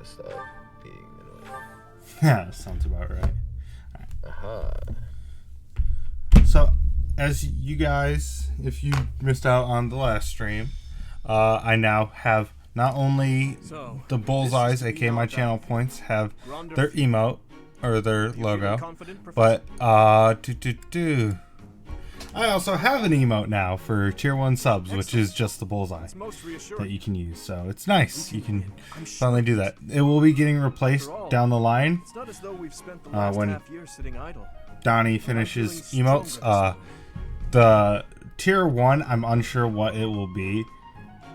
gotta stop being annoying. Yeah, sounds about right. Aha. So, as you guys, if you missed out on the last stream, I now have not only the bullseyes, aka my channel points, have their emote or their logo, but I also have an emote now for tier 1 subs, which is just the bullseye that you can use. So it's nice. You can finally do that. It will be getting replaced down the line when Donnie finishes emotes. The tier 1, I'm unsure what it will be,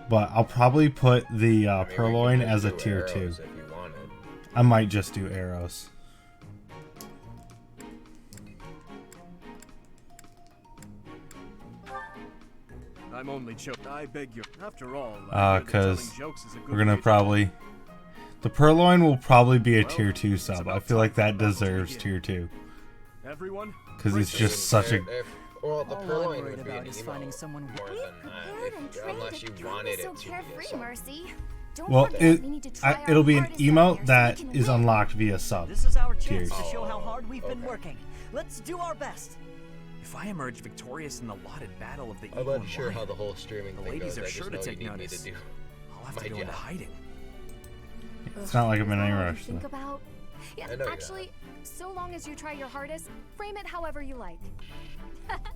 but I'll probably put the Purloin as a tier 2. I might just do arrows. I'm only joking. I beg you. After all, because we're gonna probably the Purloin will probably be a tier 2 sub. I feel like that deserves tier 2. Everyone, because it's just such a. Well, the Purloin worried would be about an is emo finding someone more than unless you wanted it to be a sub. Well, it'll be an emote that is unlocked via sub. This is our chance tiers. to show how hard we've been working. Let's do our best. If I emerge victorious in the lauded battle of the I'm Eagle not sure how the whole streaming the thing ladies goes. are I sure just to know take you need me notice. to do I'll have to my go into job. hiding. It's not like I'm in any rush. Think about. Yeah, I know you're actually, so long as you try your hardest, frame it however you like.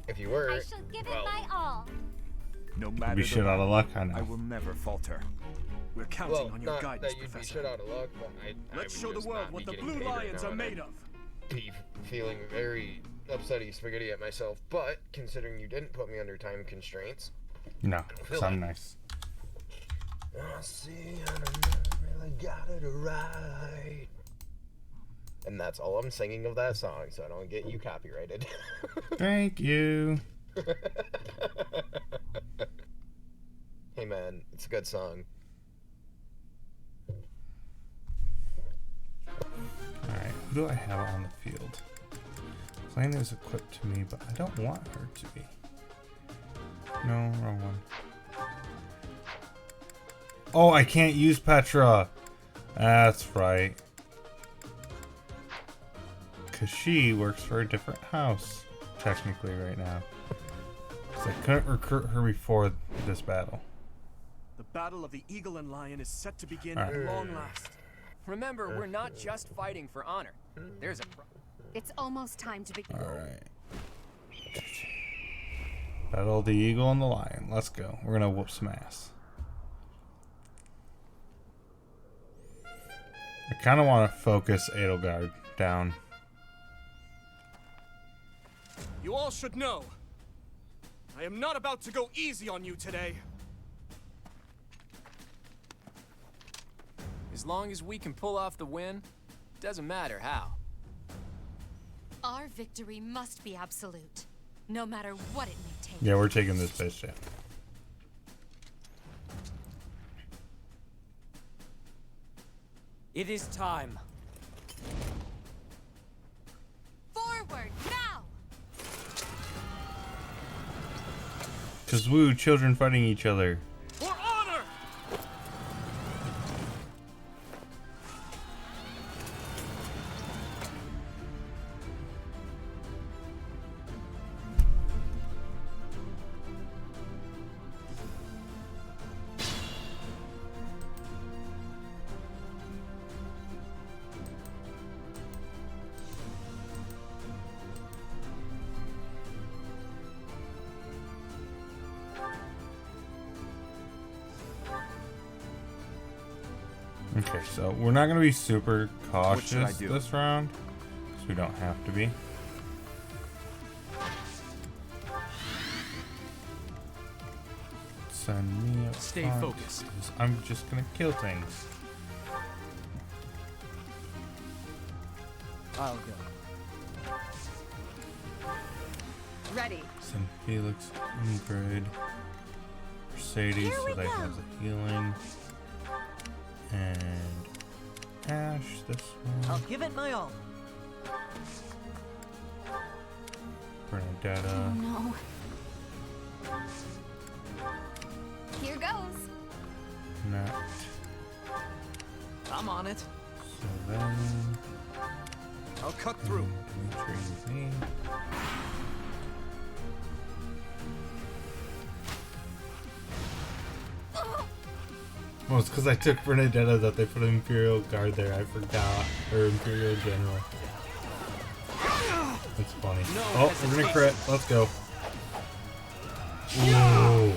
If you were, I shall give it well, my all. no Be matter shit out of luck, I I know. will never falter. We're counting well, on your not guidance, that you'd be Professor. shit out of luck, but Let's I show would the just world not what be the getting blue paid right lions now, are and made I'd of. be feeling very upsetty spaghetti at myself. But considering you didn't put me under time constraints, No, because I'm nice. I see, I never really got it right. And that's all I'm singing of that song, so I don't get you copyrighted. Thank you. Hey man, it's a good song. Alright, who do I have on the field? Lane is equipped to me, but I don't want her to be. No, wrong one. Oh, I can't use Petra. That's right. Because she works for a different house, technically, right now. Because I couldn't recruit her before this battle. The battle of the Eagle and Lion is set to begin All right. at long last. Remember, we're not just fighting for honor. There's a It's almost time to begin. Alright. Battle of the Eagle and the Lion. Let's go. We're gonna whoop some ass. I kind of want to focus Edelgard down. You all should know, I am not about to go easy on you today. As long as we can pull off the win, doesn't matter how. Our victory must be absolute, no matter what it may take. Yeah, we're taking this base down. It is time. Forward now! Cause woo, children fighting each other. For honor! Okay, so we're not gonna be super should I cautious do? this round, because we don't have to be. Send me up Stay front, focused. 'cause I'm just gonna kill things. I'll go. Ready. Send Felix, Ingrid, Mercedes, so they have the healing, and Ash. This I'll one, give it my all. Bernadetta. No. Here goes. Nat. I'm on it. So then... I'll cut through. Train. Well, it's because I took Bernadetta that they put an Imperial Guard there. I forgot. Or Imperial General. That's funny. Oh, we're gonna crit. Let's go. Whoa.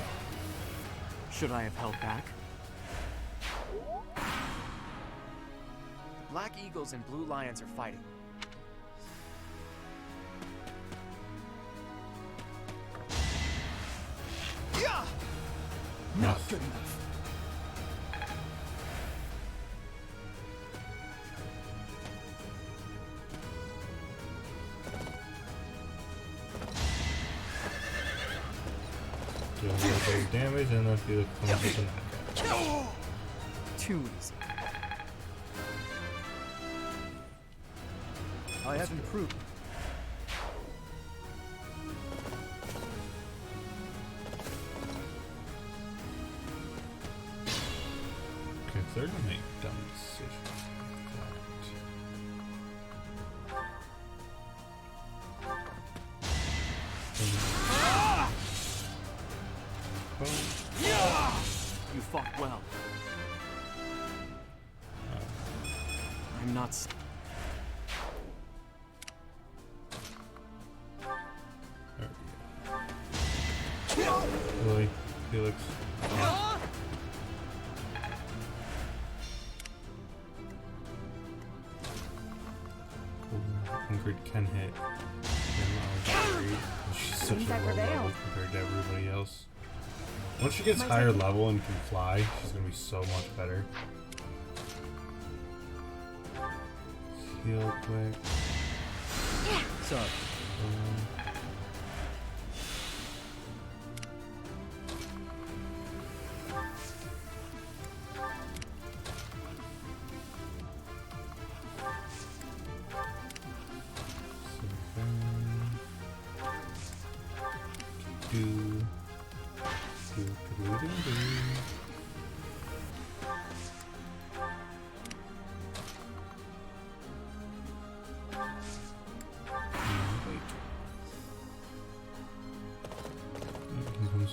Should I have held back? Black Eagles and Blue Lions are fighting. Yeah! Not good enough. do a little bit of damage and then Felix comes with a knockout. Too easy. I have improved. Okay, so they're gonna make dumb decisions like that. You fought well. I'm not. Really, Felix. Ingrid can hit. She's such a low level compared to everybody else. Once she gets higher level and can fly, she's gonna be so much better. Heal quick. Sorry.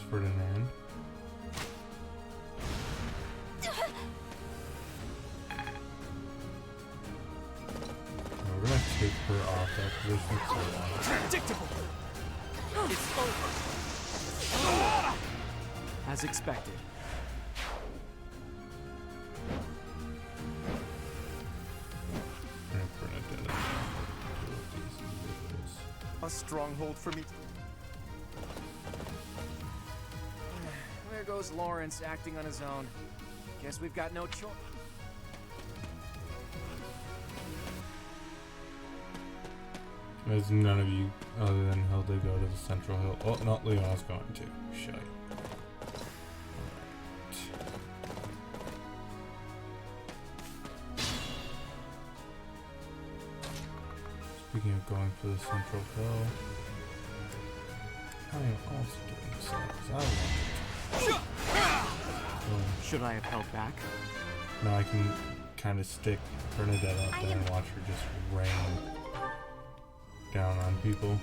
Ferdinand. We're gonna take her off that position so long. Predictable. It's over. As expected. A stronghold for me. There goes Lawrence acting on his own. Guess we've got no choice. There's none of you other than Hilda go to the central hill. Oh, not Leon's going to. Shite. Speaking of going for the central hill, I am also doing so. I want it. Should I have held back? Now I can kind of stick Bernadette out there and watch her just rain down on people.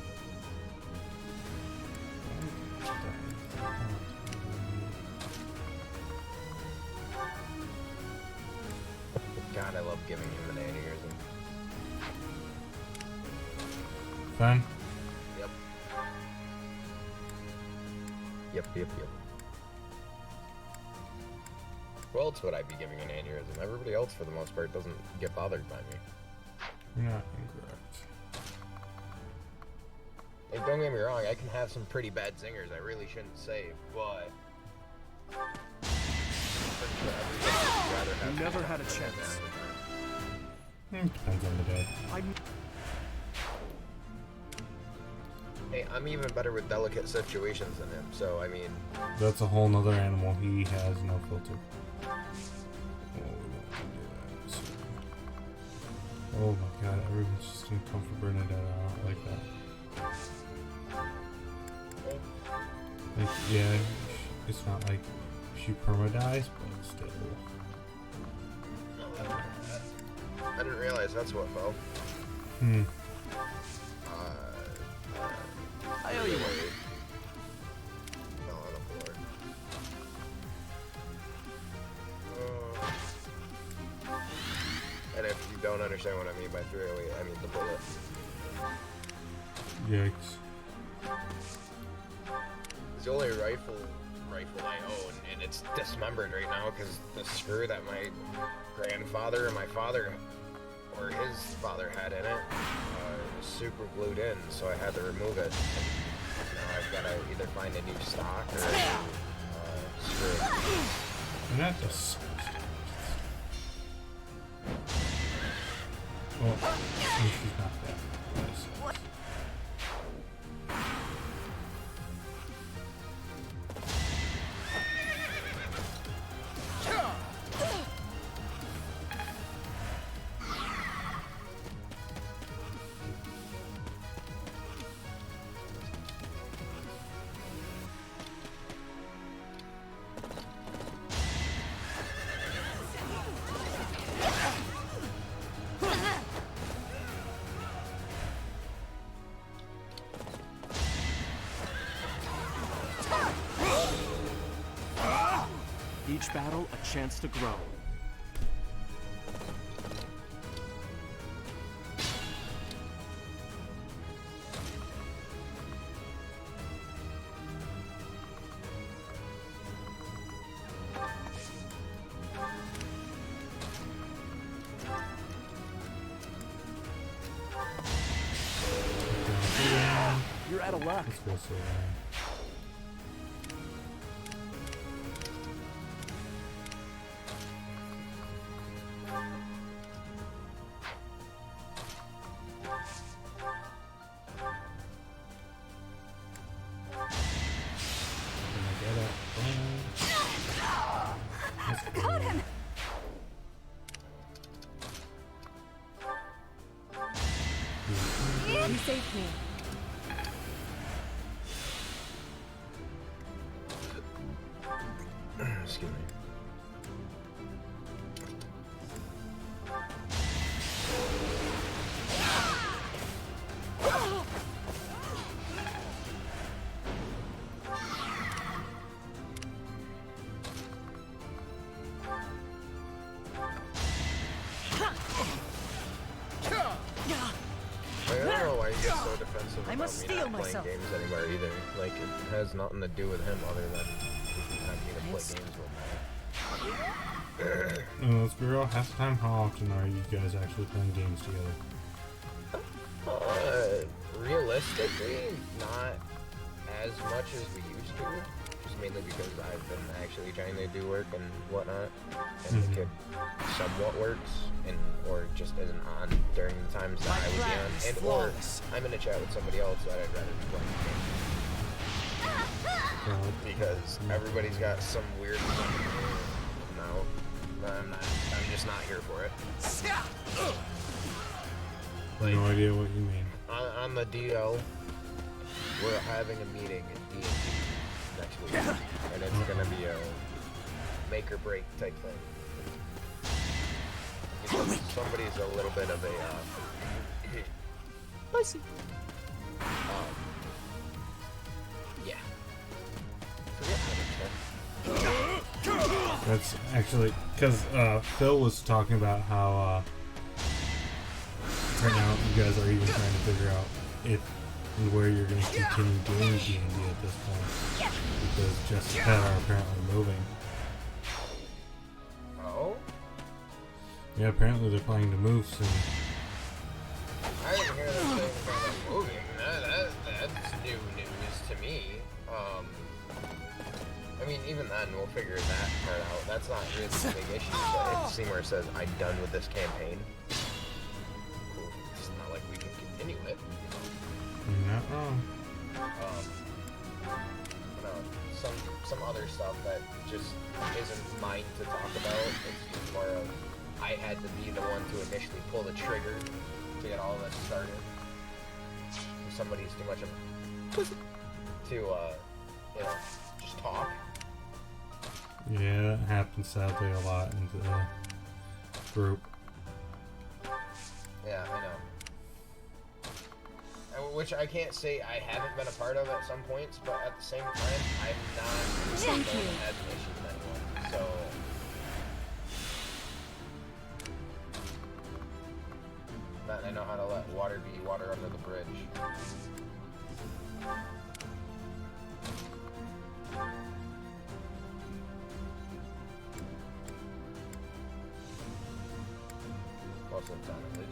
God, I love giving him an aneurysm. Fine. Yep. Yep. Who else would I be giving an aneurysm? Everybody else, for the most part, doesn't get bothered by me. You're not incorrect. Like, don't get me wrong, I can have some pretty bad zingers I really shouldn't save, but... You never had a chance. Depends on the day. Hey, I'm even better with delicate situations than him, so, I mean... That's a whole nother animal. He has no filter. Oh, we won't do that. So. Oh my god, everyone's just gonna come for Bernadette. I don't like that. Like, yeah, it's not like she perma dies, but still. I didn't realize that's what fell. Hmm. I owe you one. Fell on the floor. And if you don't understand what I mean by 308, I mean the bullet. Yikes. It's the only rifle I own, and it's dismembered right now because the screw that my grandfather and my father, or his father, had in it was super glued in, so I had to remove it. And now I've got to either find a new stock or a new screw. And that just. Well, at least he's not that. Nice. Each battle, a chance to grow. You're out of luck. Let's go so Got him! You saved me. Excuse me. I don't know why you get so defensive I about must me steel not myself. playing games anymore either. Like, it has nothing to do with him other than if you have me to play games with me. no, let's be real. Half the time, how often are you guys actually playing games together? Realistically, not as much as we used to. Just mainly because I've been actually trying to do work and whatnot, and the kid somewhat works, and or just isn't on during the times that I was on, and or I'm in a chat with somebody else that I'd rather be playing games. Because everybody's got some weird no, I'm just not here for it. No idea what you mean. On the DL, we're having a meeting in D&D next week, and it's gonna be a make or break type thing. Because somebody's a little bit of a pussy. Yeah. Forget how to check. That's actually because Phil was talking about how right now you guys are even trying to figure out if and where you're going to continue doing D&D at this point, because Jess and Pat are apparently moving. Oh? Yeah, apparently they're planning to move soon. I didn't hear them saying about moving. That's new news to me. I mean, even then, we'll figure that part out. That's not really the big issue. But it's seen where it says, I'm done with this campaign. Cool. It's not like we can continue it. You're not wrong. Some other stuff that just isn't mine to talk about. It's just more of, I had to be the one to initially pull the trigger to get all of this started. If somebody's too much of a to, just talk. Yeah, that happens sadly a lot in the group. Yeah, I know. Which I can't say I haven't been a part of at some points, but at the same time, I'm not someone that has an issue with anyone. So, man, I know how to let water be water under the bridge. Most of the time, at least.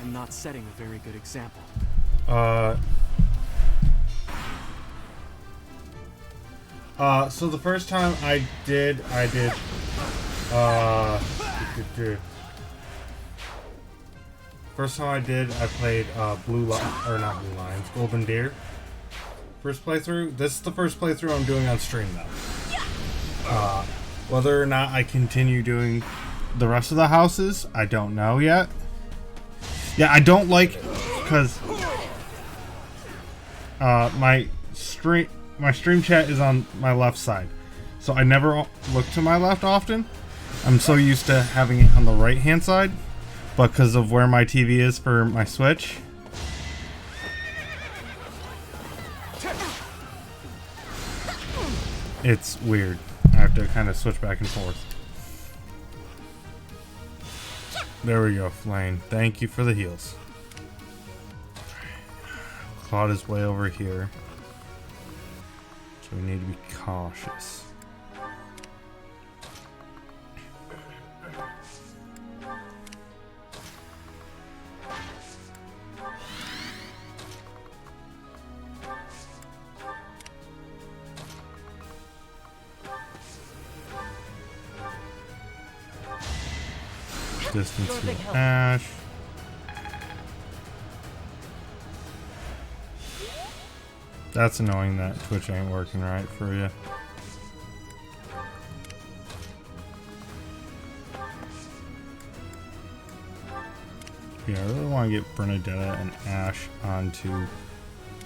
I'm not setting a very good example. So the first time I did, first time I did, I played, not Blue Lions, Golden Deer. First playthrough. This is the first playthrough I'm doing on stream, though. Whether or not I continue doing the rest of the houses, I don't know yet. Yeah, I don't like, because my stream chat is on my left side, so I never look to my left often. I'm so used to having it on the right hand side, but because of where my TV is for my Switch, it's weird. I have to kind of switch back and forth. There we go, Flame. Thank you for the heals. Claude is way over here, so we need to be cautious. Distance to Ash. That's annoying that Twitch ain't working right for you. Yeah, I really want to get Bernadetta and Ash onto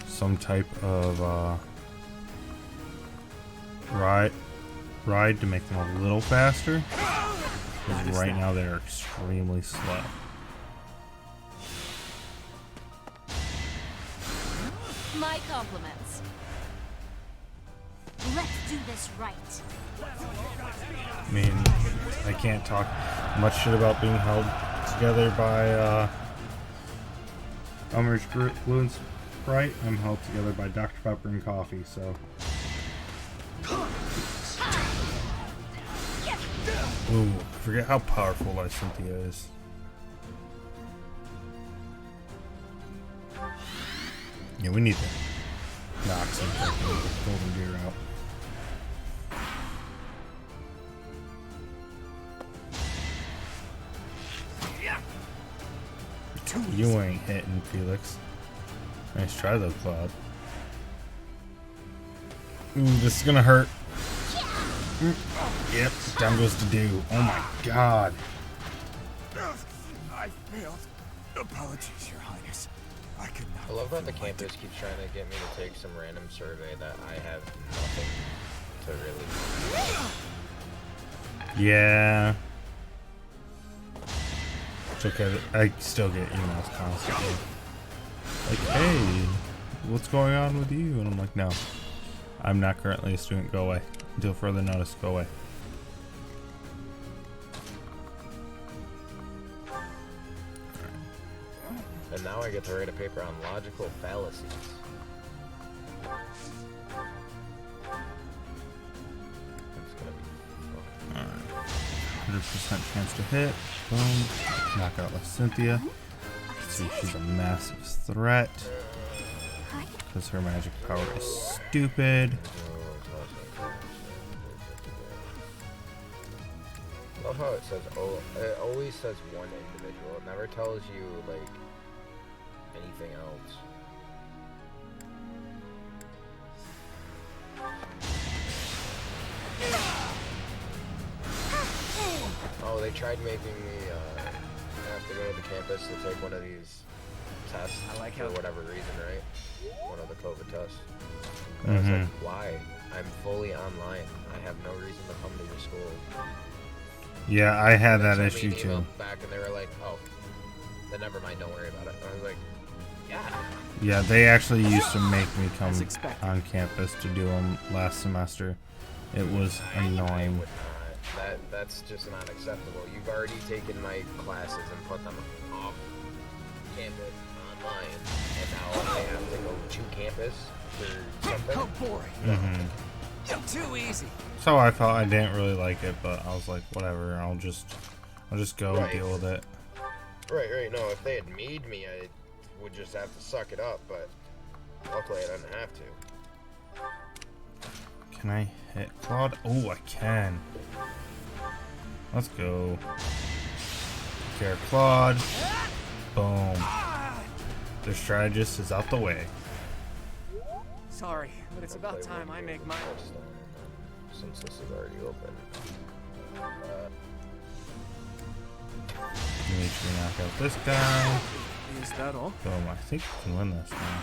some type of ride to make them a little faster. Because right now they're extremely slow. My compliments. Let's do this right. I mean, I can't talk much shit about being held together by Elmer's Glue and Sprite. I'm held together by Dr. Pepper and coffee, so. Ooh, I forget how powerful my Cynthia is. Yeah, we need to knock some Golden Deer out. You ain't hitting, Felix. Nice try though, Cloud. Ooh, this is gonna hurt. Yep, down goes to do. Oh my god. I failed. Apologies, Your Highness. I could not. I love that the campus keeps trying to get me to take some random survey that I have nothing to really. Yeah. It's okay. I still get emails constantly. Like, hey, what's going on with you? And I'm like, no, I'm not currently a student. Go away. Until further notice, go away. And now I get to write a paper on logical fallacies. It's gonna be fun. Alright. 100% chance to hit. Boom. Knock out Cynthia. See, she's a massive threat. Because her magic power is stupid. I love how it says, oh, it always says one individual. It never tells you, like, anything else. Oh, they tried making me, have to go to the campus to take one of these tests I like for how- whatever reason, right? One of the COVID tests. And I was like, why? I'm fully online. I have no reason to come to your school. Yeah, I had that They sent issue me an too. email back and they were like, oh, then never mind, don't worry about it. I was like, yeah. Yeah, they actually used to make me come As expected. on campus to do them last semester. It was I annoying. would not. That's just not acceptable. You've already taken my classes and put them off campus online, and now I have to go to campus for something. How boring. Mm-hmm. Too easy. So I felt I didn't really like it, but I was like, whatever. I'll just go Right. deal with it. Right. No, if they had made me, I would just have to suck it up, but luckily I didn't have to. Can I hit Claude? Oh, I can. Let's go. Care Claude. Boom. The strategist is out the way. Sorry, but it's about time I make my... Since this is already open. Make sure we knock out this guy. Is that all? Boom. I think we can win this now.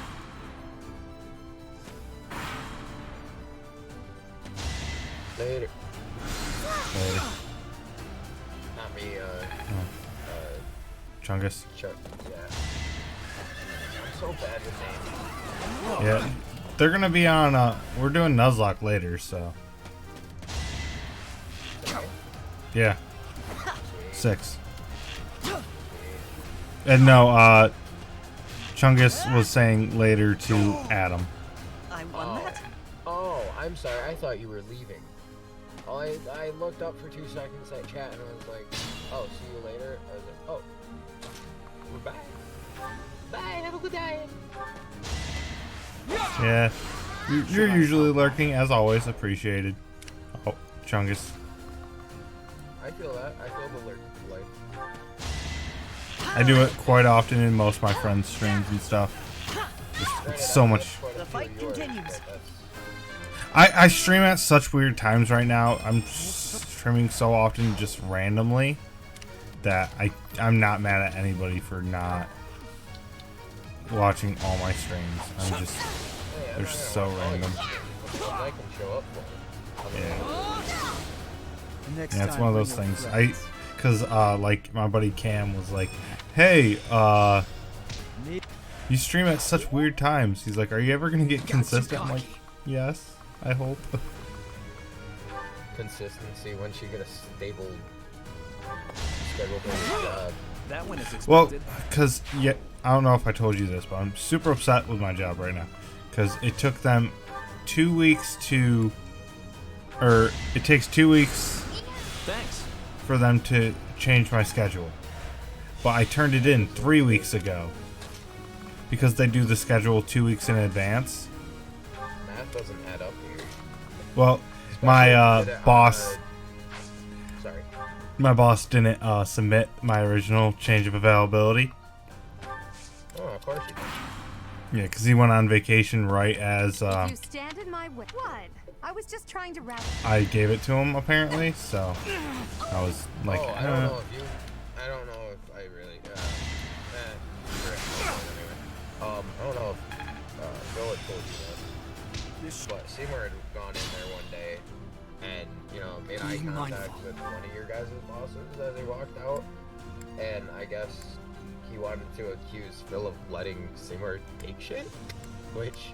Later. Later. Not me, Chungus. Chuck. Yeah. I'm so bad with names. Yeah. They're gonna be on, we're doing Nuzlocke later, so. Yeah. 6. And no, Chungus was saying later to Adam. I won that. Oh, I'm sorry. I thought you were leaving. Oh, I looked up for 2 seconds at chat and I was like, oh, see you later. I was like, oh, we're back. Bye, have a good day. Yeah. You're usually lurking, as always. Appreciated. Oh, Chungus. I feel that. I feel the lurk life. I do it quite often in most of my friends' streams and stuff. It's so much. The fight continues. I stream at such weird times right now. I'm streaming so often just randomly that I'm not mad at anybody for not watching all my streams. I'm just, they're so random. I can show up for it. Yeah. Next Yeah, it's time, one of those bring your things. friends. Cause like my buddy Cam was like, hey, you stream at such weird times. He's like, are you ever gonna get consistent? I'm like, yes, I hope. Consistency once you get a stable schedule for your job. That one is expected. Well, cause yeah, I don't know if I told you this, but I'm super upset with my job right now. Cause it took them 2 weeks to, or it takes 2 weeks Thanks. for them to change my schedule. But I turned it in 3 weeks ago. Because they do the schedule 2 weeks in advance. Math doesn't add up here. Well, my Did it on boss, sorry. my boss didn't submit my original change of availability. Oh, of course you did. Yeah, because he went on vacation right as If you stand in my way. What? I was just trying to wrap. I gave it to him, apparently. So I was like, I don't know if you. I don't know if I really. I don't know if Bill had told you this, but Seymour had gone in there one day, and made eye contact with one of your guys' bosses as he walked out, and I guess he wanted to accuse Phil of letting Seymour take shit, which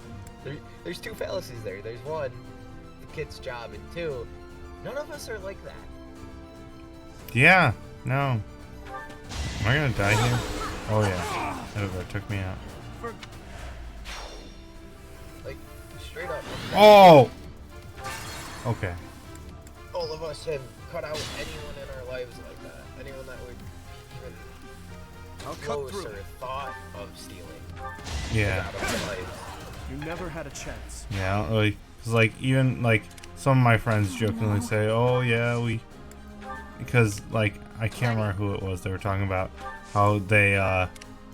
there's 2 fallacies there. There's 1, the kid's job, and 2, none of us are like that. yeah, no. Am I gonna die here? Oh yeah, it took me out. Like, straight up. Oh. Okay. All of us have cut out anyone in our lives like that. Anyone that would even I'll cut close through or it. thought of stealing. Yeah. Out of our lives. You never had a chance. Yeah, like, cause like even like some of my friends jokingly say, "Oh yeah, because like I can't remember who it was. They were talking about how they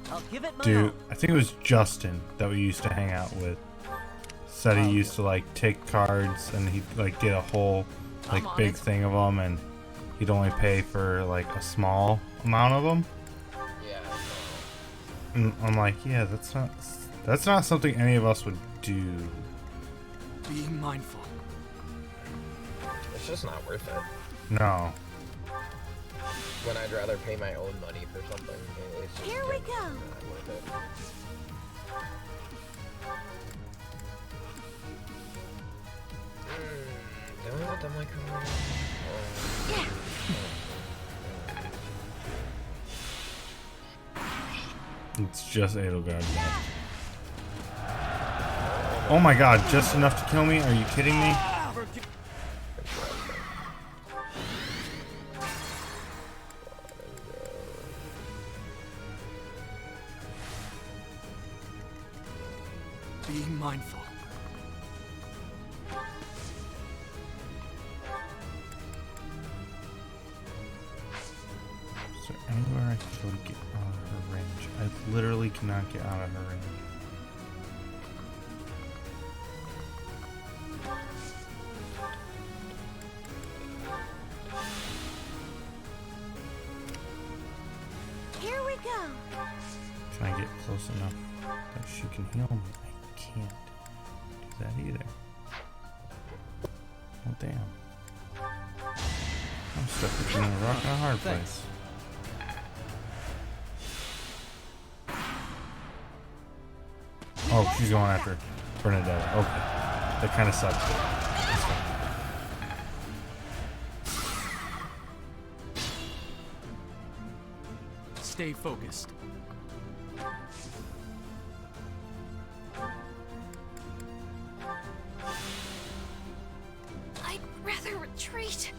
I'll give it my do. all. I think it was Justin that we used to hang out with. Said he used to like take cards and he'd like get a whole like big thing of them, and he'd only pay for like a small amount of them. And I'm like, yeah, that's not something any of us would do. Be mindful. It's just not worth it. No. When I'd rather pay my own money for something. It's just Here we go. not worth it. Don't let the microphone. It's just Edelgard left. Oh my god, just enough to kill me? Are you kidding me? Be mindful. Is there anywhere I can go to get out of her range? I literally cannot get out of her range. Here we go. Can I get close enough that she can heal me? I can't do that either. Oh damn. I'm stuck between a rock and a hard place. Oh, she's going after Bernadette. Okay. That kind of sucks. It's fine. Stay focused. I'd rather retreat.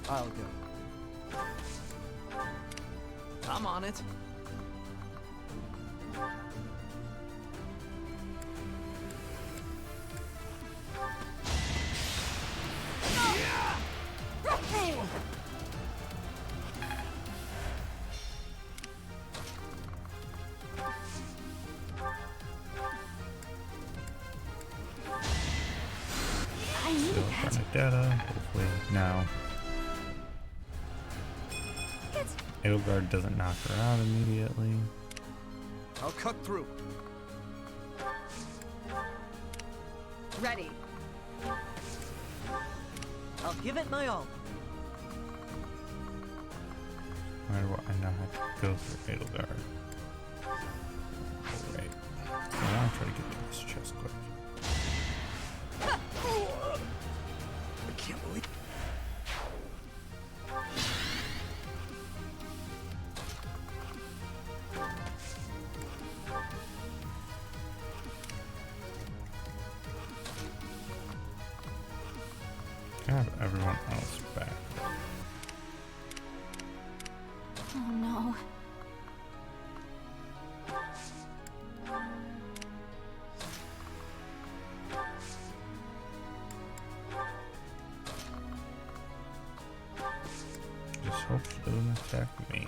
I'll go. I'm on it. I need So that. Bernadetta, hopefully now. Edelgard doesn't knock her out immediately. I'll cut through. Ready. I'll give it my all. No matter what, I now have to go through Edelgard. Alright. So I want to try to get to this chest quick. I can't believe. Can I have everyone else back? Oh no. Just hope she doesn't attack me.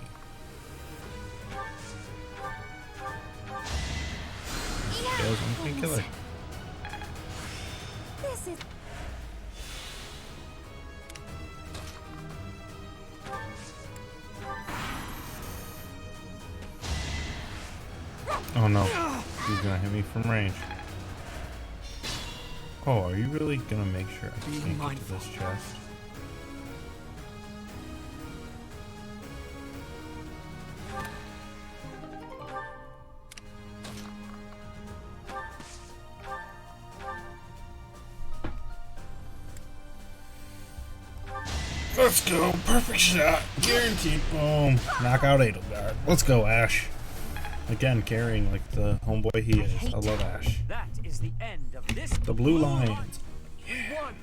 She does, I'm gonna kill her. This is. Oh no, she's gonna hit me from range. Oh, are you really gonna make sure I Be can't get to mindful. this chest? Let's go, perfect shot, guaranteed. Boom, knock out Edelgard. Let's go, Ash. Again, carrying like the homeboy he is. I love Ash. That is the end of this. The Blue Lions. We won.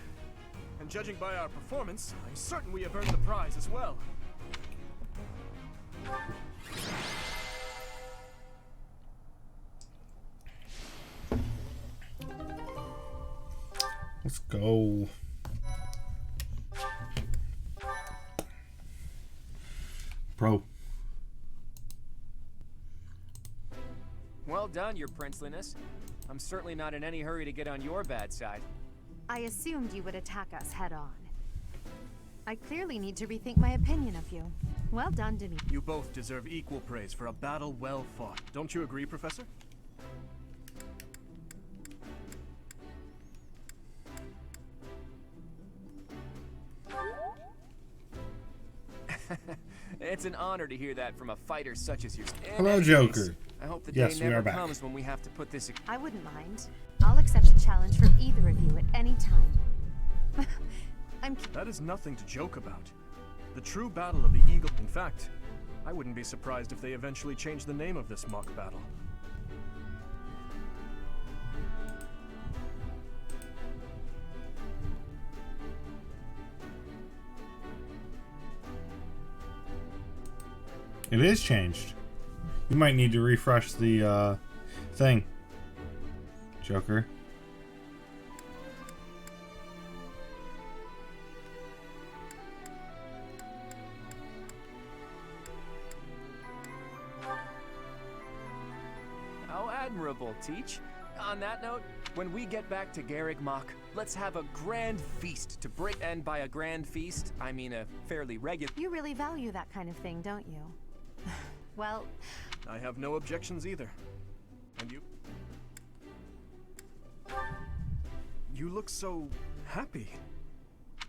And judging by our performance, I'm certain we have earned the prize as well. Let's go. Pro. Well done, your princeliness. I'm certainly not in any hurry to get on your bad side. I assumed you would attack us head on. I clearly need to rethink my opinion of you. Well done, Demi. You both deserve equal praise for a battle well fought. Don't you agree, Professor? It's an honor to hear that from a fighter such as yours. Hello, Joker. I hope the Yes, day we are never back. comes when we have to put this. I wouldn't mind. I'll accept a challenge from either of you at any time. That is nothing to joke about. The true battle of the Eagle. In fact, I wouldn't be surprised if they eventually change the name of this mock battle. It is changed. You might need to refresh the thing, Joker. How admirable, Teach. On that note, when we get back to Garrick Mach, let's have a grand feast to break. And by a grand feast, I mean a fairly regular. You really value that kind of thing, don't you? Well, I have no objections either. And you? You look so happy.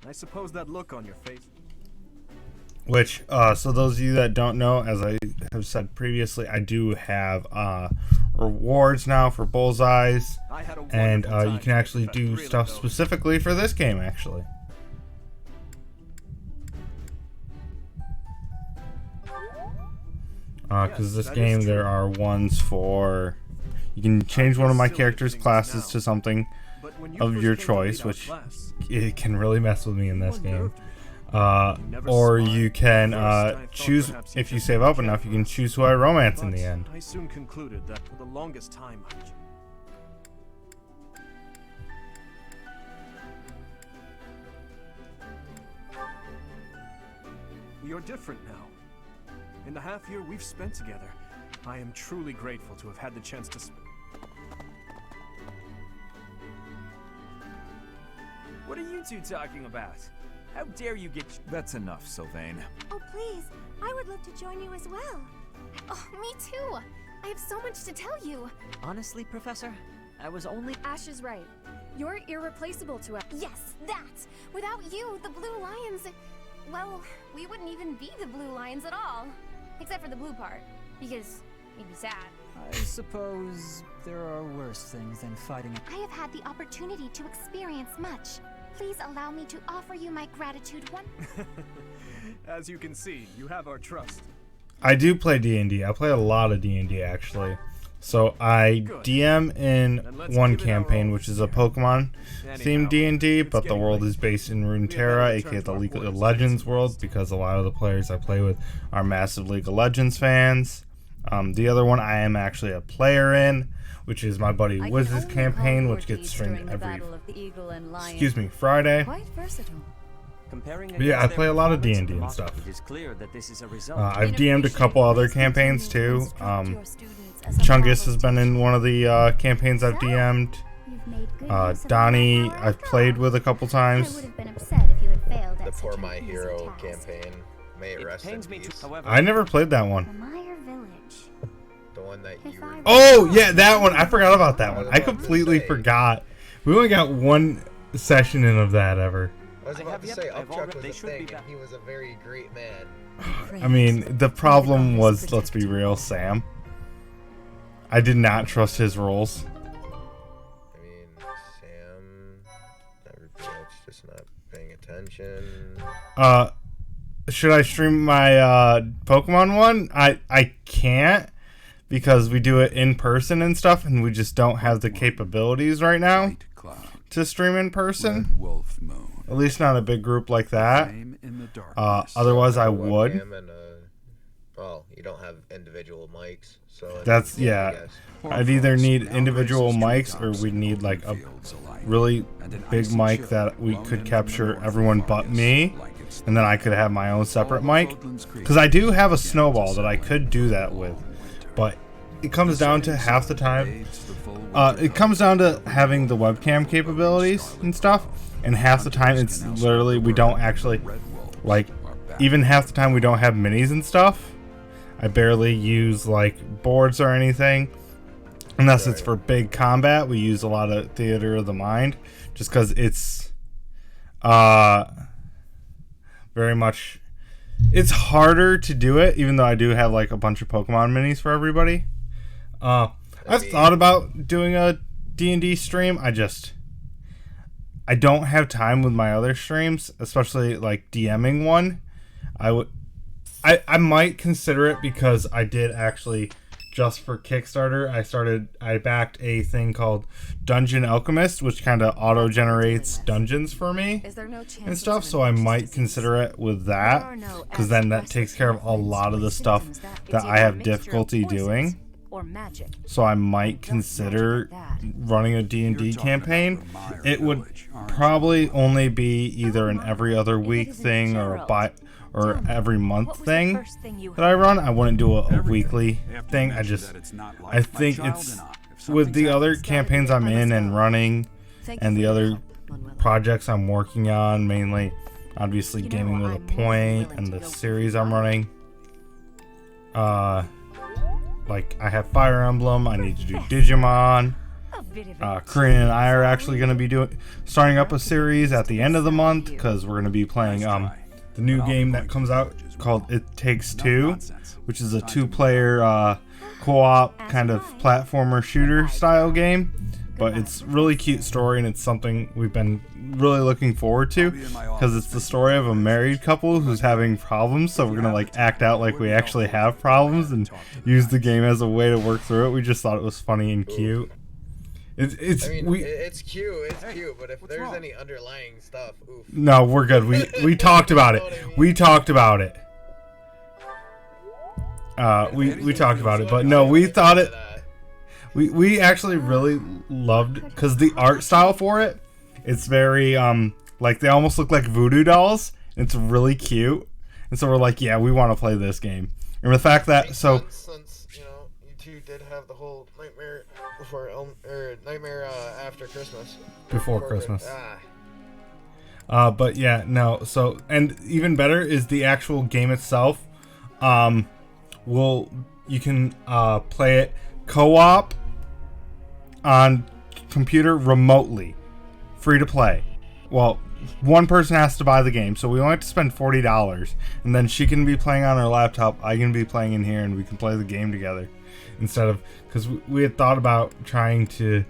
I suppose that look on your face. Which, so those of you that don't know, as I have said previously, I do have rewards now for bullseyes, and you can actually do stuff specifically for this game, actually. Because this game, there are ones for... You can change one of my character's classes to something of your choice, which it can really mess with me in this game. Or you can choose, if you save up enough, you can choose who I romance in the end. I soon concluded that for the longest time, you're different now. In the half year we've spent together, I am truly grateful to have had the chance to What are you two talking about? How dare you get... That's enough, Sylvain. Oh, please. I would love to join you as well. Oh, me too. I have so much to tell you. Honestly, Professor, I was only... Ash is right. You're irreplaceable to us. Yes, that! Without you, the Blue Lions... Well, we wouldn't even be the Blue Lions at all. Except for the blue part. Because we'd be sad. I suppose there are worse things than fighting. I have had the opportunity to experience much. Please allow me to offer you my gratitude one. As you can see, you have our trust. I do play D&D. I play a lot of D&D, actually. So I DM in one campaign, which is a Pokemon-themed D&D, but the world is based in Runeterra, aka the League of Legends world, because a lot of the players I play with are massive League of Legends fans. The other one I am actually a player in, which is my buddy Wiz's campaign, which gets streamed every, Friday. Quite versatile. But yeah, I play a lot of D&D and stuff. I've DM'd a couple other campaigns too. Chungus has been in one of the campaigns I've DM'd. Donnie I've played with a couple times. The Poor My Hero campaign. May it rest in peace. I never played that one. The one that you... Oh, yeah, that one. I forgot about that one. I completely forgot. We only got one session in of that ever. I was about to say, Upchuck was a thing, and he was a very great man. I mean, the problem was, let's be real, Sam. I did not trust his roles. I mean, Sam... Everybody else just not paying attention. Should I stream my Pokemon one? I can't, because we do it in person and stuff, and we just don't have the capabilities right now to stream in person. At least not a big group like that. Otherwise, I would. Well, you don't have individual mics, so that's, yeah. I'd either need individual mics, or we'd need like a really big mic that we could capture everyone but me, and then I could have my own separate mic. Because I do have a snowball that I could do that with, but it comes down to half the time. It comes down to having the webcam capabilities and stuff, and half the time it's literally we don't actually Like, even half the time we don't have minis and stuff. I barely use like boards or anything. Unless it's for big combat, we use a lot of theater of the mind. Just because it's very much... It's harder to do it, even though I do have like a bunch of Pokemon minis for everybody. I've thought about doing a D&D stream. I don't have time with my other streams, especially like DMing one. I might consider it because I did actually, just for Kickstarter, I backed a thing called Dungeon Alchemist, which kind of auto generates dungeons for me and stuff. So I might consider it with that, because then that takes care of a lot of the stuff that I have difficulty doing. So I might consider running a D&D campaign. It would probably only be either an every other week thing or every month thing that I run. I wouldn't do a weekly thing. I think it's with the other campaigns I'm in and running and the other projects I'm working on, mainly obviously Gaming with a Point and the series I'm running. Like, I have Fire Emblem, I need to do Digimon. Corinne and I are actually going to be starting up a series at the end of the month, because we're going to be playing the new game that comes out called It Takes Two, which is a 2-player co-op kind of platformer shooter style game. But it's really cute story, and it's something we've been really looking forward to, because it's the story of a married couple who's having problems. So we're gonna like act out like we actually have problems and use the game as a way to work through it. We just thought it was funny and cute. It's cute, but if there's any underlying stuff, oof. No, we're good. We talked about it. We talked about it. We talked about it, but no, we thought it. We actually really loved, because the art style for it, it's very like they almost look like voodoo dolls. It's really cute, and so we're like, yeah, we want to play this game. And the fact that since you two did have the whole Nightmare Before Nightmare After Christmas. Before Christmas. But yeah, no. So, and even better is the actual game itself. You can play it co-op on computer remotely, free to play. Well, one person has to buy the game, so we only have to spend $40, and then she can be playing on her laptop, I can be playing in here, and we can play the game together. Instead of, because we had thought about trying to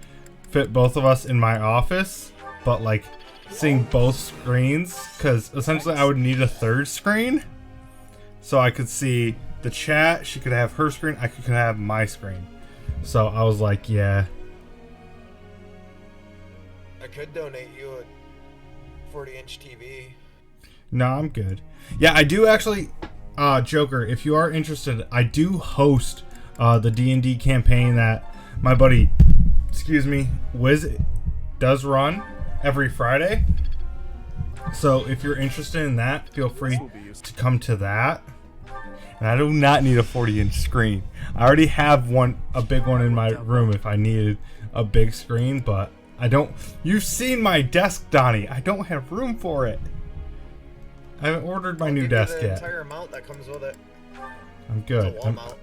fit both of us in my office, but like seeing both screens, because essentially I would need a third screen so I could see the chat. She could have her screen, I could have my screen. So I was like, yeah, I could donate you a 40-inch TV. No, I'm good. Yeah, I do actually, Joker, if you are interested, I do host the D&D campaign that my buddy, Wiz, does run every Friday. So if you're interested in that, feel free to come to that. And I do not need a 40-inch screen. I already have a big one in my room if I needed a big screen, but I don't. You've seen my desk, Donnie. I don't have room for it. I haven't ordered my new desk yet. The entire mount that comes with it. I'm good. It's a wall mount.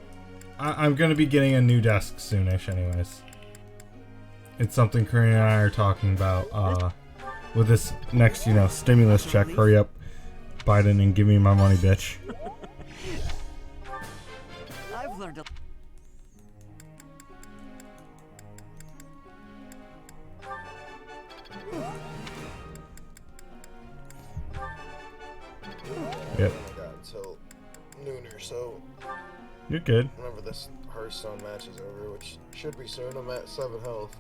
I'm gonna be getting a new desk soonish, anyways. It's something Corinne and I are talking about. With this next, stimulus check. Hurry up, Biden, and give me my money, bitch. I've learned a... Yep. Oh my god, until noon or so. You're good. Whenever this Hearthstone match is over, which should be soon, I'm at 7 health.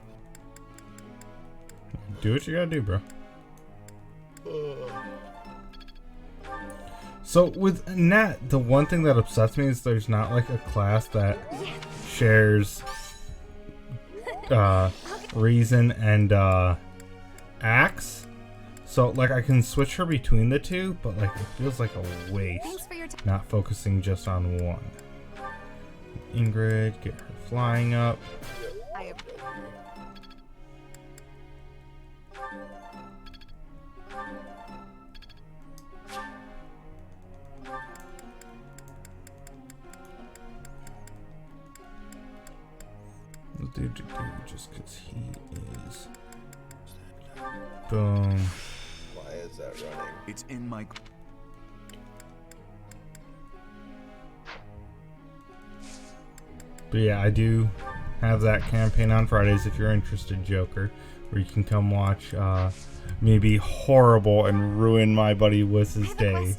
Do what you gotta do, bro. So with Nat, the one thing that upsets me is there's not like a class that shares Reason and Axe. So like I can switch her between the two, but like it feels like a waste not focusing just on one. Ingrid, get her flying up. just because he is. Boom. Why is that running? It's in my... But yeah, I do have that campaign on Fridays if you're interested, Joker, where you can come watch me be horrible and ruin my buddy Wiss's day.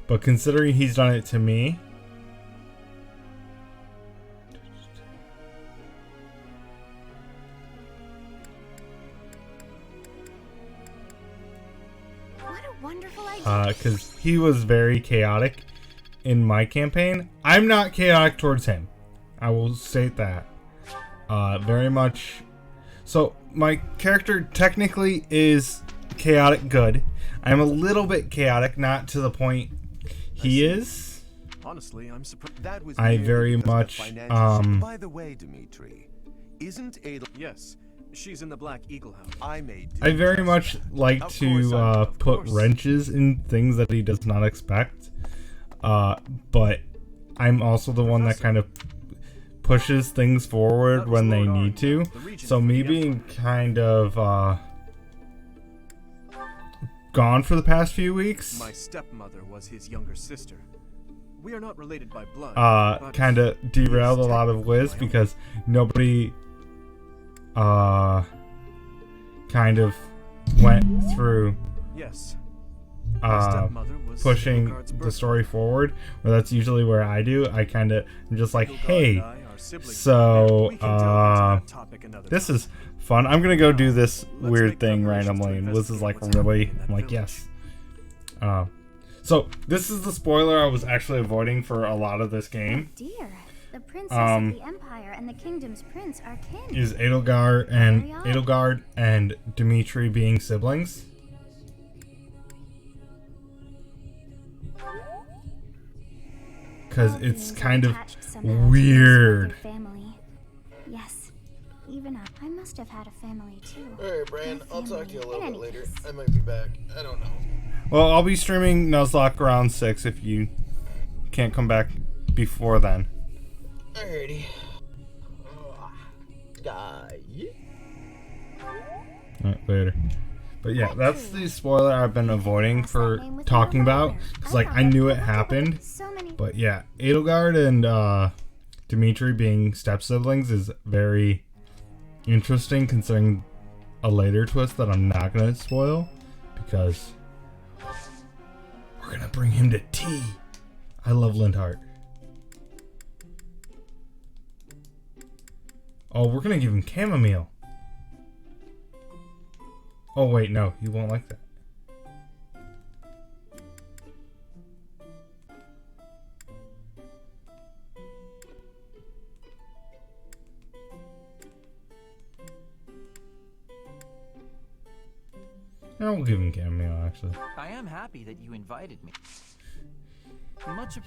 But considering he's done it to me, What a wonderful idea. because he was very chaotic in my campaign. I'm not chaotic towards him. I will state that. Very much. So my character technically is chaotic good. I'm a little bit chaotic, not to the point he is. Honestly, I'm surprised. That was I merely very because of the much, financial By the way, Dimitri, isn't Adel... Yes, she's in the Black Eagle House. I very much like to put wrenches in things that he does not expect. But I'm also the one that kind of pushes things forward when they need to. So me being kind of gone for the past few weeks, My stepmother was his younger sister. We are not related by blood. kind of derailed a lot of Wiz because nobody kind of went through Yes. pushing the story forward, where that's usually where I do. I kind of am just like, hey, so this is fun. I'm gonna go do this weird thing randomly, and Liz is like, really? I'm like, yes. So this is the spoiler I was actually avoiding for a lot of this game. Dear, the princess of the empire and the kingdom's prince are kin. Is Edelgard and Dimitri being siblings? Because it's kind of weird. Family. Yes, even I must have had a family too. Alright, Brian, I'll talk to you a little bit later. I might be back. I don't know. Well, I'll be streaming Nuzlocke around 6 if you can't come back before then. Alrighty. Alright, later. But yeah, that's the spoiler I've been avoiding for talking about. Because, like, I knew it happened. But yeah, Edelgard and Dimitri being step-siblings is very interesting, considering a later twist that I'm not going to spoil. Because we're going to bring him to tea. I love Lindhart. Oh, we're going to give him chamomile. Oh, wait, no. He won't like that. I will give him chamomile, actually. I am happy that you invited me.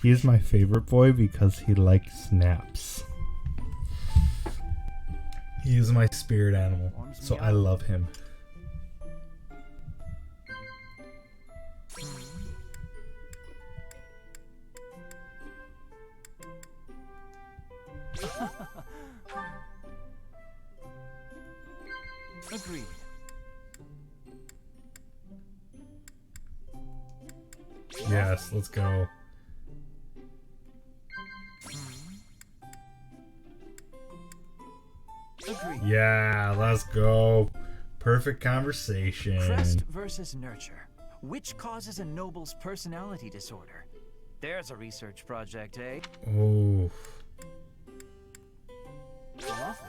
He is my favorite boy because he likes snaps. He is my spirit animal, so I love him. Agreed. Yes, let's go. Agreed. Yeah, let's go. Perfect conversation. Crest versus nurture. Which causes a noble's personality disorder? There's a research project, eh? Oh. Lovely.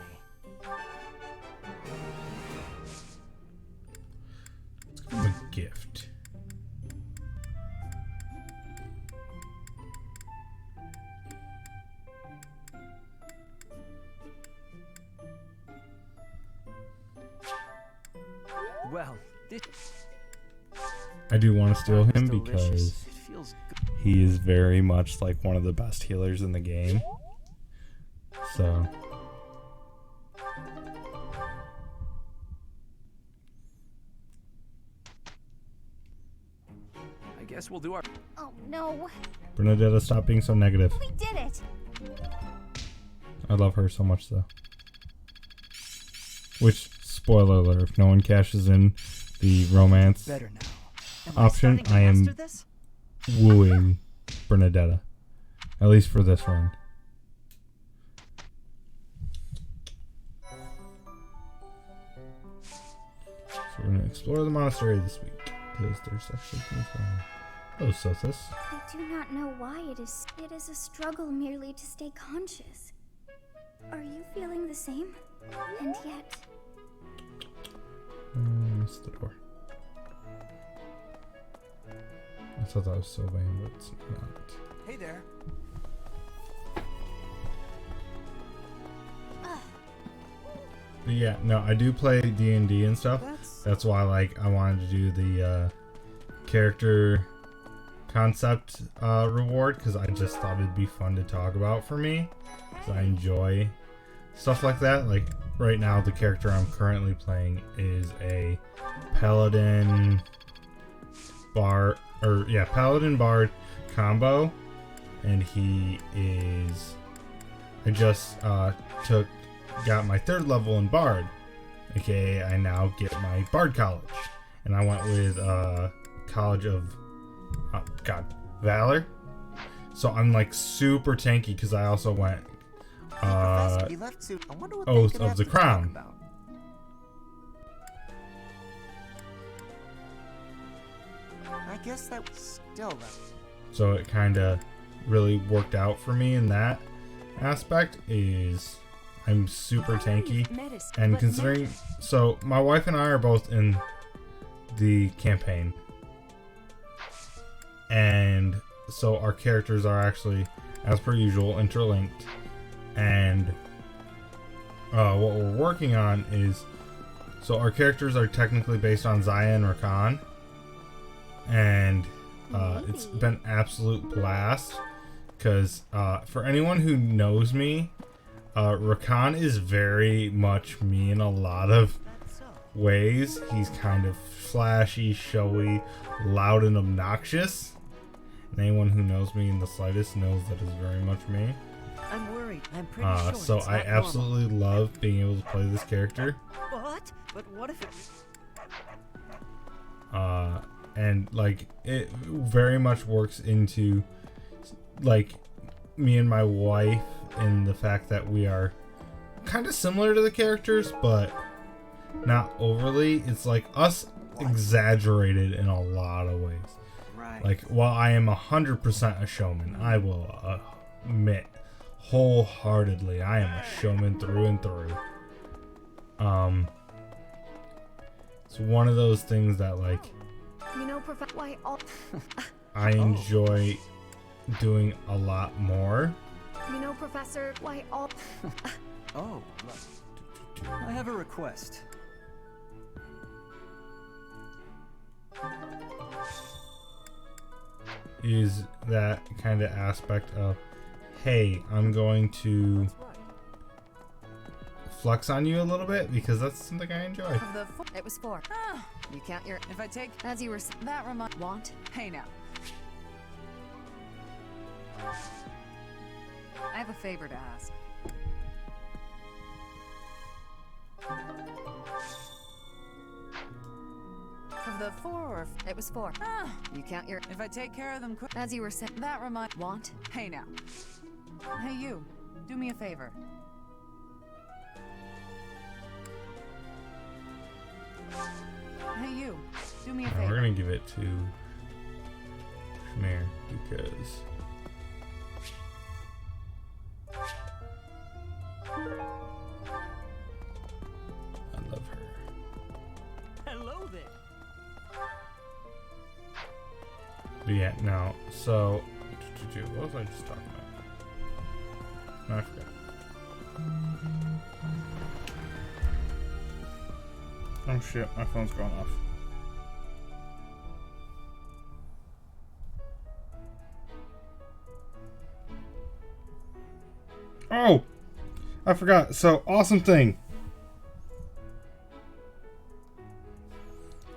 Let's give him a gift. Well, this I do want to steal him delicious. because It feels good. he is very much like one of the best healers in the game. So I guess we'll do our... Oh no, Bernadetta, stop being so negative. we did it. I love her so much though. Which, spoiler alert, if no one cashes in the romance Better now. option, I am wooing Bernadetta. At least for this one. So we're going to explore the monastery this week. Because there's actually things going on. Oh, Sothis. I do not know why it is. It is a struggle merely to stay conscious. Are you feeling the same? And yet... Missed the door. I thought that was Sylvain, but it's not. Hey there. But yeah, no, I do play D&D and stuff. That's why, like, I wanted to do the character concept reward, because I just thought it'd be fun to talk about for me. Because I enjoy stuff like that. Like, right now, the character I'm currently playing is a Paladin Bard, Paladin Bard combo. And he is... I just got my 3rd level in Bard. Okay, I now get my Bard College. And I went with College of Valor. So I'm like super tanky because I also went Oath of the Crown. I guess that was still so it kind of really worked out for me in that aspect. Is I'm super tanky, and considering, so my wife and I are both in the campaign, and so our characters are actually, as per usual, interlinked. And what we're working on is, so our characters are technically based on Zaya and Rakan, and it's been absolute blast because for anyone who knows me, Rakan is very much me in a lot of ways. He's kind of flashy, showy, loud, and obnoxious. And anyone who knows me in the slightest knows that is very much me. I'm worried. I'm pretty sure So it's I not absolutely love being able to play this character. What? But what if it... And like it very much works into like me and my wife in the fact that we are kind of similar to the characters, but not overly. It's like us exaggerated in a lot of ways. right. Like, while I am 100% a showman, I will admit wholeheartedly I am a showman through and through. It's one of those things that, like, You know, why all... I enjoy doing a lot more. You know, Professor, why all... Oh, I have a request. Is that kind of aspect of, hey, I'm going to flex on you a little bit because that's something I enjoy. It was 4. You count your... If I take As you were... that remind... Want? Hey now. I have a favor to ask. Of the 4 or... It was 4. You count your... If I take care of them quick... As you were saying... That remind... Want? Hey now. Hey you. Do me a favor. Hey you. Do me a favor. We're gonna give it to Shmir because I love her. Hello there. But yeah, no. So, what was I just talking about? No, I forgot. Oh shit, my phone's going off. Oh! I forgot. So, awesome thing.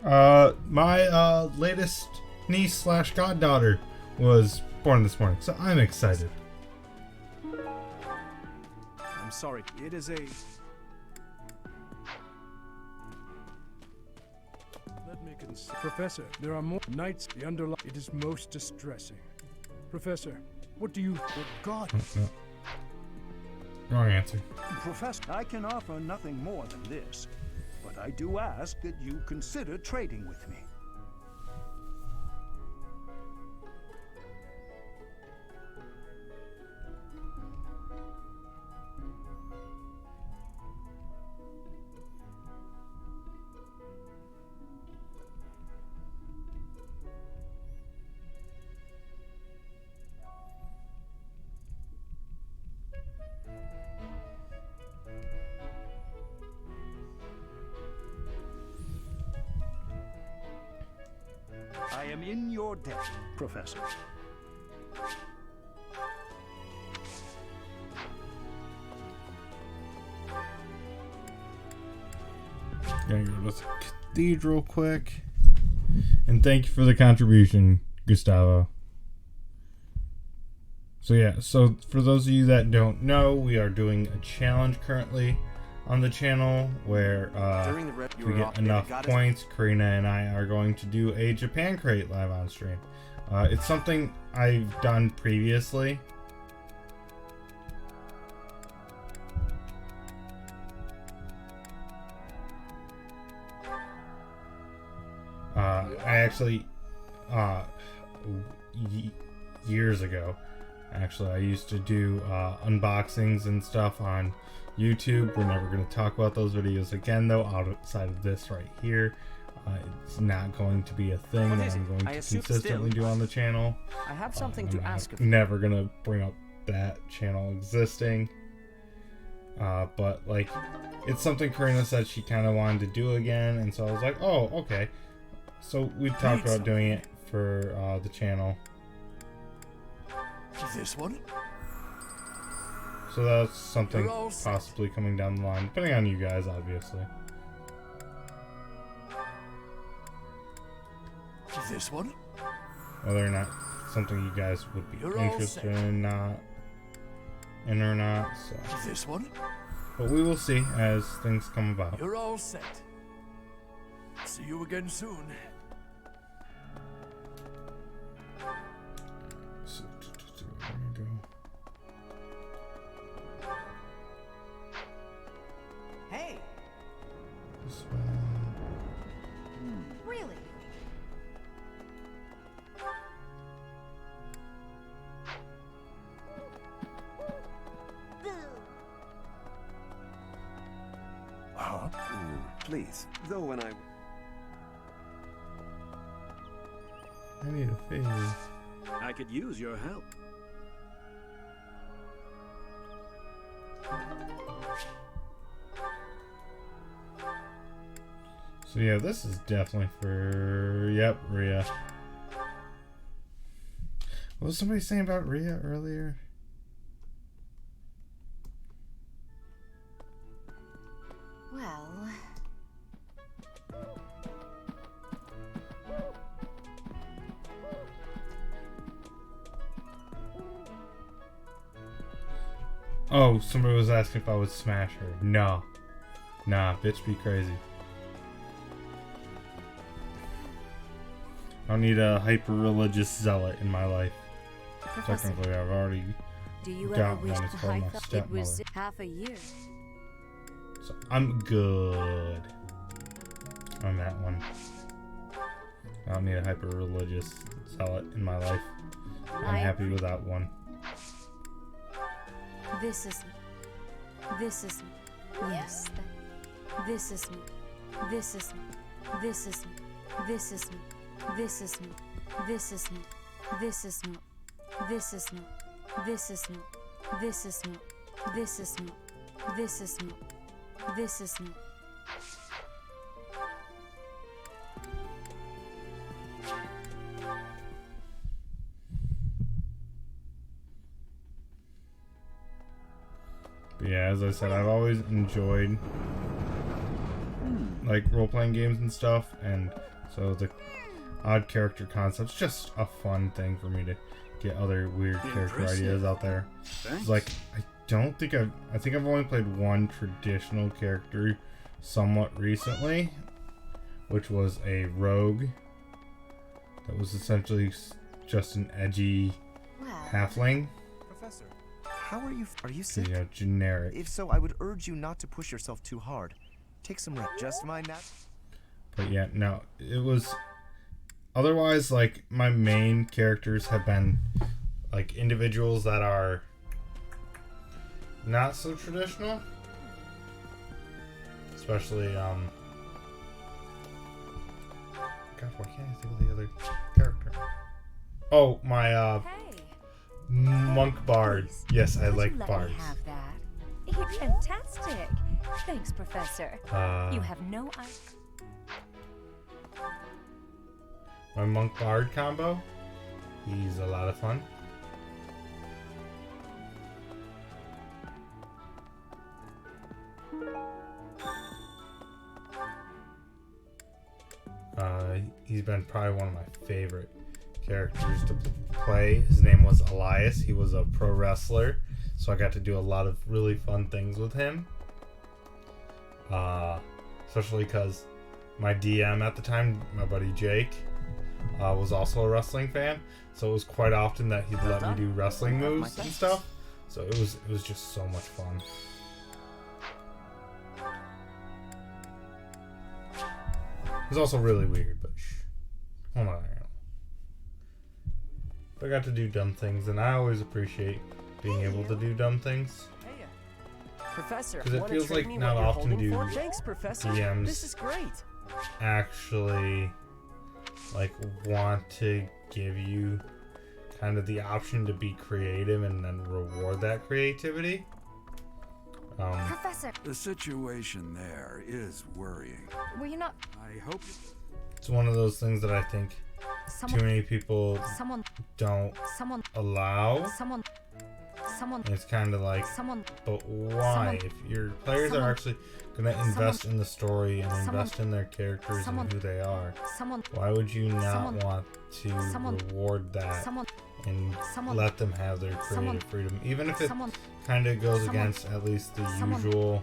My latest niece slash goddaughter was born this morning, so I'm excited. I'm sorry. It is a... Professor, there are more knights. The underlying. It is most distressing. Professor, what do you? Good God. No. Wrong answer. Professor, I can offer nothing more than this, but I do ask that you consider trading with me. I am in your debt, Professor. Gonna go to the cathedral quick. And thank you for the contribution, Gustavo. So yeah, so for those of you that don't know, we are doing a challenge currently on the channel where if we get enough points, Karina and I are going to do a Japan crate live on stream. It's something I've done previously. I actually years ago, actually, I used to do unboxings and stuff on YouTube. We're never going to talk about those videos again, though, outside of this right here. It's not going to be a thing that I'm going to consistently do on the channel. I have something to ask of you. Never going to bring up that channel existing. But, like, it's something Karina said she kind of wanted to do again, and so I was like, oh, okay. So we talked about doing it for the channel. This one? So that's something possibly coming down the line, depending on you guys, obviously. This one? Whether or not something you guys would be interested in, or not. So. This one? But we will see as things come about. You're all set. See you again soon. So, where do I go? Hey. This one. Really? Please, though when I need a favor. I could use your help. So yeah, this is definitely for, yep, Rhea. What was somebody saying about Rhea earlier? Well... Oh, somebody was asking if I would smash her. No. Nah, bitch be crazy. I don't need a hyper-religious zealot in my life. Professor, technically, I've already do you got ever one. wish It's to called my hike up? It was stepmother. half a year. So I'm good on that one. I don't need a hyper-religious zealot in my life. I'm happy without one. This is me. This is me. Yes. This is me. This is me. This is me. This is me. This is me. This is me. This is me. This is me. This is me. This is me. This is me. This is me. This is me. But yeah, as I said, I've always enjoyed like role-playing games and stuff, and so the odd character concept's just a fun thing for me to get other weird character ideas out there. It's like I think I've only played one traditional character somewhat recently, which was a rogue that was essentially just an edgy halfling. Professor, how are you? Are you sick? You know, generic. If so, I would urge you not to push yourself too hard. Take some rest. Just my nap. But yeah, no, it was. Otherwise, like, my main characters have been like individuals that are not so traditional. Especially, God, why can't I think of the other character? Oh, my, monk bard. Yes, I like bards. Have that. Fantastic. Thanks, Professor. You have no idea. My monk bard combo. He's a lot of fun. He's been probably one of my favorite characters to play. His name was Elias. He was a pro wrestler, so I got to do a lot of really fun things with him. Especially because my DM at the time, my buddy Jake, was also a wrestling fan, so it was quite often that he'd let me do wrestling moves and stuff. So it was just so much fun. It was also really weird, but hold on. But I got to do dumb things, and I always appreciate being able to do dumb things. Professor, because it feels like not often do Thanks, Professor. DMs this is great. Actually like want to give you kind of the option to be creative and then reward that creativity. Professor, the situation there is worrying. were you not? I hope it's one of those things that I think too many people don't allow. And it's kind of like, but why? If your players are actually going to invest in the story and invest in their characters and who they are, why would you not want to reward that and let them have their creative freedom? Even if it kind of goes against at least the usual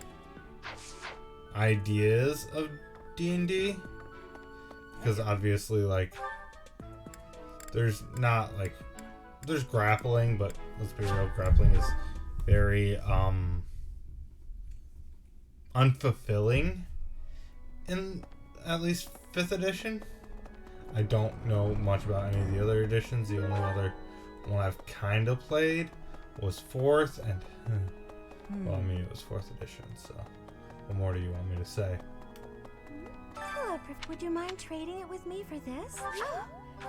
ideas of D&D. Because obviously, like, there's not, like, there's grappling, but let's be real, grappling is very unfulfilling in at least 5th edition. I don't know much about any of the other editions. The only other one I've kind of played was 4th, and well, I mean, it was 4th edition, so what more do you want me to say? Hello, would you mind trading it with me for this? Oh,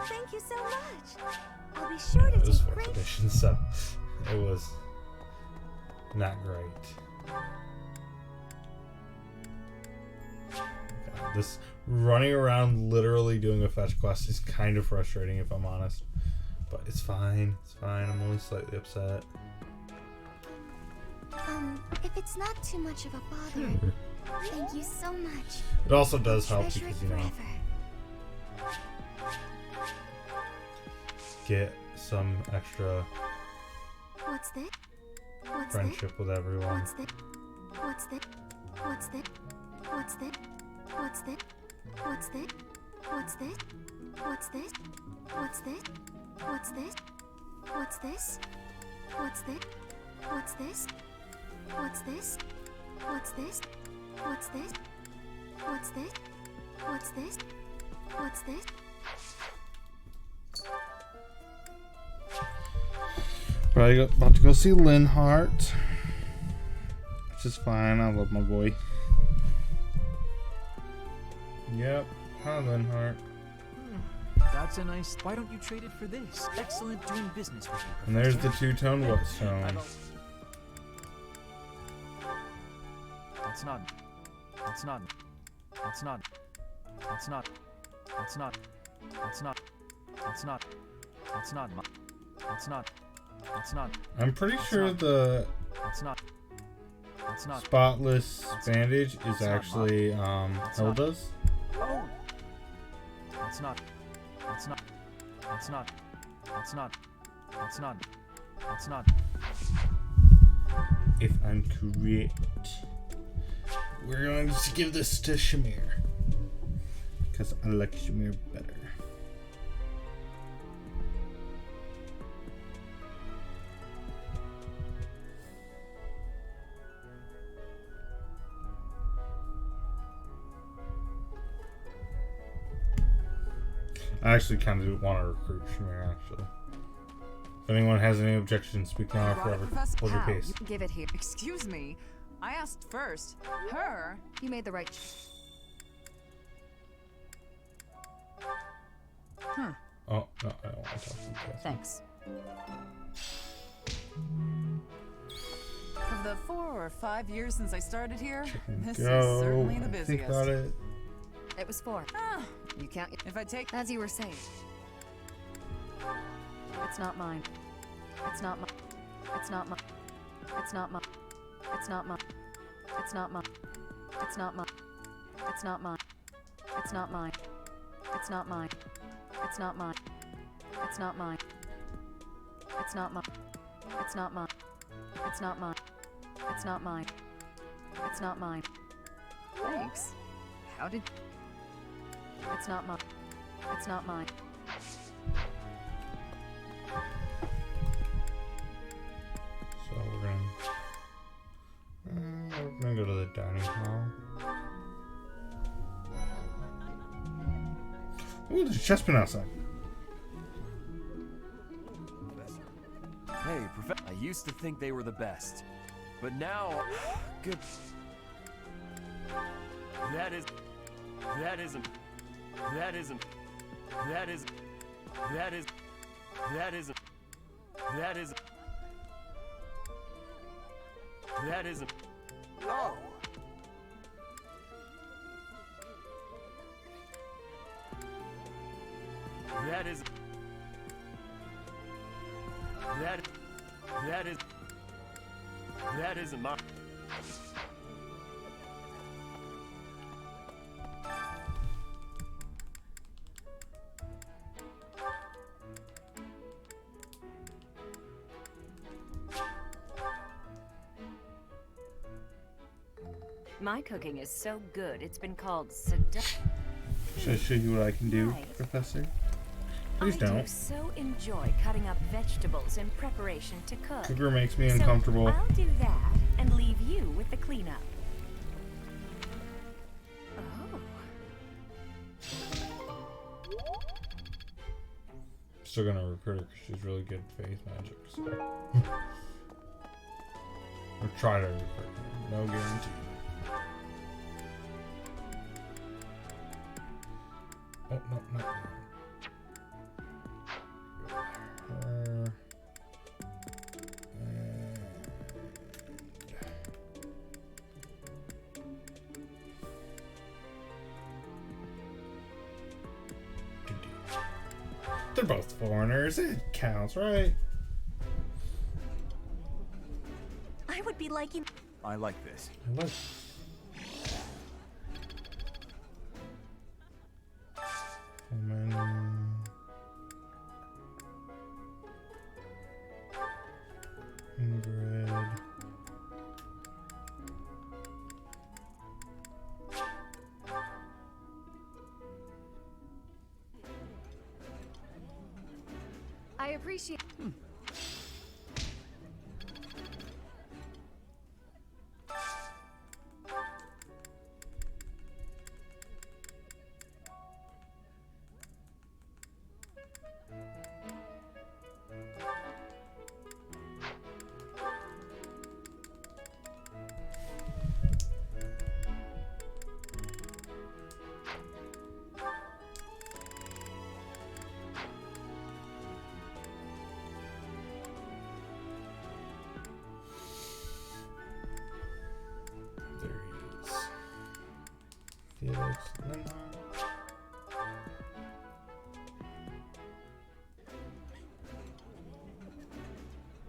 thank you so much. I'll be sure to It was take 4th great. edition, so it was not great. God, this running around literally doing a fetch quest is kind of frustrating, if I'm honest. But it's fine. It's fine. I'm only slightly upset. If it's not too much of a bother, thank you so much. It also does help Treasure because, it you know, forever. get some extra What's this? What's friendship with everyone. What's this? What's this? What's this? What's this? What's this? What's this? What's this? What's this? What's this? What's this? What's this? What's this? What's this? What's this? What's this? What's this? What's this? What's this? What's this? Probably about to go see Linhart, which is fine. I love my boy. Yep. Hi, Linhart. That's a nice. Why don't you trade it for this? Excellent doing business with you. And there's the two-tone whetstone. That's not. That's not. That's not. That's not. That's not. That's not. That's not. That's not. That's not. That's not. I'm pretty sure the That's not. That's not. spotless bandage is actually Hilda's. Oh. That's not. That's not. That's not. That's not. That's not. That's not. If I'm correct, we're going to give this to Shamir because I like Shamir better. I actually kind of want to recruit Shamir, actually. If anyone has any objections, speak now or forever. Hold your pace. You give it here. Excuse me. I asked first. Her? You made the right. Huh. Oh, no, I don't want to talk to you guys. Thanks. Of the 4 or 5 years since I started here, this is certainly the busiest. Think about it. It was 4. You count. If I take. As you were saying. It's not mine. It's not mine. It's not mine. It's not mine. It's not mine. It's not mine. It's not mine. It's not mine. It's not mine. It's not mine. It's not mine. It's not mine. It's not mine. It's not mine. It's not mine. It's not mine. It's not mine. Thanks. How did. It's not mine. It's not mine. So we're gonna go to the dining hall. Ooh, there's a chessman outside. Hey, Professor. I used to think they were the best, but now, good. That isn't. That isn't. That isn't. That isn't. That isn't. That isn't. That isn't. Oh. That is. That isn't mine. My cooking is so good, it's been called seduction. Should I show you what I can do, Professor? Please I don't. do so enjoy cutting up vegetables in preparation to cook. Sugar makes me uncomfortable. So I'll do that and leave you with the cleanup. Oh. Still gonna recruit her because she's really good at phase magic. So. Or try to recruit her. No guarantee. Oh, no, no. They're both foreigners. It counts, right? I would be liking. I like this. I like. Ingrid. I appreciate. There he is. Felix Lindholm.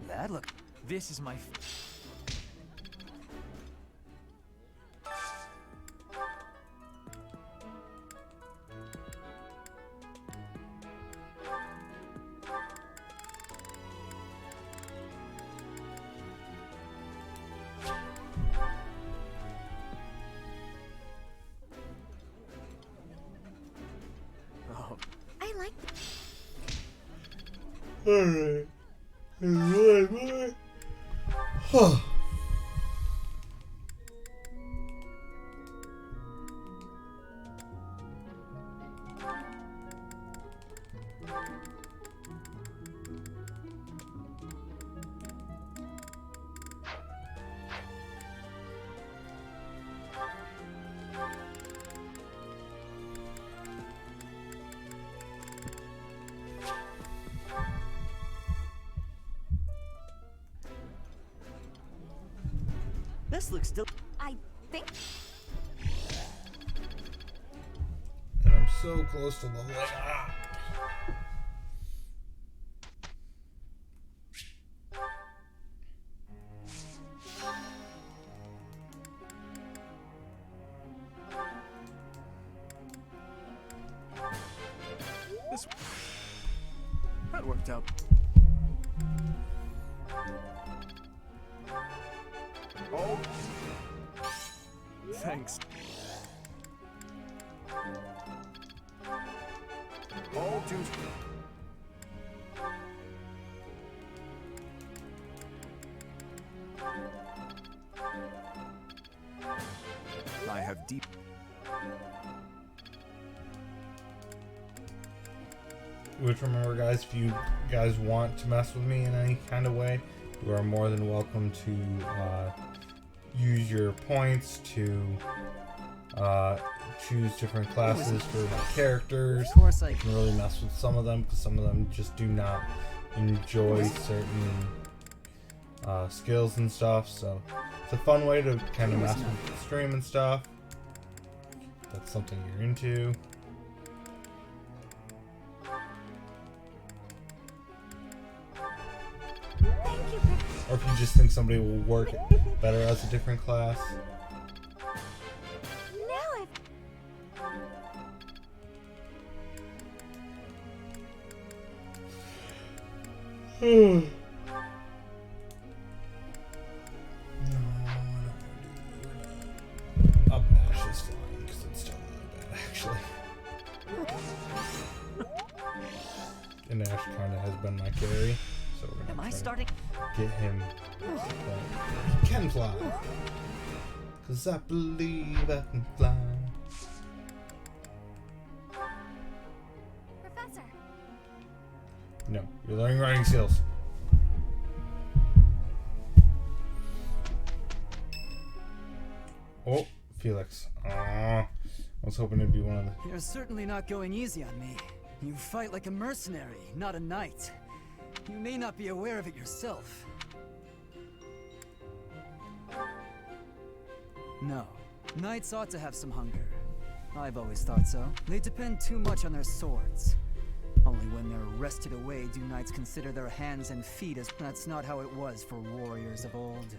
That look. This is my. Alright. Huh. This looks still. I think. And I'm so close to leveling up. That worked out. Oh. Thanks. All too. I have deep. Which, remember, guys, if you guys want to mess with me in any kind of way, you are more than welcome to use your points to choose different classes for my characters. Of course I can really mess with some of them, because some of them just do not enjoy certain skills and stuff. So it's a fun way to kind of mess with the stream and stuff. If that's something you're into. Or if you just think somebody will work better as a different class. No, up Ash is flying because it's still really bad, actually. And Ash kind of has been my carry, so we're gonna try to get him. He can fly, cause I believe I can fly. Professor. No, you're learning riding skills. Oh, Felix. I was hoping it'd be one of the... You're certainly not going easy on me. You fight like a mercenary, not a knight. You may not be aware of it yourself. No. Knights ought to have some hunger. I've always thought so. They depend too much on their swords. Only when they're wrested away do knights consider their hands and feet as... That's not how it was for warriors of old.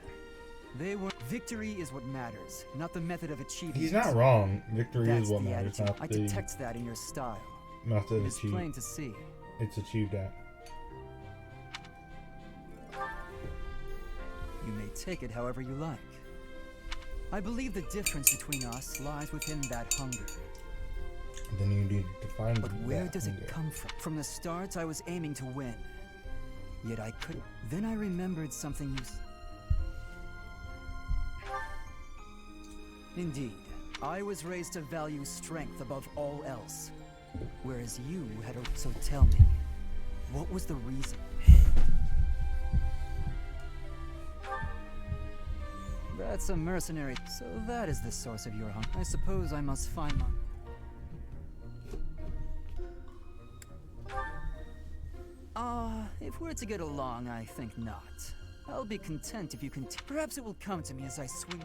They were... Victory is what matters, not the method of achieving He's it. not wrong. Victory That's is what the matters, attitude. not I the detect that in your style. method It's achieved. plain to see. It's achieved at. You may take it however you like. I believe the difference between us lies within that hunger. Then you need to find. But where that does hunger. it come from? From the start, I was aiming to win. Yet I couldn't. Then I remembered something you. Indeed, I was raised to value strength above all else, whereas you had a... So tell me, what was the reason? That's a mercenary. So that is the source of your hunger. I suppose I must find one. If we're to get along, I think not. I'll be content if you can. Perhaps it will come to me as I swing.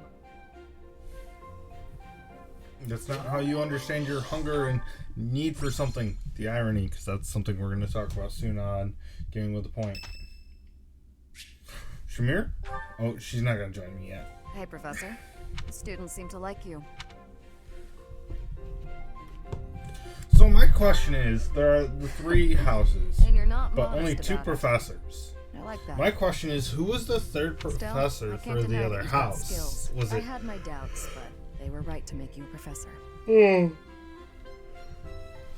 That's not how you understand your hunger and need for something. The irony, because that's something we're going to talk about soon on Getting with the Point. Shamir? Oh, she's not going to join me yet. Hey, Professor. The students seem to like you. So my question is, there are the 3 houses, And you're not but only modest 2 about it. professors. I like that. My question is, who was the 3rd professor Still, I for can't the deny other that you've got house? skills. Was I it? had my doubts, but they were right to make you a professor.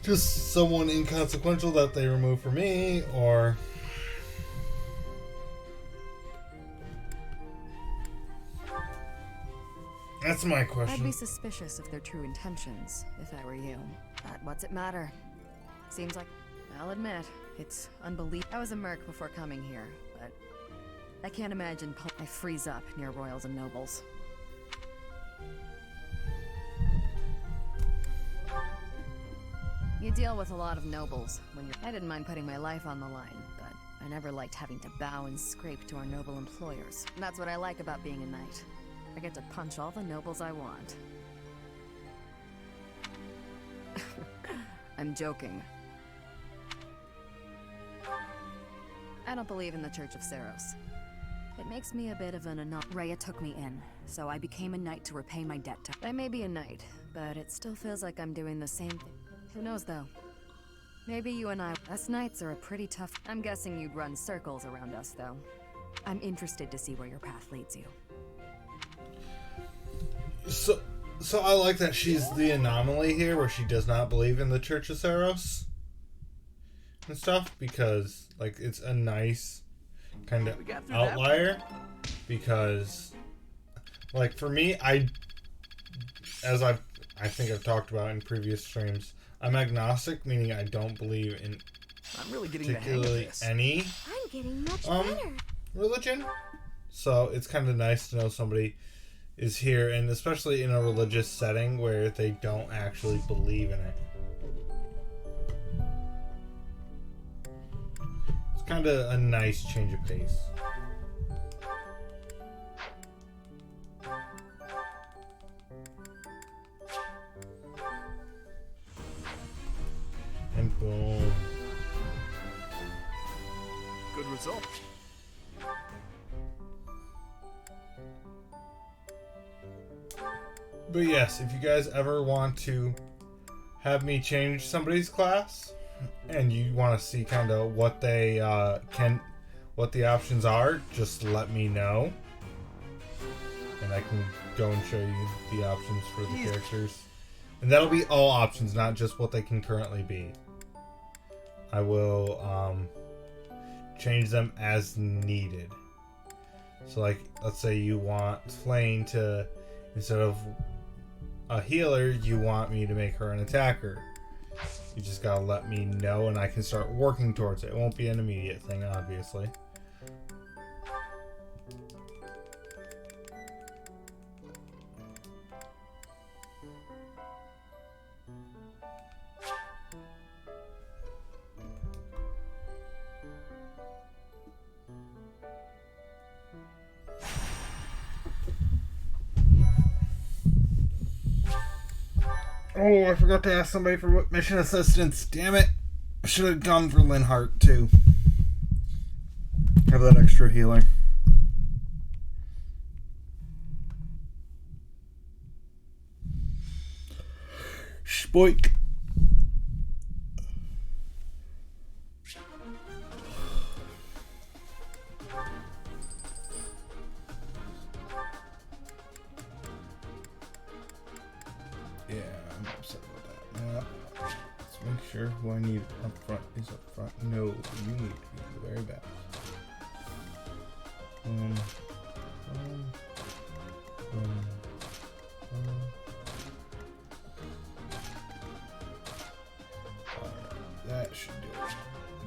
Just someone inconsequential that they removed for me, or That's my I'd question. be suspicious of their true intentions if I were you. But what's it matter? Seems like, I'll admit, it's unbelievable. I was a merc before coming here, but I can't imagine I freeze up near royals and nobles. You deal with a lot of nobles when you're... I didn't mind putting my life on the line, but I never liked having to bow and scrape to our noble employers. And that's what I like about being a knight. I get to punch all the nobles I want. I'm joking. I don't believe in the Church of Saros. It makes me a bit of an Rhea took me in, so I became a knight to repay my debt to her. I may be a knight, but it still feels like I'm doing the same thing. Who knows, though? Maybe you and us knights are a pretty tough... I'm guessing you'd run circles around us, though. I'm interested to see where your path leads you. So I like that she's the anomaly here, where she does not believe in the Church of Saros and stuff, because like it's a nice kind of outlier. Because like for me, I think I've talked about in previous streams, I'm agnostic, meaning I don't believe in I'm really getting the hang of particularly this. any I'm getting much better. religion. So it's kind of nice to know somebody is here, and especially in a religious setting where they don't actually believe in it. It's kind of a nice change of pace. And boom. Good result. But yes, if you guys ever want to have me change somebody's class, and you want to see kind of what they what the options are, just let me know, and I can go and show you the options for the characters. And that'll be all options, not just what they can currently be. I will change them as needed. So like, let's say you want Flame to, instead of a healer, you want me to make her an attacker. You just gotta let me know and I can start working towards it. It won't be an immediate thing, obviously. Oh, I forgot to ask somebody for what mission assistance. Damn it. I should have gone for Linhart, too. Have that extra healer. Spoik. Yeah, I'm upset about that. Now, let's make sure who I need up front is up front. No, you need to be the very best. Alright, that should do it.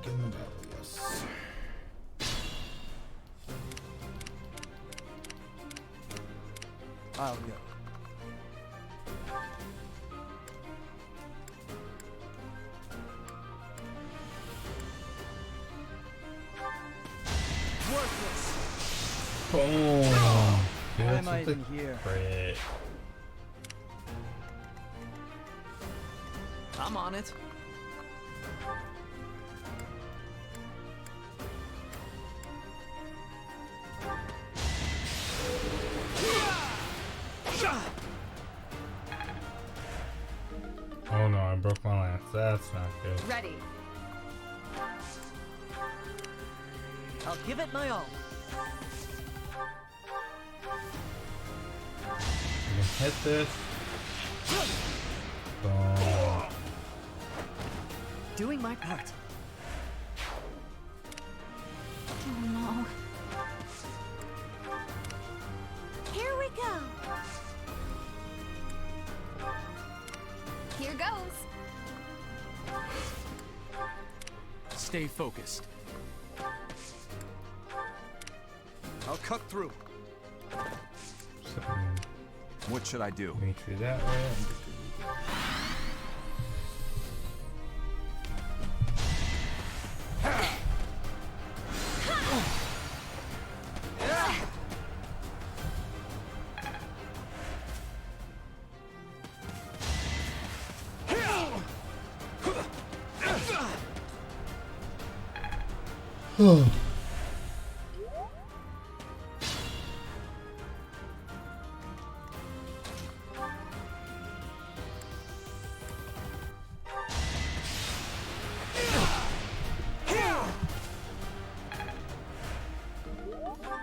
Begin the battle, yes. I'll go. Boom. Why am I even here? Crit. I'm on it. Oh no, I broke my lance. That's not good. Ready. I'll give it my all. You can hit this. Boom. Doing my part. Oh no. Here we go. goes. Stay focused. I'll cut through. So, What should I do? make sure that way.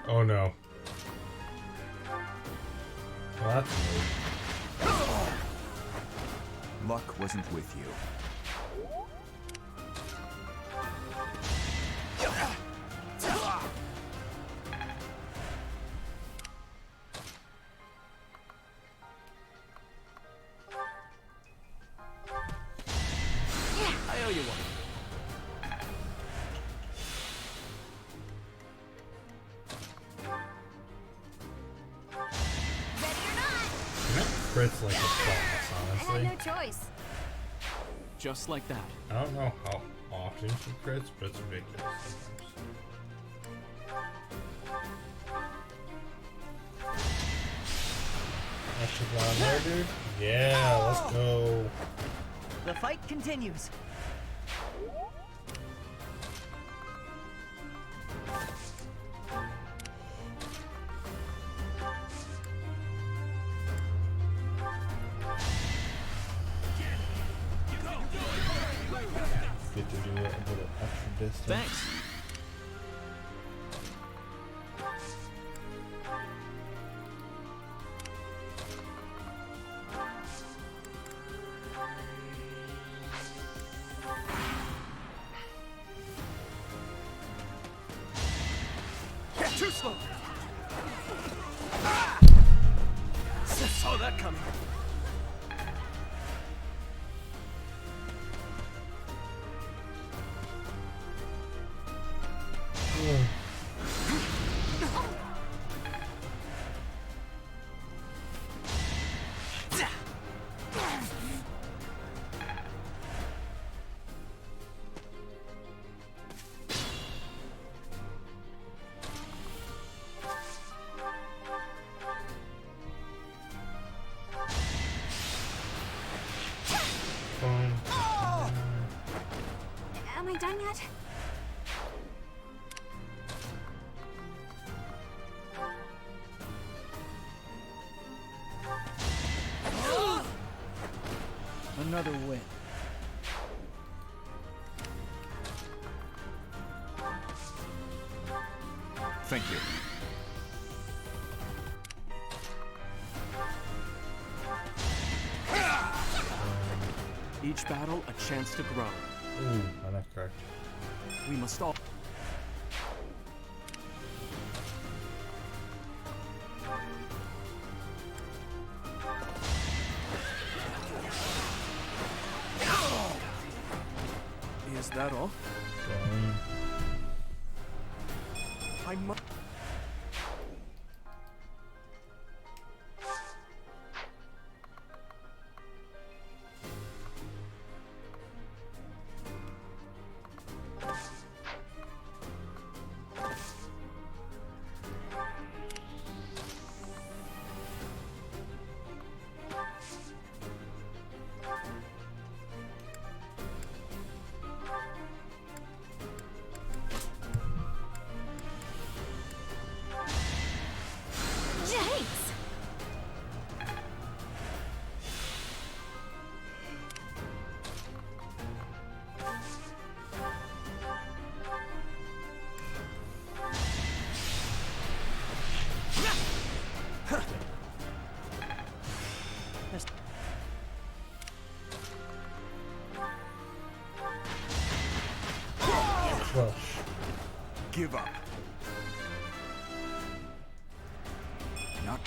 Oh no. Well, that's weird. Luck wasn't with you. I owe you one. Crits like a boss, I honestly. had no choice. Just like that. I don't know how often she crits, but it's ridiculous sometimes. Echelon there, dude. Yeah, let's go. The fight continues. Get to do it a little extra distance. Thanks. Too slow. Saw that coming. Am I done yet? Another win. Thank you. Each battle a chance to grow. Ooh, that's correct. We must all. Is that all? I must. Yikes! Well, Give up. Not.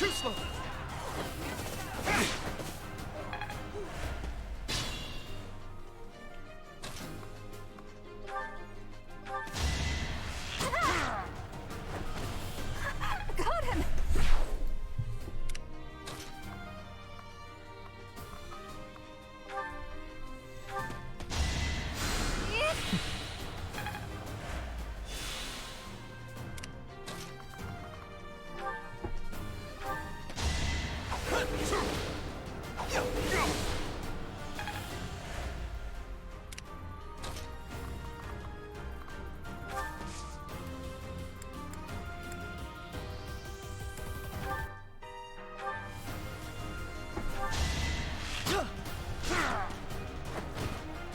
Too slow. Got him!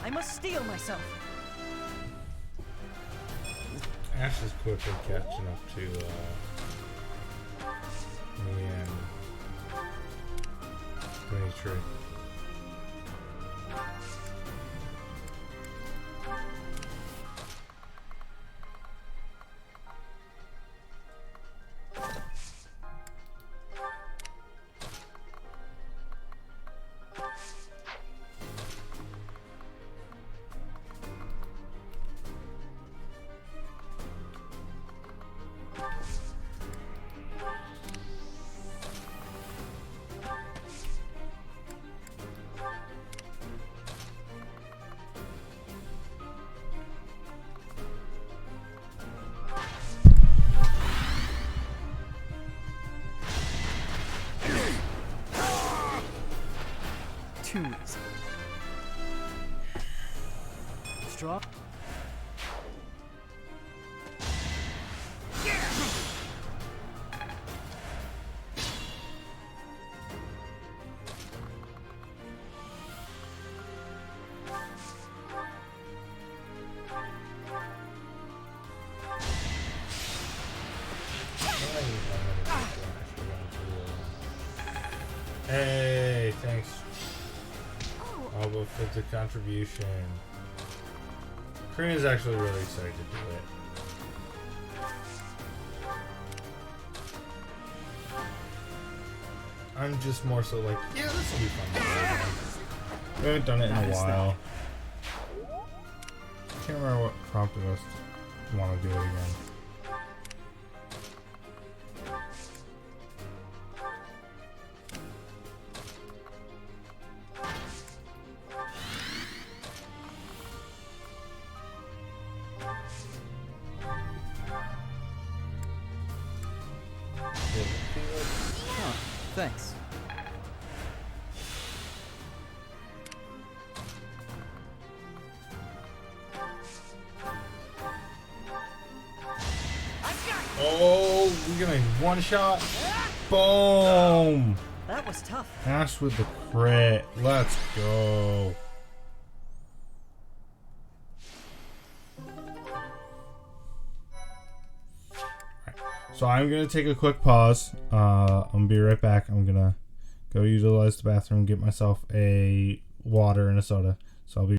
I must steel myself. Ash is quickly catching up to me and Dimitri. Too easy. Straw. Hey, thanks. Alba for the contribution. Karina's actually really excited to do it. I'm just more so like, yeah, this will be fun. We haven't done it in a while. Can't remember what prompted us to want to do it again. Thanks. Oh, we're gonna one shot. Boom! That was tough. Ash with the crit. Let's go. So I'm gonna take a quick pause. I'm gonna be right back. I'm gonna go utilize the bathroom, get myself a water and a soda. So I'll be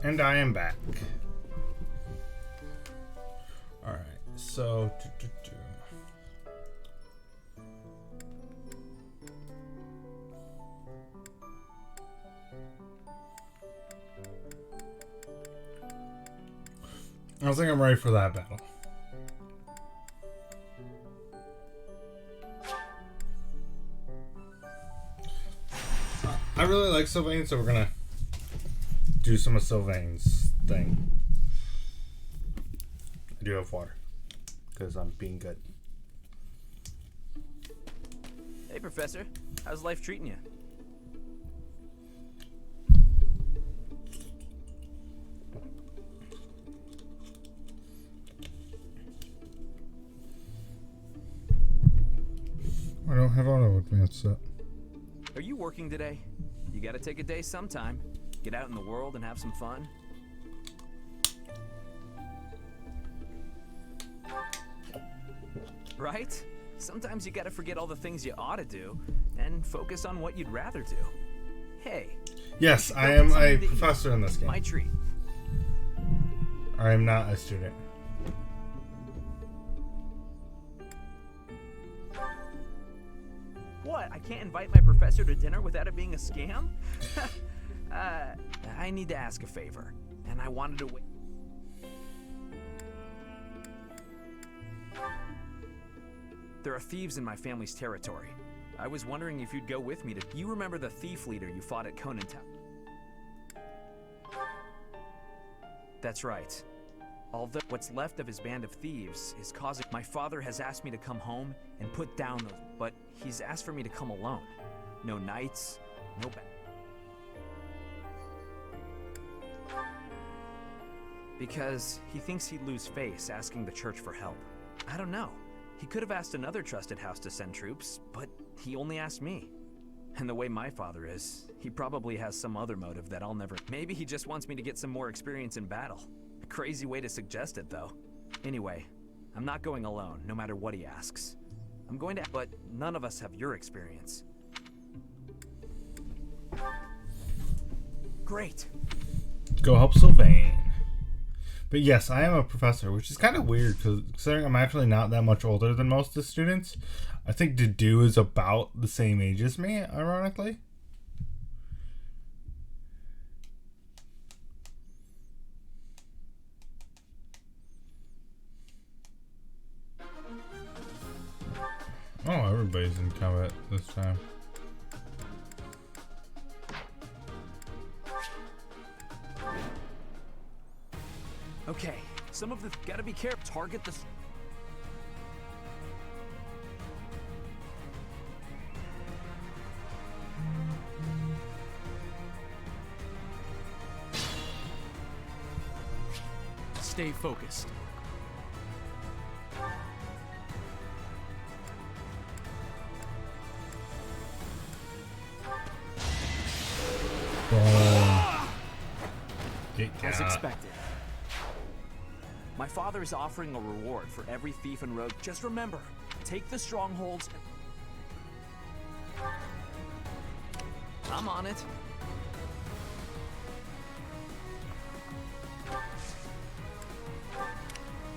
And I am back. Alright, so... I don't think I'm ready for that battle. I really like Sylvain, so we're gonna do some of Sylvain's thing. I do have water because I'm being good. Hey, Professor. How's life treating you? I don't have auto advance set. Are you working today? You gotta take a day sometime. Get out in the world and have some fun. Right? Sometimes you gotta forget all the things you ought to do and focus on what you'd rather do. Hey. Yes, I am a professor in this game. My treat. I am not a student. What? I can't invite my professor to dinner without it being a scam? I need to ask a favor, and I wanted to wait. There are thieves in my family's territory. I was wondering if you'd go with me to... You remember the thief leader you fought at Conan Town? That's right. Although what's left of his band of thieves is causing... My father has asked me to come home and put down those... But he's asked for me to come alone. No knights, no... Because he thinks he'd lose face asking the church for help. I don't know. He could have asked another trusted house to send troops, but he only asked me. And the way my father is, he probably has some other motive that I'll never... Maybe he just wants me to get some more experience in battle. A crazy way to suggest it, though. Anyway, I'm not going alone, no matter what he asks. I'm going to... But none of us have your experience. Great. Go help Sylvain. But yes, I am a professor, which is kind of weird because considering I'm actually not that much older than most of the students. I think Dedu is about the same age as me, ironically. Oh, everybody's in combat this time. Okay, some of the... Gotta be careful. Target the... Stay focused. As expected. My father is offering a reward for every thief and rogue. Just remember, take the strongholds and... I'm on it.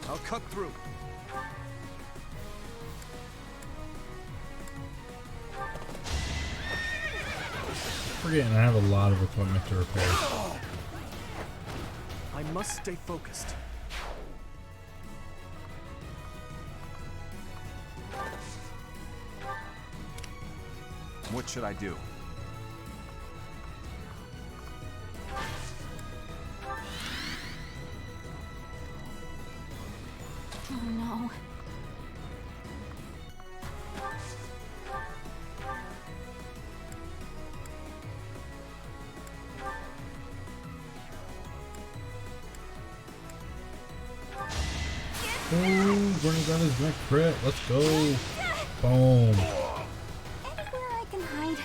I'll cut through. Forgetting I have a lot of equipment to repair. I must stay focused. What should I do? Oh no. Oh, Burning Gun is neck crit. Let's go. Boom. Anywhere I can hide.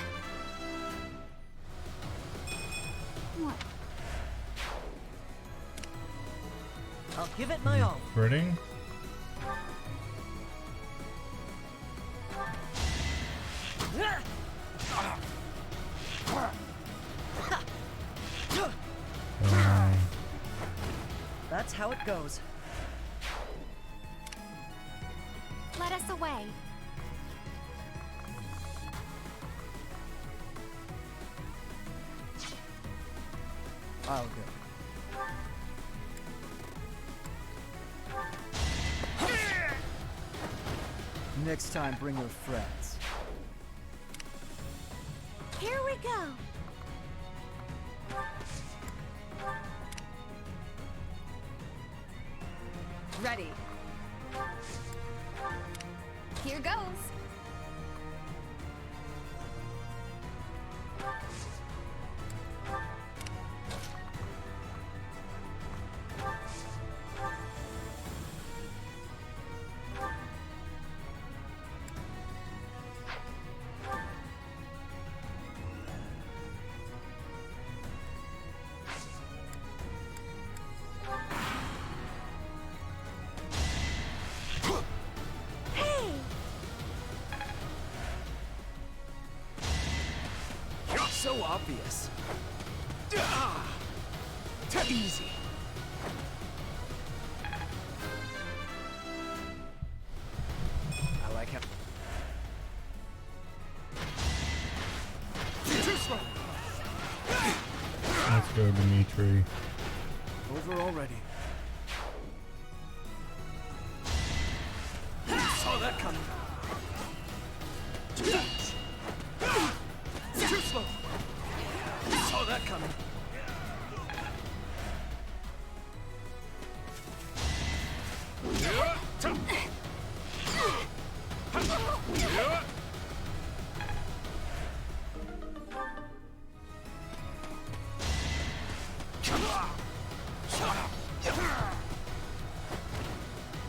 What? I'll give it my all. Critting. how it goes. Let us away. I'll go. Next time, bring your friends. Here we go. Ready. Here goes. So obvious. Easy. I like how. Too slow. Let's go, Dimitri. Over already. Saw that coming. Too slow. Saw that coming.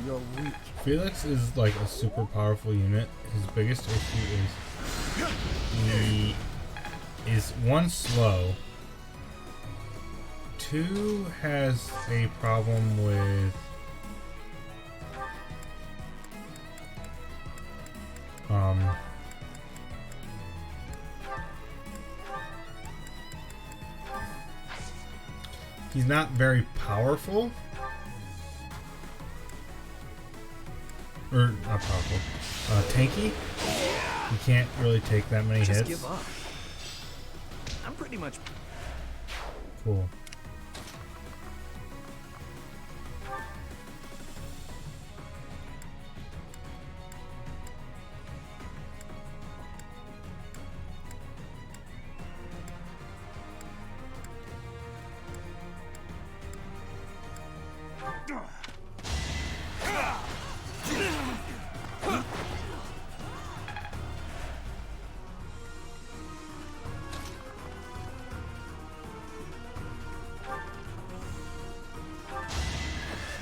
You're weak. Felix is like a super powerful unit. His biggest issue is he is 1, slow. 2, has a problem with he's not very powerful. Or not powerful. Tanky. You can't really take that many Just hits. give up. I'm pretty much Cool.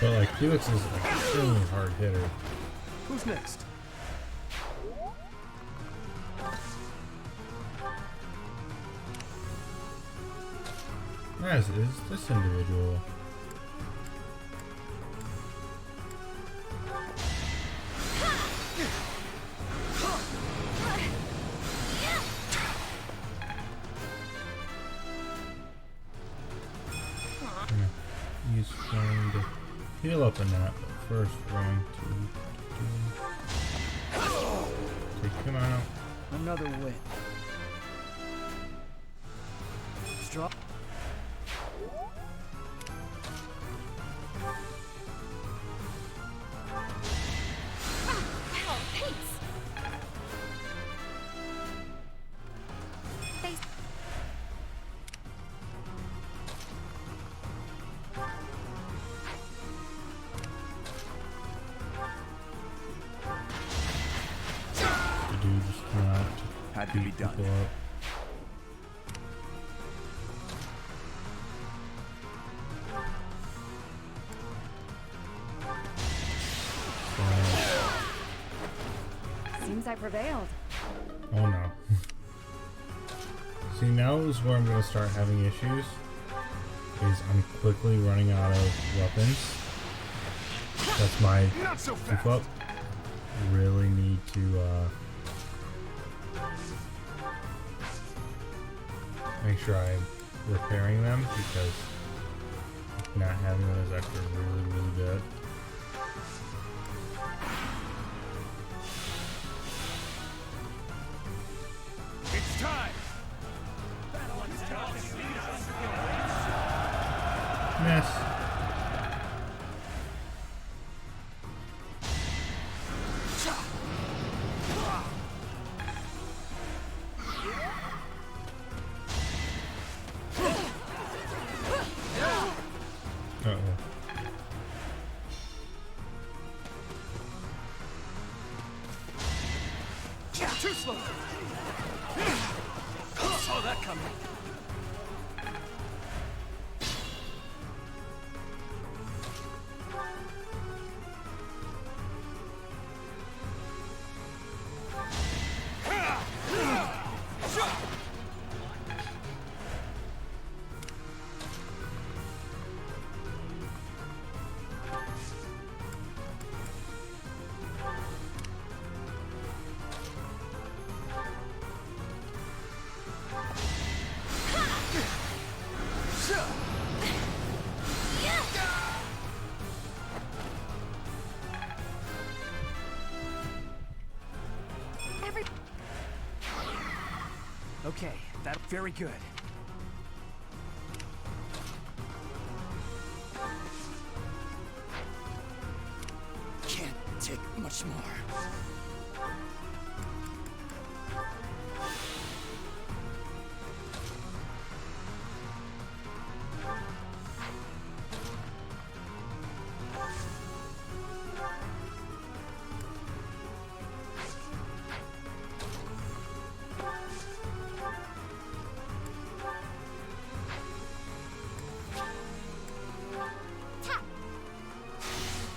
But like Felix is an extremely hard hitter. Who's next? As is this individual. He's going to heal up in that, but first we're going to take him out. Another win. Straw. The dude just came out to Had to be beat done. people up. Seems I prevailed. Oh no. See, now is where I'm going to start having issues. Is I'm quickly running out of weapons. That's my goof up. Really need to make sure I'm repairing them because Not having that is actually really, really bad. It's time! Miss. Uh-oh. Too slow! Saw that coming. Okay, that's very good. Can't take much more.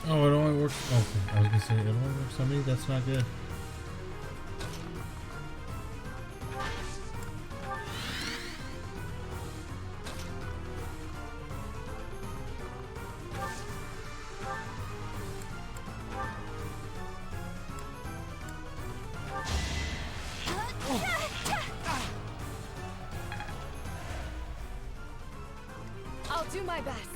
Oh, it only works. Okay, I was gonna say it only works on me. That's not good. I'll do my best.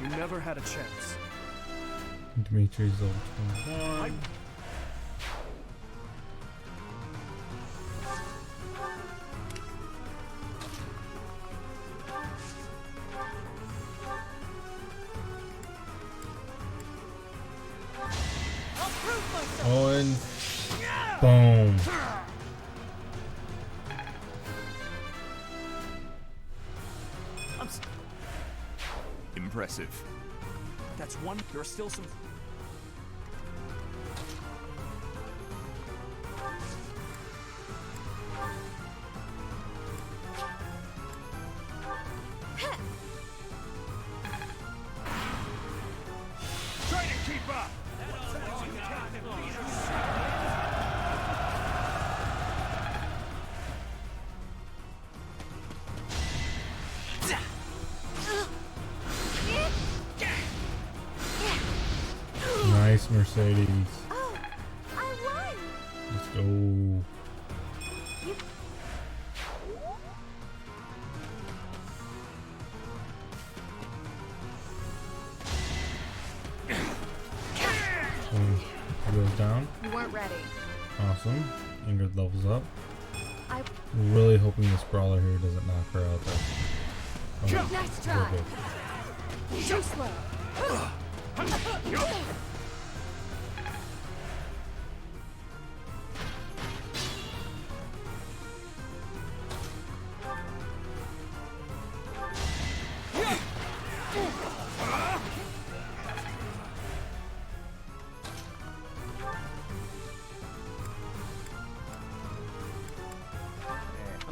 You never had a chance. Dimitri's level 21. Oh, and boom. Impressive. That's one. There are still some. Try to keep up. Nice Mercedes. Oh, I won! Let's go. Boom. He goes down. You weren't ready. Awesome. Ingrid levels up. I'm Really hoping this brawler here doesn't knock her out though. Oh, nice try. good. Too slow.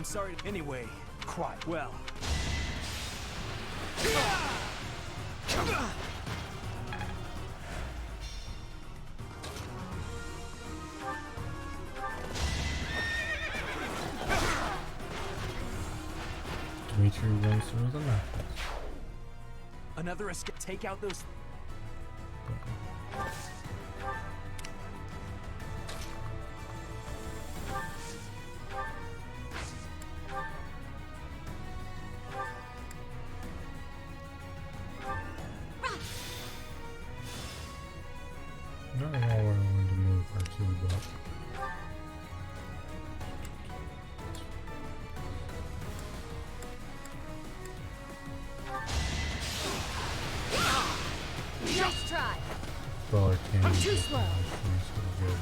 I'm sorry. Anyway, quiet. Well. Dimitri runs through the matches. Another escape. Take out those. Not all where I wanted to move R2, but Next try. Baller candy. I'm too slow. Good.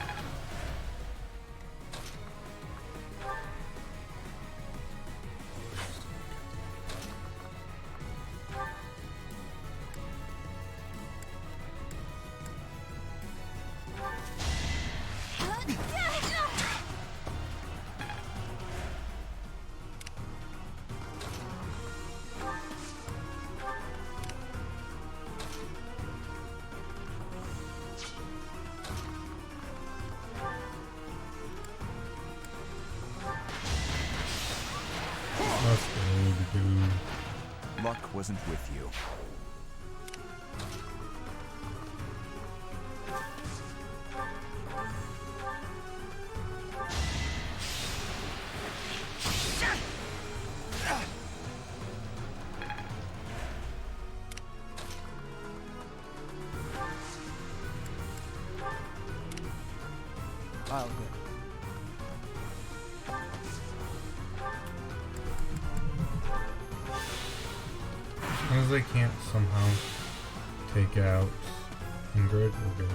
Let's go, dude. Luck wasn't with you. I'll go. As long as they can't somehow take out Ingrid, we're good.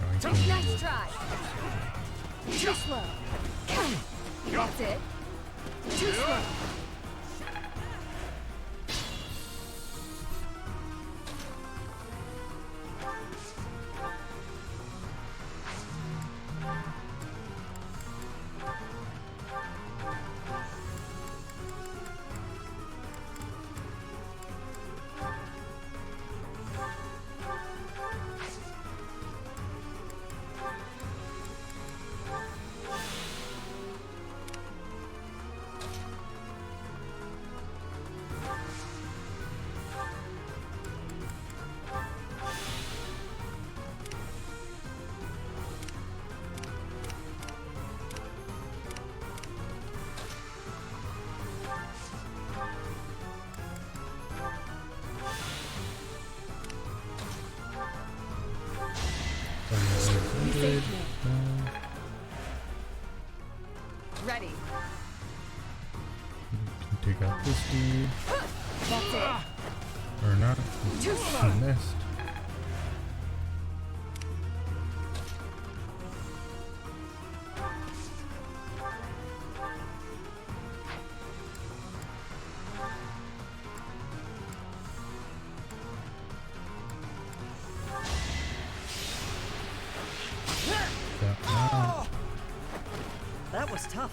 No, he can't do Nice it. try. Too slow. That's it. Too slow. Ready. Take out this dude. That's it. Or not. Too slow. He missed. That was tough.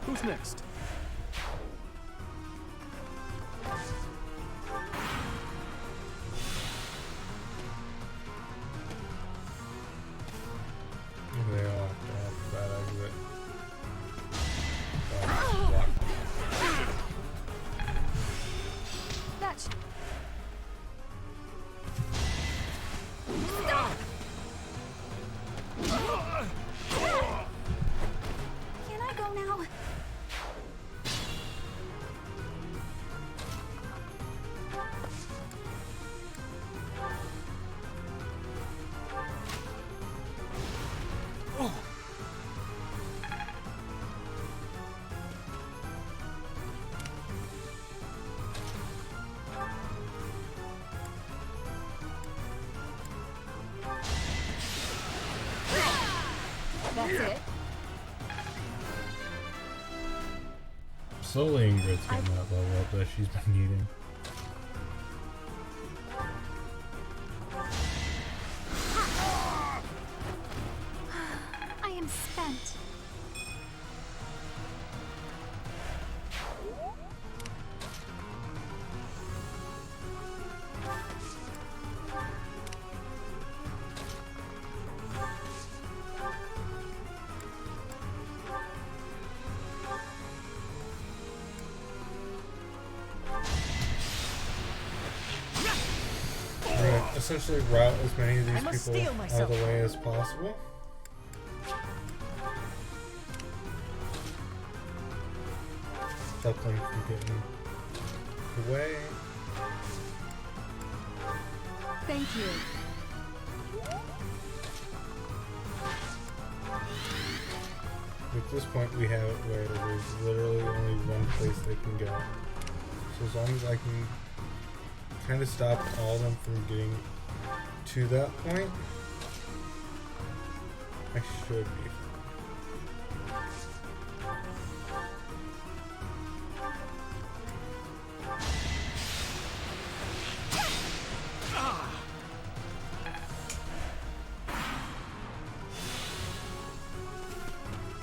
Who's next? They all have that exit. That's. Can I go now? That's it. Slowly Ingrid's getting that level up that she's been needing. I am spent. Essentially route as many of I these must people steel out of myself. the way as possible. Stop them from getting away. Thank you. At this point we have it where there's literally only one place they can go. So as long as I can kind of stop all of them from getting to that point, I should be.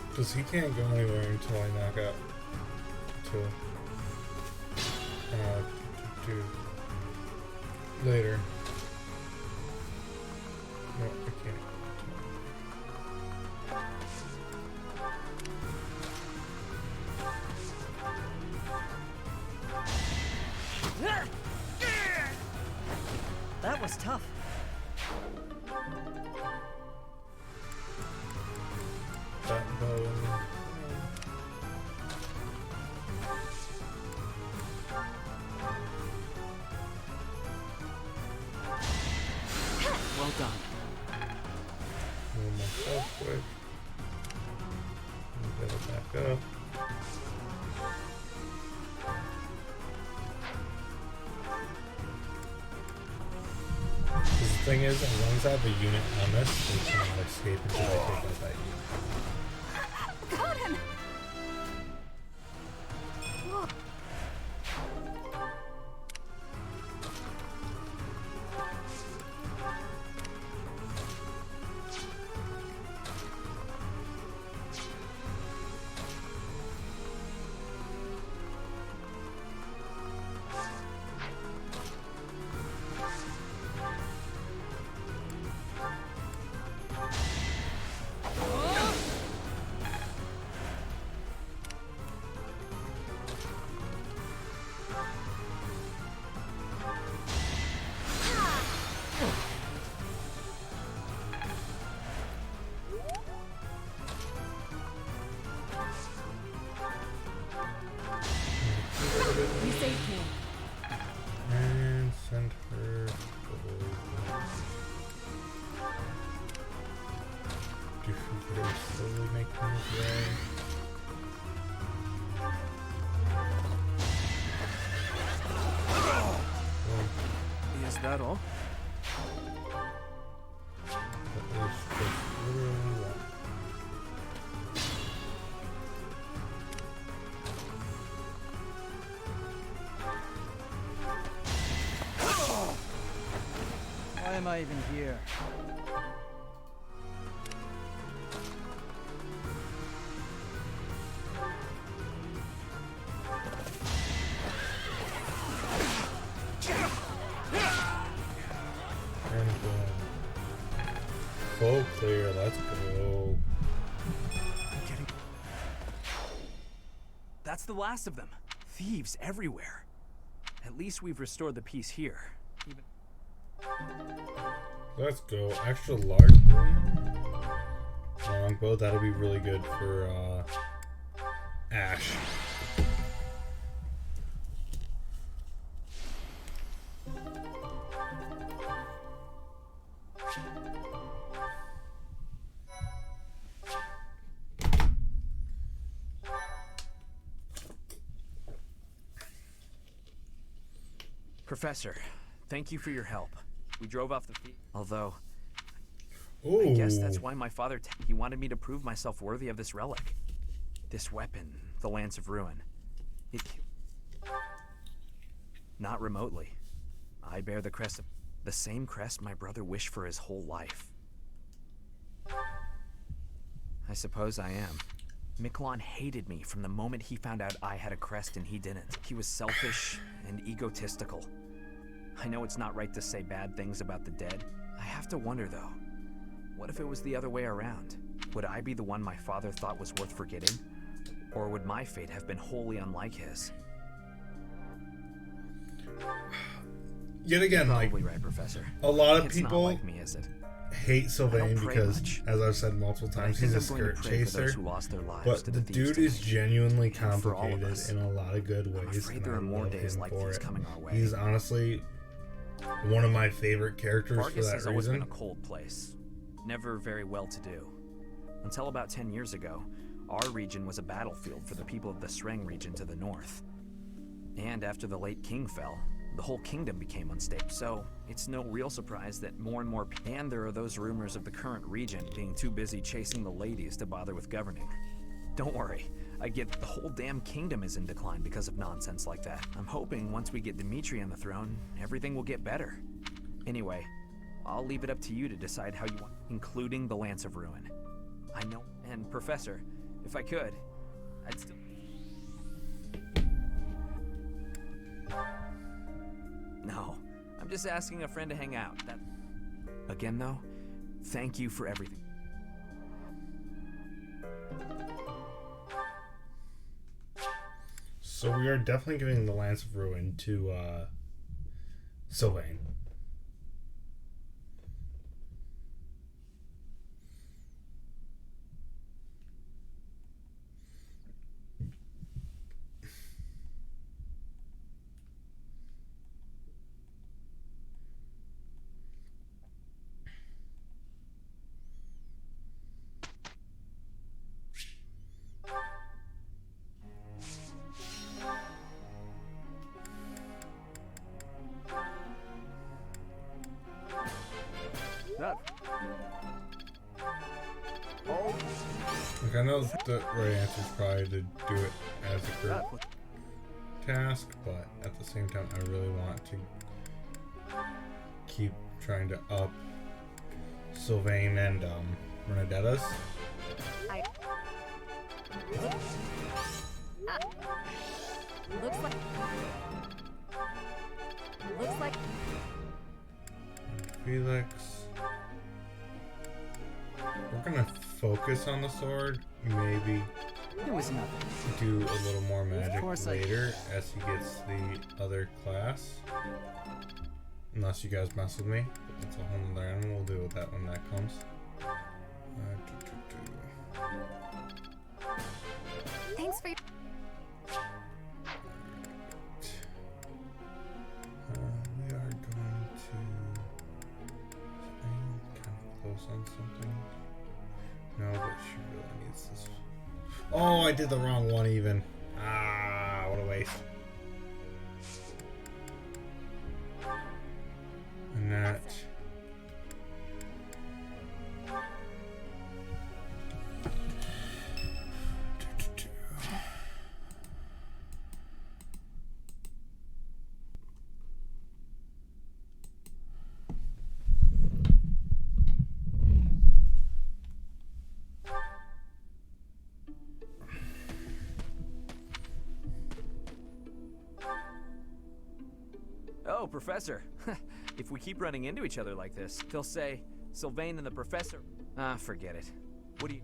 Because he can't go anywhere until I knock out two. Later. No, I can't. That was tough. That bow. Well done. Move myself quick. Get it back up. Because the thing is, as long as I have a unit on this, they cannot escape until I take my bite. Got him! Whoa. You saved me. And send her forward. Very slowly making his way. Is that all? That was just literally one. Why am I even here? And full clear, let's go. That's the last of them. Thieves everywhere. At least we've restored the peace here. Let's go. Extra large longbow, that'll be really good for Ash. Professor, thank you for your help. We drove off the field. Although, Ooh. I guess that's why my father he wanted me to prove myself worthy of this relic. This weapon, the Lance of Ruin. Not remotely. I bear the crest of the same crest my brother wished for his whole life. I suppose I am. Miquelon hated me from the moment he found out I had a crest and he didn't. He was selfish and egotistical. I know it's not right to say bad things about the dead. I have to wonder though, what if it was the other way around? Would I be the one my father thought was worth forgetting? Or would my fate have been wholly unlike his? Yet again, You're like, probably right, Professor. a lot of It's people not like me, is it? hate Sylvain pray because, much, as I've said multiple times, he's a skirt chaser. But the dude is genuinely complicated in a lot of good ways, and I love him for it. He's honestly one of my favorite characters for Vargas that has always reason. been a cold place, never very well to do. Until about 10 years ago, our region was a battlefield for the people of the Sreng region to the north. And after the late king fell, the whole kingdom became unstable. So it's no real surprise that more and more and there are those rumors of the current regent being too busy chasing the ladies to bother with governing. Don't worry, I get the whole damn kingdom is in decline because of nonsense like that. I'm hoping once we get Dimitri on the throne, everything will get better. Anyway, I'll leave it up to you to decide how you want, including the Lance of Ruin. I know, and Professor, if I could, I'd still... No, I'm just asking a friend to hang out. That... Again, though, thank you for everything. So we are definitely giving the Lance of Ruin to Sylvain. Like, I know the right answer is probably to do it as a group task, but at the same time, I really want to keep trying to up Sylvain and Renadetta's. Looks like Felix. We're gonna focus on the sword. Maybe It was nothing. do a little more magic course I- later as he gets the other class. Unless you guys mess with me. But that's a whole nother animal. We'll deal with that when that comes. Thanks for your... We are going to kind of close on something. No, but she really needs this. Oh, I did the wrong one even. Ah, what a waste. And that. Oh, Professor. If we keep running into each other like this, they'll say, Sylvain and the Professor... Ah, forget it. What do you...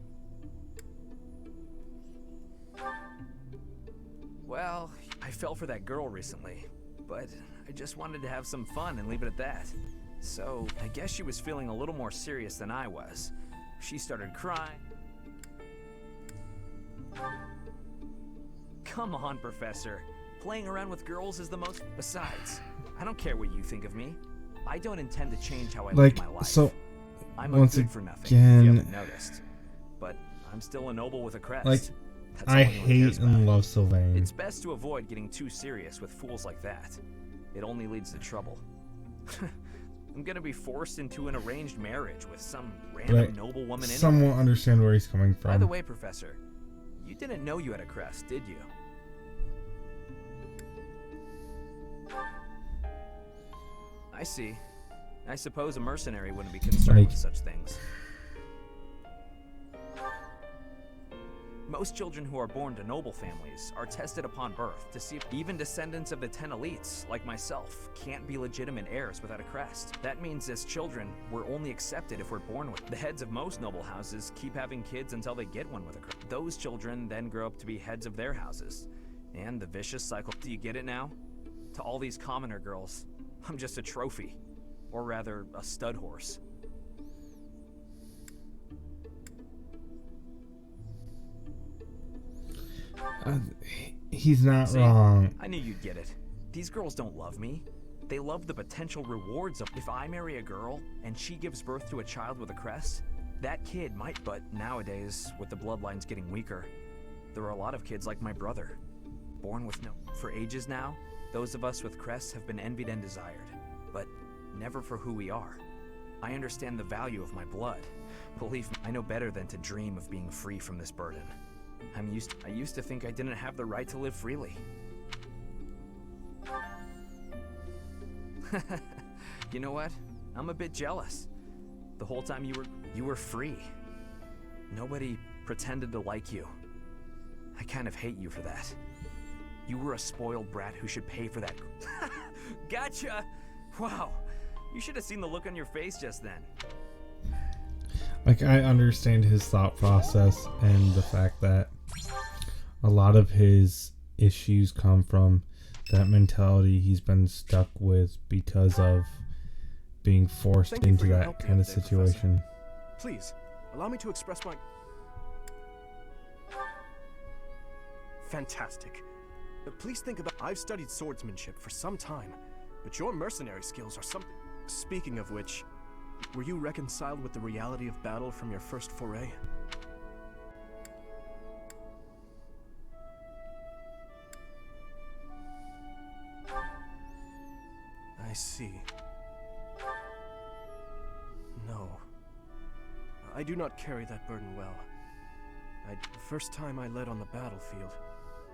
Well, I fell for that girl recently, but I just wanted to have some fun and leave it at that. So, I guess she was feeling a little more serious than I was. She started crying. Come on, Professor. Playing around with girls is the most... Besides, I don't care what you think of me. I don't intend to change how I live my life. So, I'm once a good for nothing, if again, you haven't noticed. But I'm still a noble with a crest. like, That's all I anyone cares hate and about. love Sylvain. It's best to avoid getting too serious with fools like that. It only leads to trouble. I'm gonna be forced into an arranged marriage with some But random I noble woman anyway. somewhat understand where he's coming from. By the way, Professor, you didn't know you had a crest, did you? I see. I suppose a mercenary wouldn't be concerned with such things. Most children who are born to noble families are tested upon birth to see if even descendants of the 10 elites, like myself, can't be legitimate heirs without a crest. That means as children, we're only accepted if we're born with it. The heads of most noble houses keep having kids until they get one with a crest. Those children then grow up to be heads of their houses. And the vicious cycle. Do you get it now? To all these commoner girls, I'm just a trophy. Or rather, a stud horse. He's not wrong. I knew you'd get it. These girls don't love me. They love the potential rewards of if I marry a girl and she gives birth to a child with a crest, that kid might. But nowadays, with the bloodlines getting weaker, there are a lot of kids like my brother, born with no. For ages now, those of us with crests have been envied and desired, but never for who we are. I understand the value of my blood. Believe me, I know better than to dream of being free from this burden. I used to think I didn't have the right to live freely. You know what? I'm a bit jealous. The whole time you were free. Nobody pretended to like you. I kind of hate you for that. You were a spoiled brat who should pay for that. Gotcha! Wow. You should have seen the look on your face just then. Like, I understand his thought process and the fact that a lot of his issues come from that mentality he's been stuck with because of being forced into that kind of situation. Please, allow me to express my... Fantastic. Please think about... I've studied swordsmanship for some time, but your mercenary skills are something... Speaking of which, were you reconciled with the reality of battle from your first foray? I see. No. I do not carry that burden well. The first time I led on the battlefield,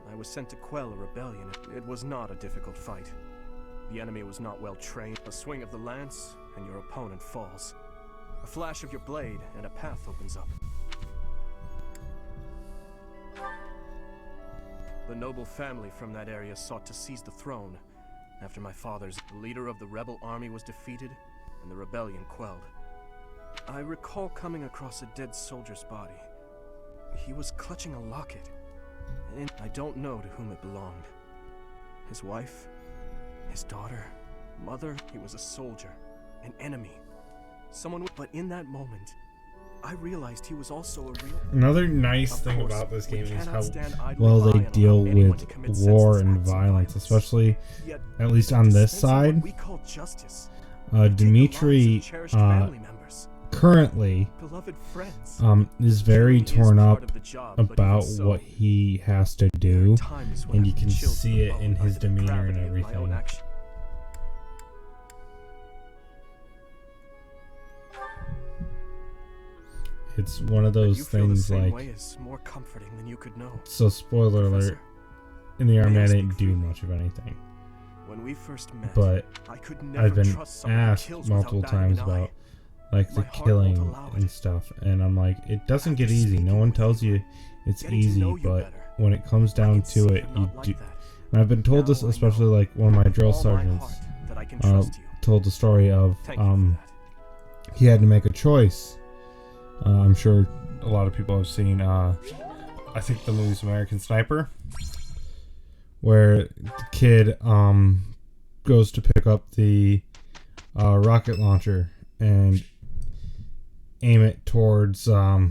I was sent to quell a rebellion. It was not a difficult fight. The enemy was not well trained. A swing of the lance, and your opponent falls. A flash of your blade, and a path opens up. The noble family from that area sought to seize the throne after my father's leader of the rebel army was defeated and the rebellion quelled. I recall coming across a dead soldier's body. He was clutching a locket, and I don't know to whom it belonged. His wife, his daughter, mother. He was a soldier, an enemy, someone. But in that moment, I realized he was also a real... Another nice thing about this game is how well they deal with war and violence, especially, at least on this side. Dimitri currently is very torn up about what he has to do, and you can see it in his demeanor and everything. It's one of those things like... more comforting than you could know. So spoiler alert, in the army I didn't do much of anything. When we first met, but I've been asked multiple times about like the killing and stuff, and I'm like, it doesn't get easy. No one tells you it's easy, but when it comes down to it, you do. And I've been told this, especially like one of my drill sergeants told the story of he had to make a choice. I'm sure a lot of people have seen I think the movie's American Sniper, where the kid goes to pick up the rocket launcher and aim it towards a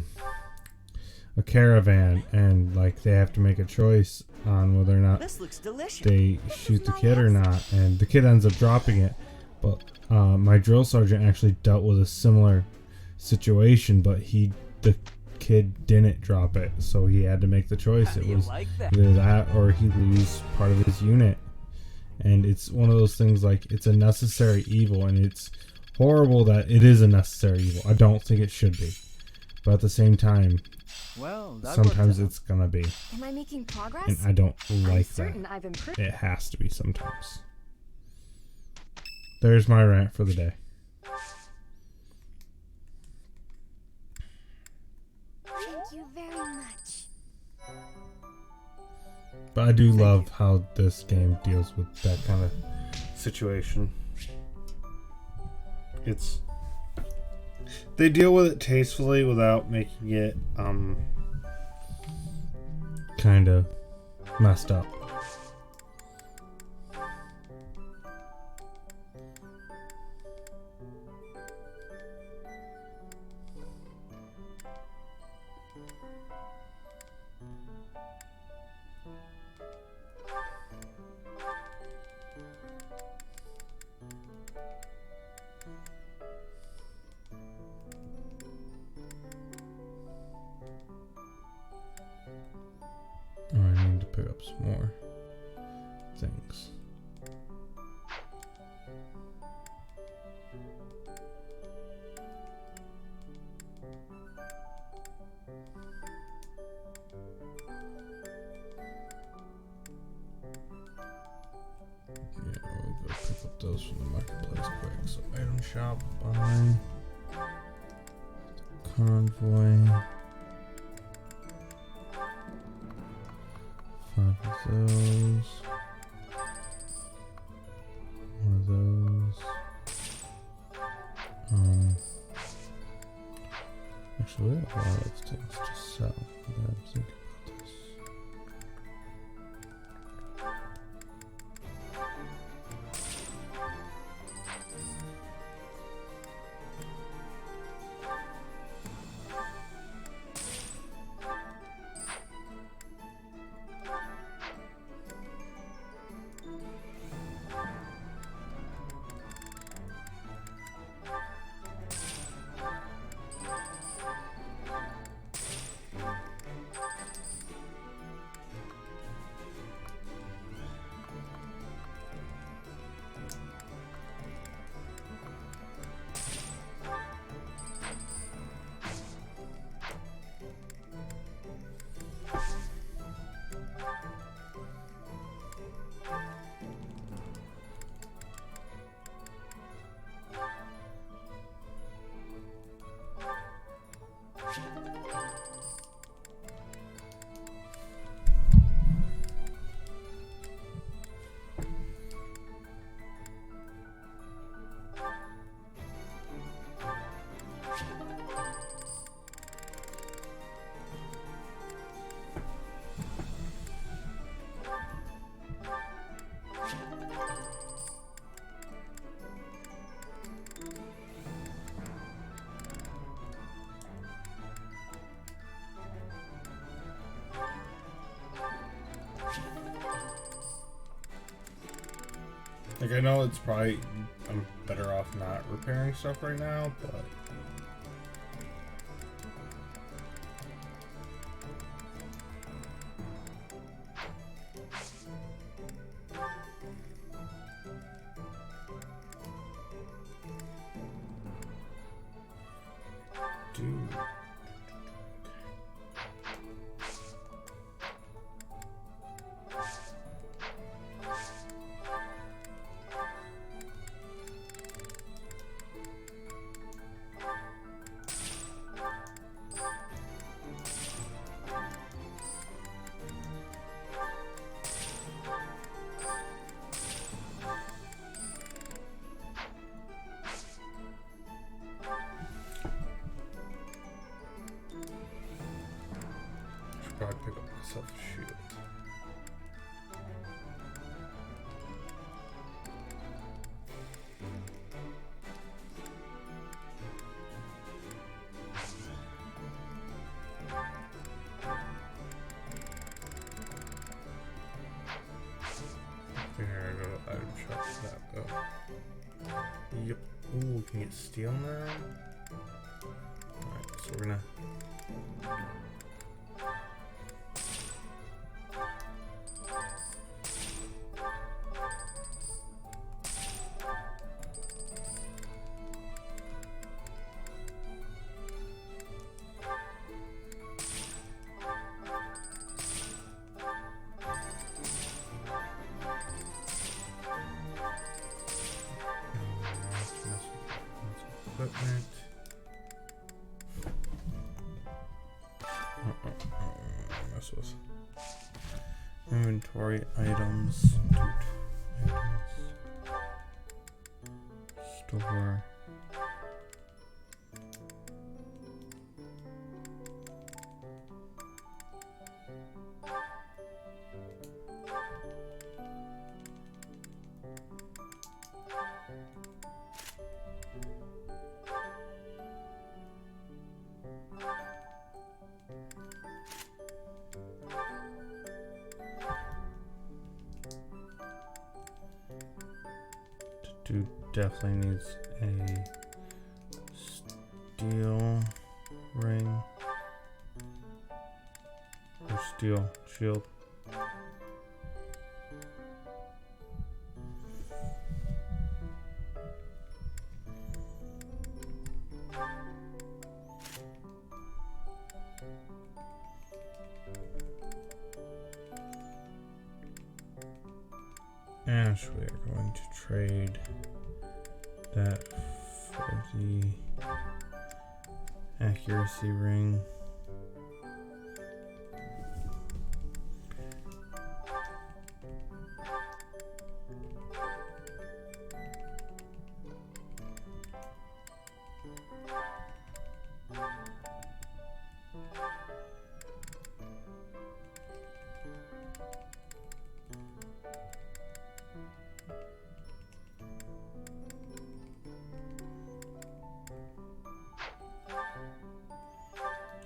caravan, and like they have to make a choice on whether or not they shoot the kid or not, and the kid ends up dropping it. But my drill sergeant actually dealt with a similar situation, but the kid didn't drop it, so he had to make the choice. It was either that or he'd lose part of his unit. And it's one of those things, like, it's a necessary evil, and it's horrible that it is a necessary evil. I don't think it should be. But at the same time, well, sometimes it's gonna be. Am I making progress? And I don't like certain that. I've improved. It has to be sometimes. There's my rant for the day. Thank you very much. But I do love how this game deals with that kind of situation. They deal with it tastefully without making it kind of messed up. Oh, I need to pick up some more things. Yeah, we'll go pick up those from the marketplace quick. So item shop, buy, convoy. 5 of those. 1 of those. Actually, we have a lot of things to sell. I'm thinking about this. Like, I know it's probably, I'm better off not repairing stuff right now, but... Dude. Probably pick up myself a shield. Here I go to item shop for that though. Yep. Ooh, we can get steel now. Alright, so we're gonna equipment. This was inventory items. Store. Dude definitely needs a steel ring or steel shield. And we are going to trade that for the accuracy ring.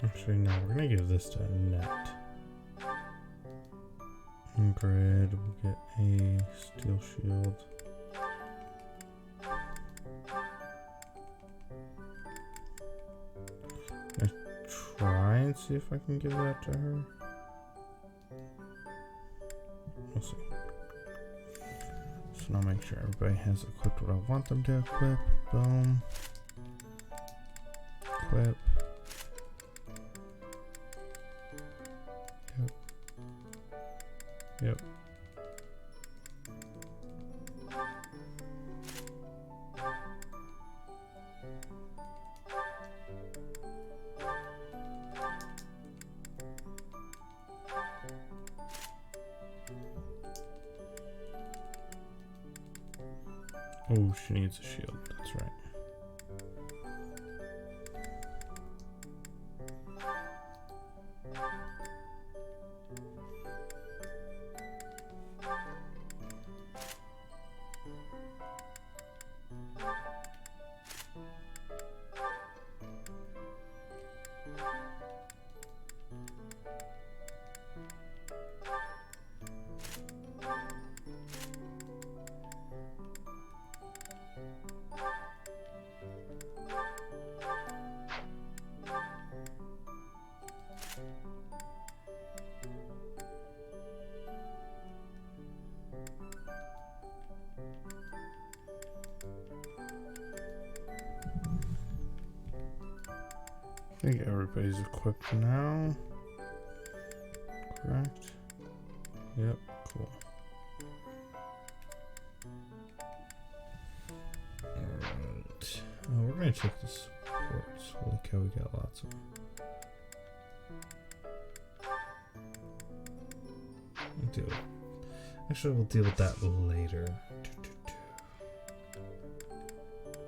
Actually, no, we're gonna give this to Net. And Grid will get a steel shield. Let's try and see if I can give that to her. We'll see. So now make sure everybody has equipped what I want them to equip. Boom. Equip. Yep. Oh, she needs a shield. That's right. I think everybody's equipped now. Correct? Yep, cool. Alright. Oh, we're gonna check the sports. Holy cow, we got lots of them. Actually, we'll deal with that later.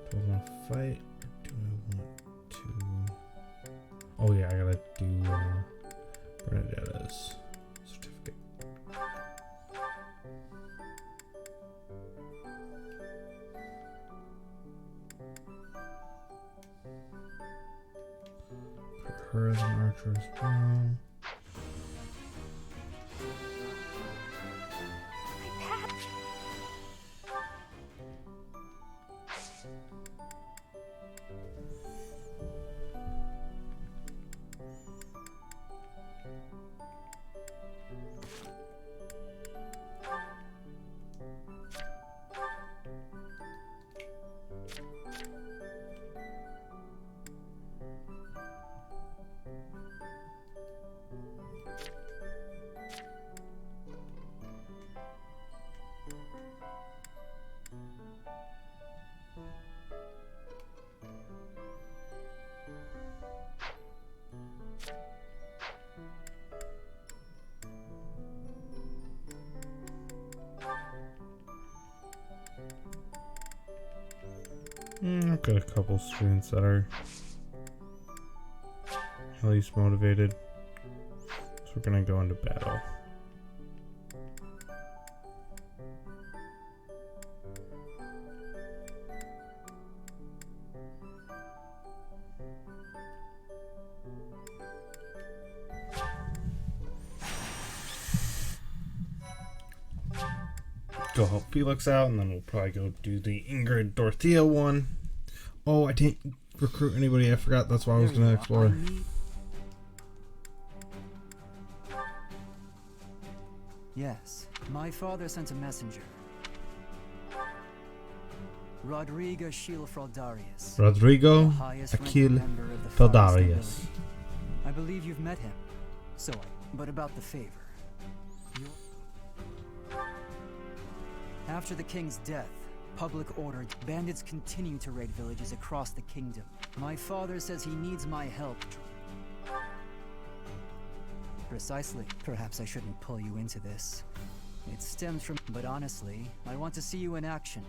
Do I want to fight? Or do I want to... Oh yeah, I gotta do Bernadetta's certificate. Put her as an archer as well. I've got a couple students that are at least motivated. So we're gonna go into battle. Go help Felix out, and then we'll probably go do the Ingrid Dorothea one. Oh, I didn't recruit anybody. I forgot. That's why I was gonna explore. Yes, my father sent a messenger. Rodrigo Schil-Fraldarius. Rodrigo the highest-ranking Akil member of the Faust Fraldarius. nobility. I believe you've met him. But about the favor. After the king's death, public order, bandits continue to raid villages across the kingdom. My father says he needs my help. Precisely. Perhaps I shouldn't pull you into this. It stems from... But honestly, I want to see you in action.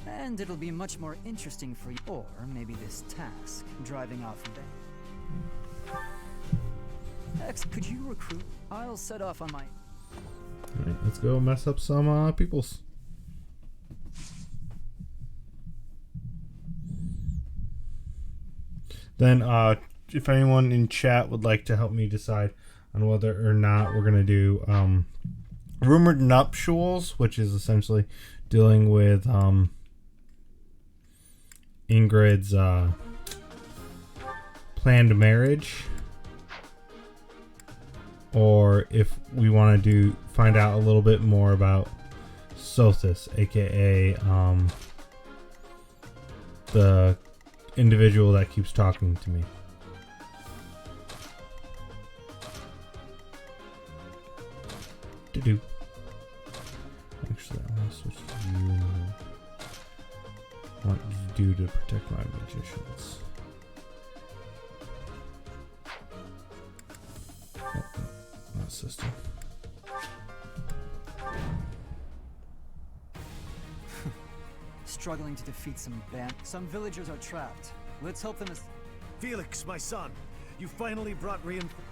And it'll be much more interesting for you. Or maybe this task, driving off X, could you recruit? I'll set off on my... Alright, let's go mess up some peoples. Then, if anyone in chat would like to help me decide on whether or not we're gonna do rumored nuptials, which is essentially dealing with Ingrid's planned marriage, or if we want to find out a little bit more about Sothis, aka the individual that keeps talking to me. Actually, I want to switch to you. What do you do to protect my magicians? Oh, not system. Struggling to defeat some Some villagers are trapped. Let's help them as... Felix, my son, you finally brought reinforcements.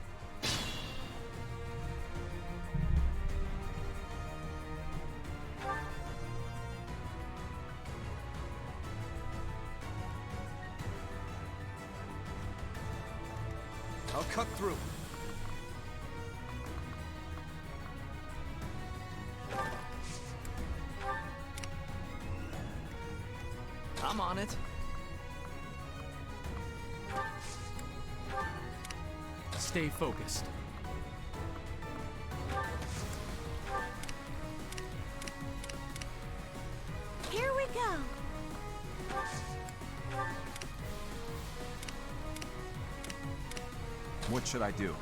I'll cut through. I'm on it. Stay focused. Here we go. What should I do?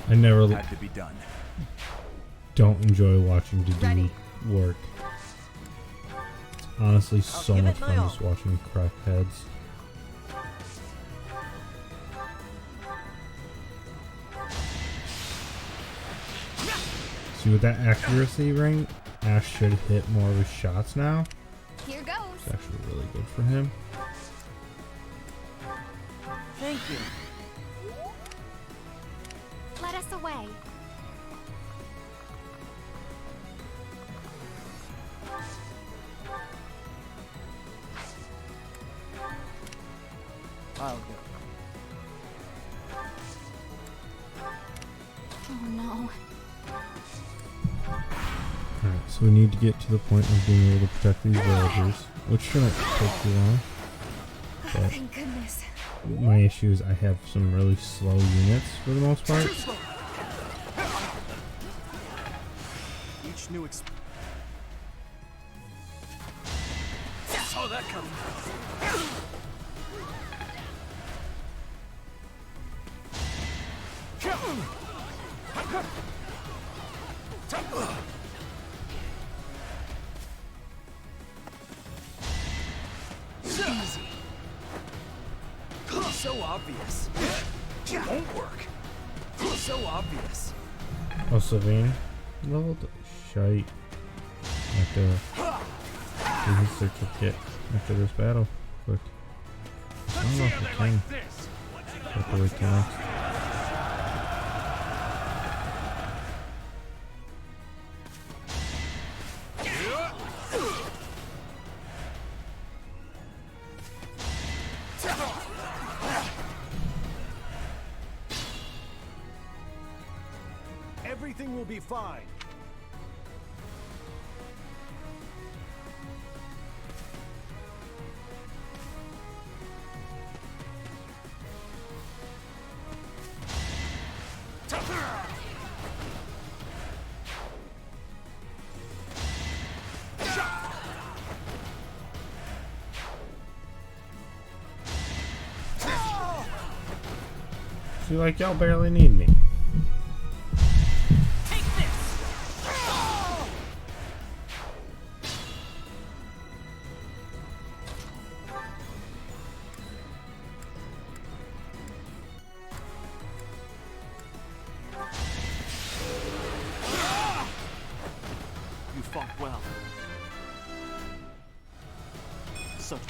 I never Had to be done. Don't enjoy watching to do work. It's honestly so much fun just watching crackheads. See, with that accuracy ring, Ash should hit more of his shots now. Here goes. It's actually really good for him. Thank you. Let us away. I'll go. Oh no. Alright, so we need to get to the point of being able to protect these villagers, which shouldn't take too long. But Thank goodness. my issue is I have some really slow units for the most part. Each new saw that coming. Easy. So obvious. Won't work. So obvious. Oh, Savine leveled? Shite. I have to do his certificate after this battle. Quick. I don't know if I can. I have to wait till next. Everything will be fine. See, like, y'all barely need me. You fought well. Such.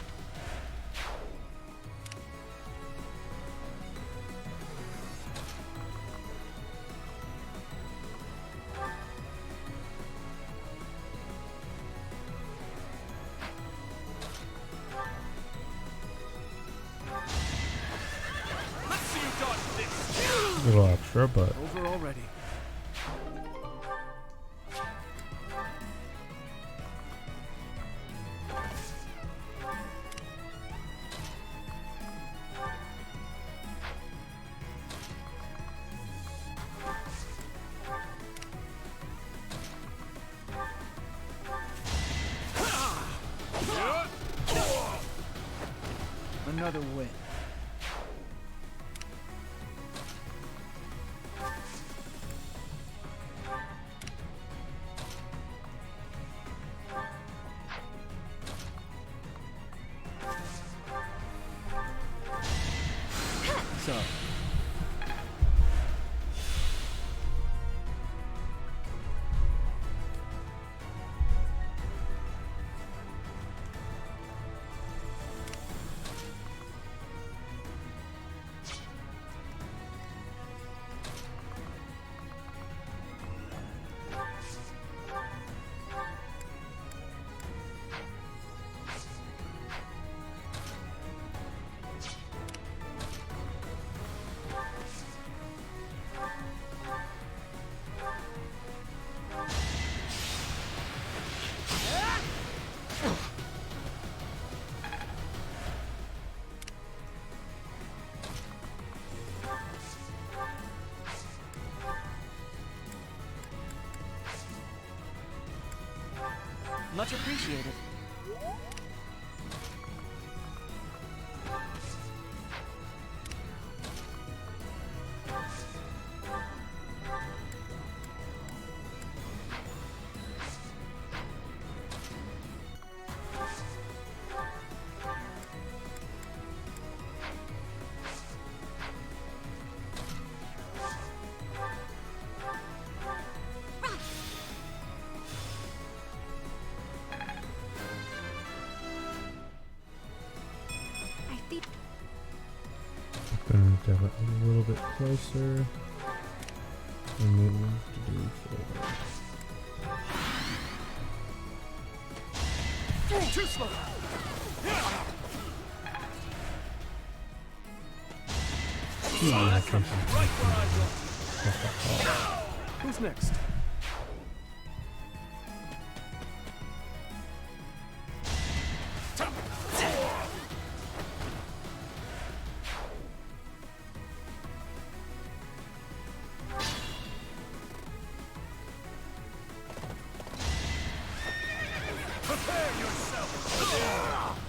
Let's see you dodge this. A little extra, but Over already. Another win. So, Much appreciated. gonna get it a little bit closer. And we have to do forward. too slow. Who's next? Prepare yourself!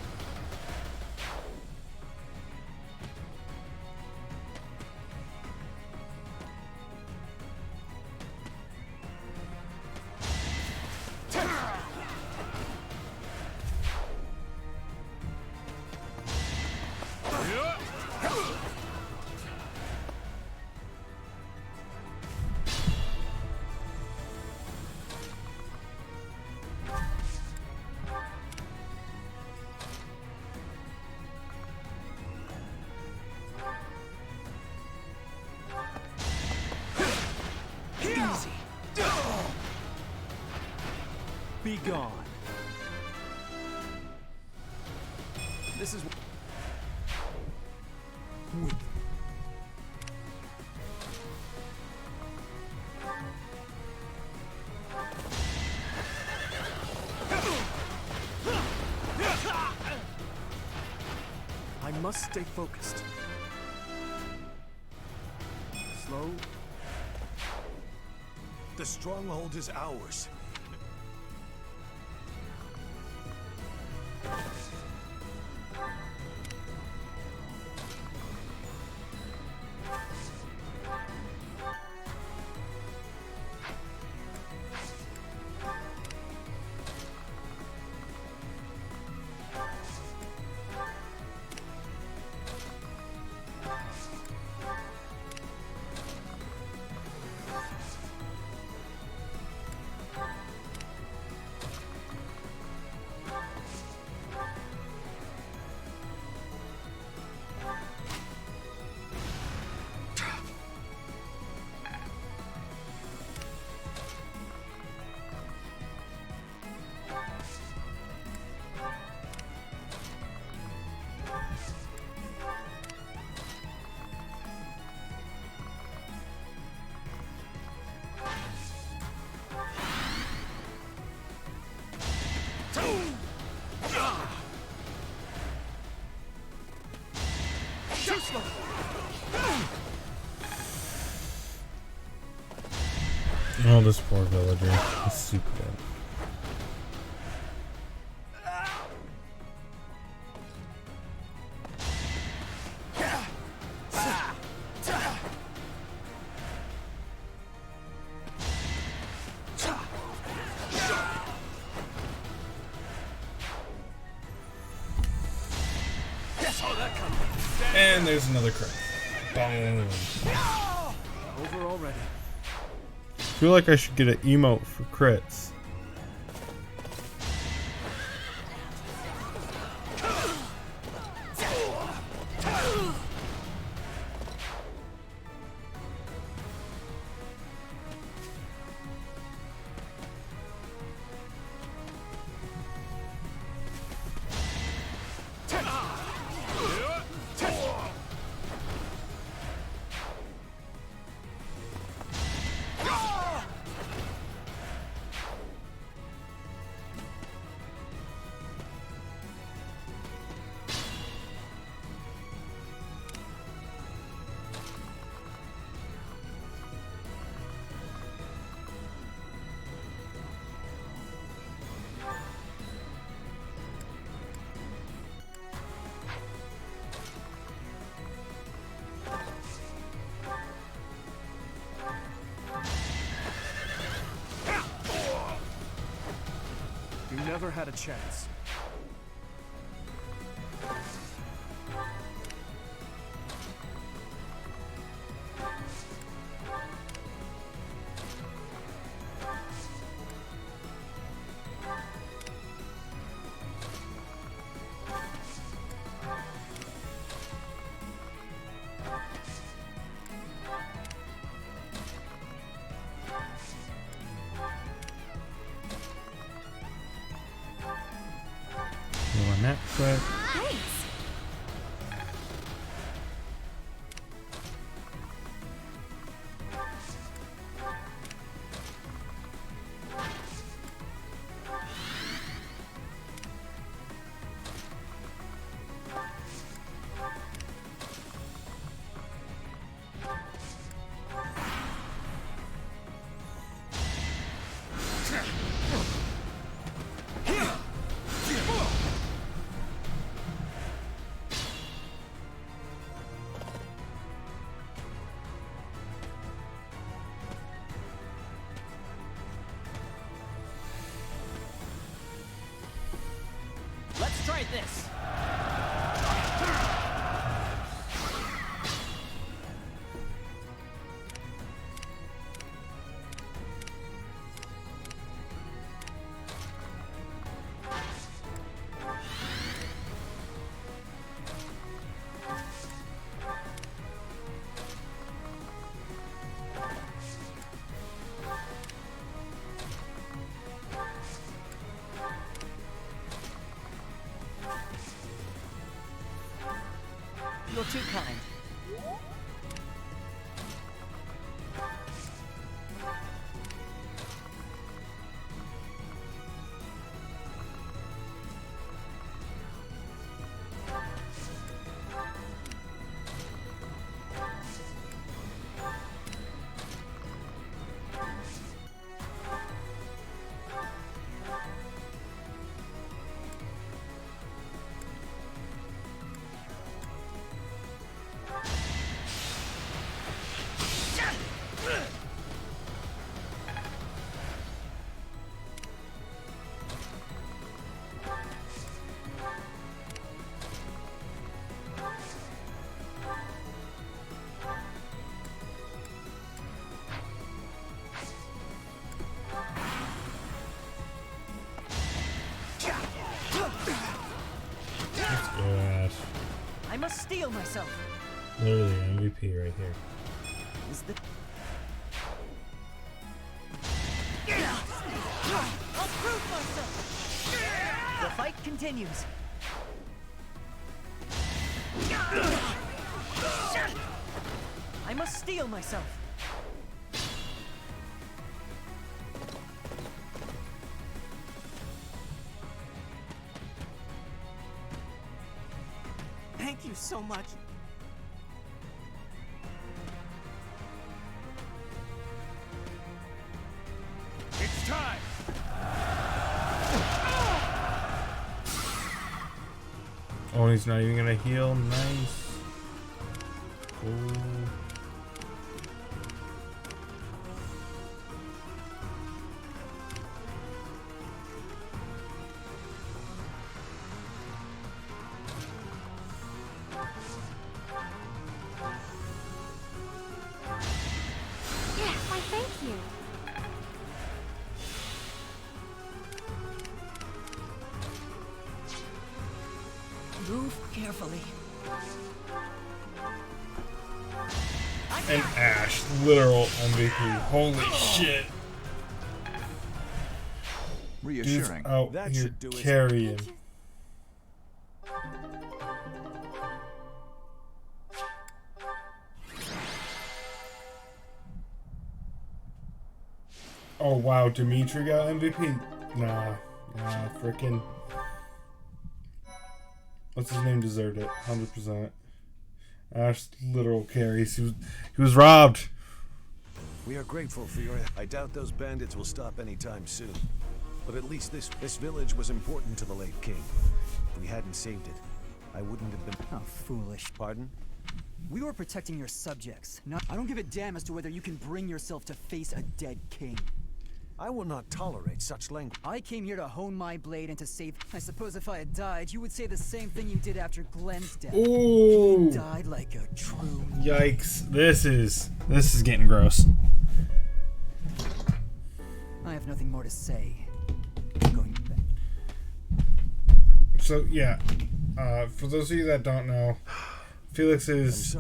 Be gone. This is. I must stay focused. Slow. The stronghold is ours. Oh, this poor villager. He's super dead. And there's another crit. Boom. Over already. I feel like I should get an emote for crits. You never had a chance. On that quick. Let's try this. You're too kind. I must steel myself. Literally MVP right here. Is the I'll prove myself. The fight continues. I must steel myself. Thank you so much. It's time! Oh, he's not even gonna heal. Nice. Cool. Yes, why thank you. Move carefully. And Ash, literal MVP. Holy shit. Reassuring. Dude's out That here should do it. carrying. Oh wow, Dimitri got MVP? Nah, frickin'. What's his name deserved it, 100%. Ash literal carries. He was robbed. We are grateful for your... I doubt those bandits will stop anytime soon. But at least this village was important to the late king. If we hadn't saved it, I wouldn't have been... How foolish. Pardon? We were protecting your subjects. I don't give a damn as to whether you can bring yourself to face a dead king. I will not tolerate such language. I came here to hone my blade and to save... I suppose if I had died, you would say the same thing you did after Glenn's death. Ooh! You died like a true... Yikes. This is getting gross. I have nothing more to say. Going back. So, yeah. For those of you that don't know, Felix's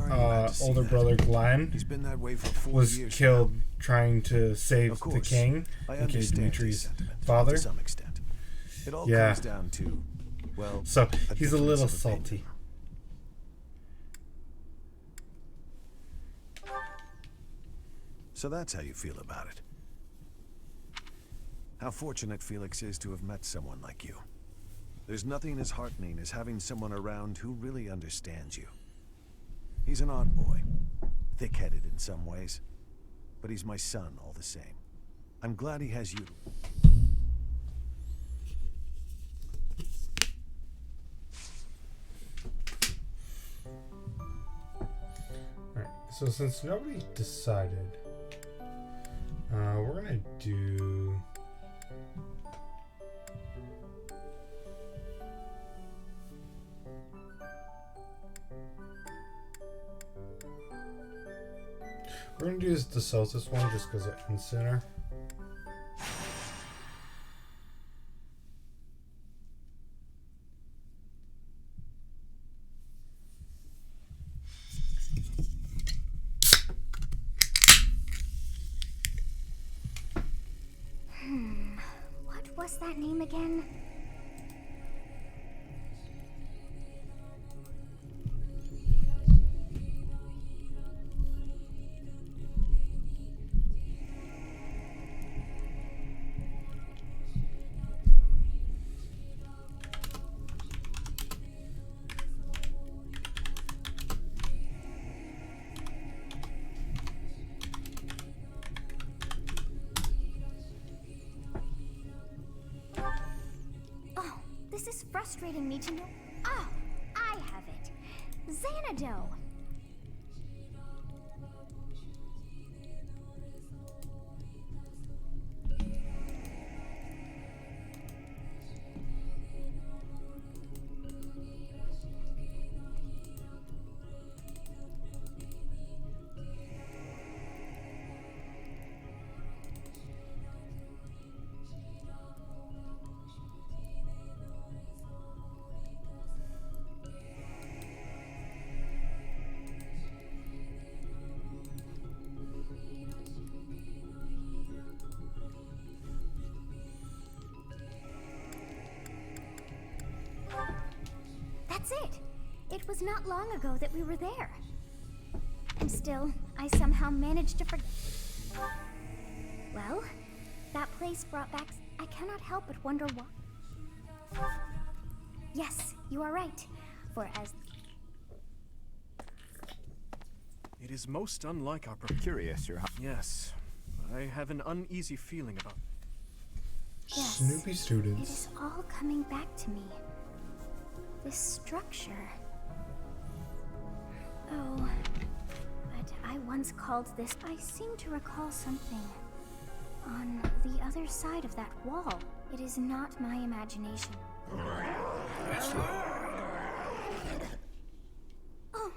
older brother Glenn He's been that way for 4 was years killed now. trying to save Of course, the king, I aka understand Dimitri's his sentiment, father. to some extent. It all Yeah. comes down to, well, So he's a difference little of opinion. salty. So that's how you feel about it. How fortunate Felix is to have met someone like you. There's nothing as heartening as having someone around who really understands you. He's an odd boy, thick-headed in some ways, but he's my son all the same. I'm glad he has you. Alright, so since nobody decided, we're gonna do... We're gonna do the Celsius one just because it ends sooner. What was that name again? frustrating me to know. Oh, I have it. Xanadu. That's it. It was not long ago that we were there. And still, I somehow managed to forget. Well, that place brought back... I cannot help but wonder why. Yes, you are right. For as... It is most unlike our... Curious, Your Highness. Yes. I have an uneasy feeling about... Yes, Snoopy it students. is all coming back to me. This structure. Oh, but I once called this... I seem to recall something on the other side of that wall. It is not my imagination. Oh,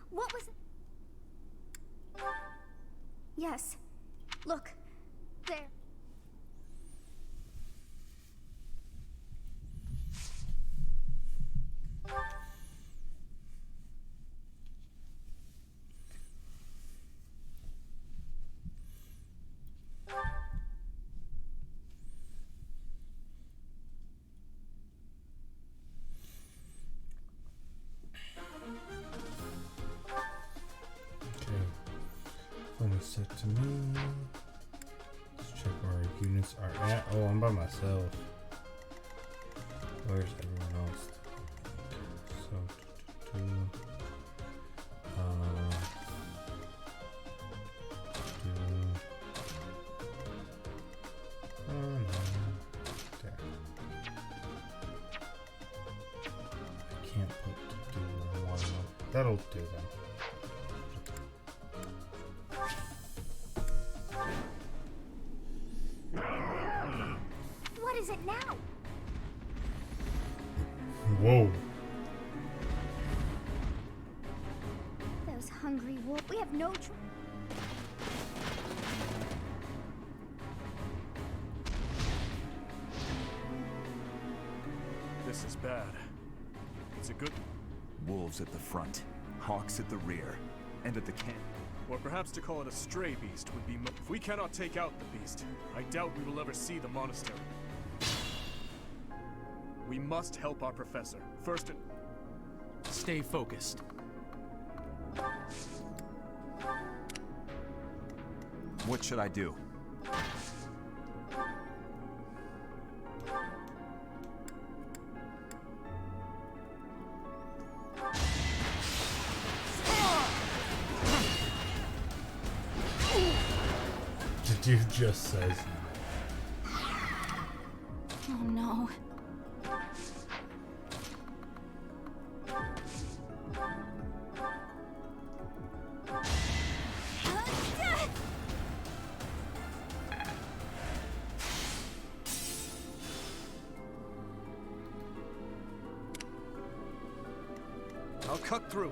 what was it? Yes. Look. There. Only set to me. Let's check where our units are at. Oh, I'm by myself. Where's everyone else? So, oh no. There. I can't put do one. That'll do then. What is it now? Whoa. Those hungry wolves. We have no choice. This is bad. It's a good... Wolves at the front, hawks at the rear, and at the camp. Or perhaps to call it a stray beast would be if we cannot take out the beast, I doubt we will ever see the monastery. We must help our professor. First and... Stay focused. What should I do? The dude just says. Oh no. I'll cut through.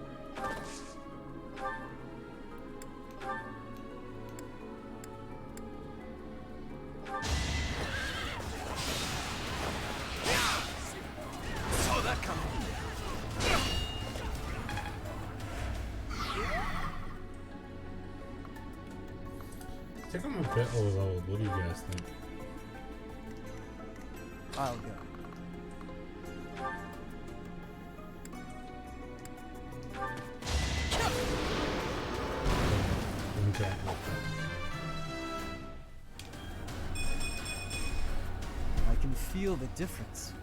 Saw that coming. I think I'm a bit overloaded. What do you guys think? I'll go. Okay. I can feel the difference.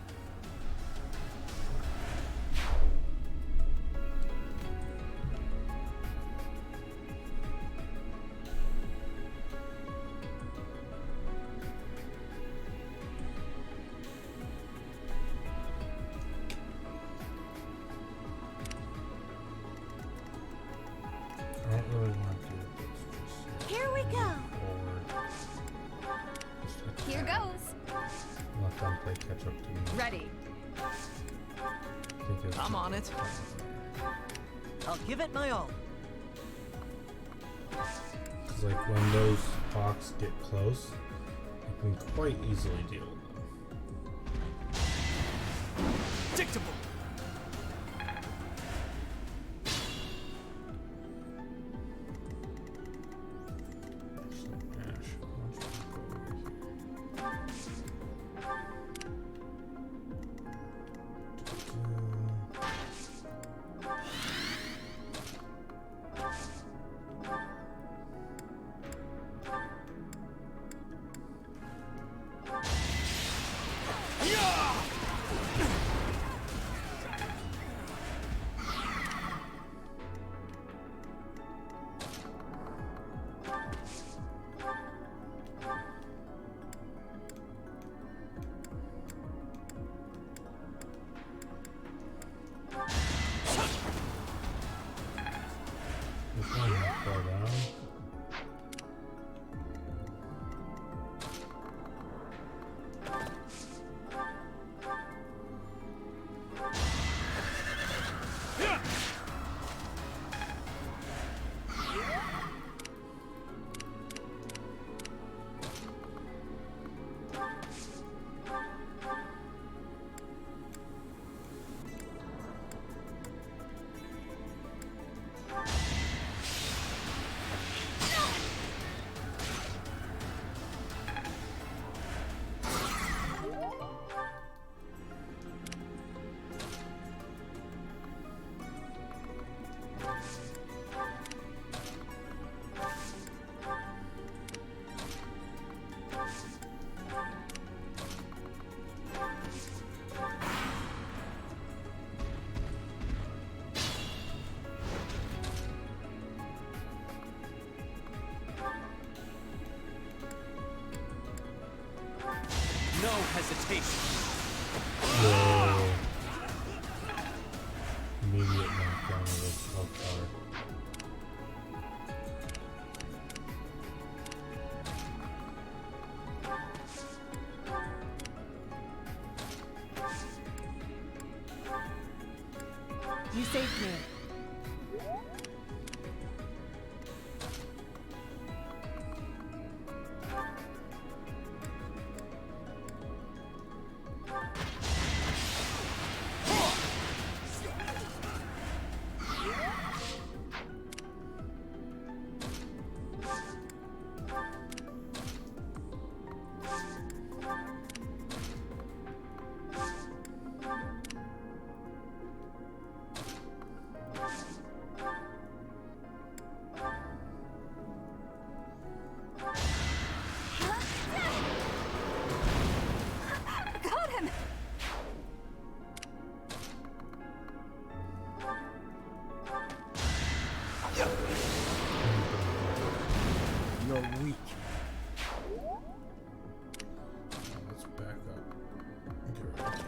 don't really want to do this. Here we go. Forward. Just Here attack. goes. Let them play catch up to me. Ready. I think it's I'm on it. I'll give it my all. Because like when those hawks get close, you can quite easily deal with them. Predictable. No hesitation. Whoa. Immediate knockdown of this health bar. You saved me. Got him! You're weak. Let's back up. Get ready to take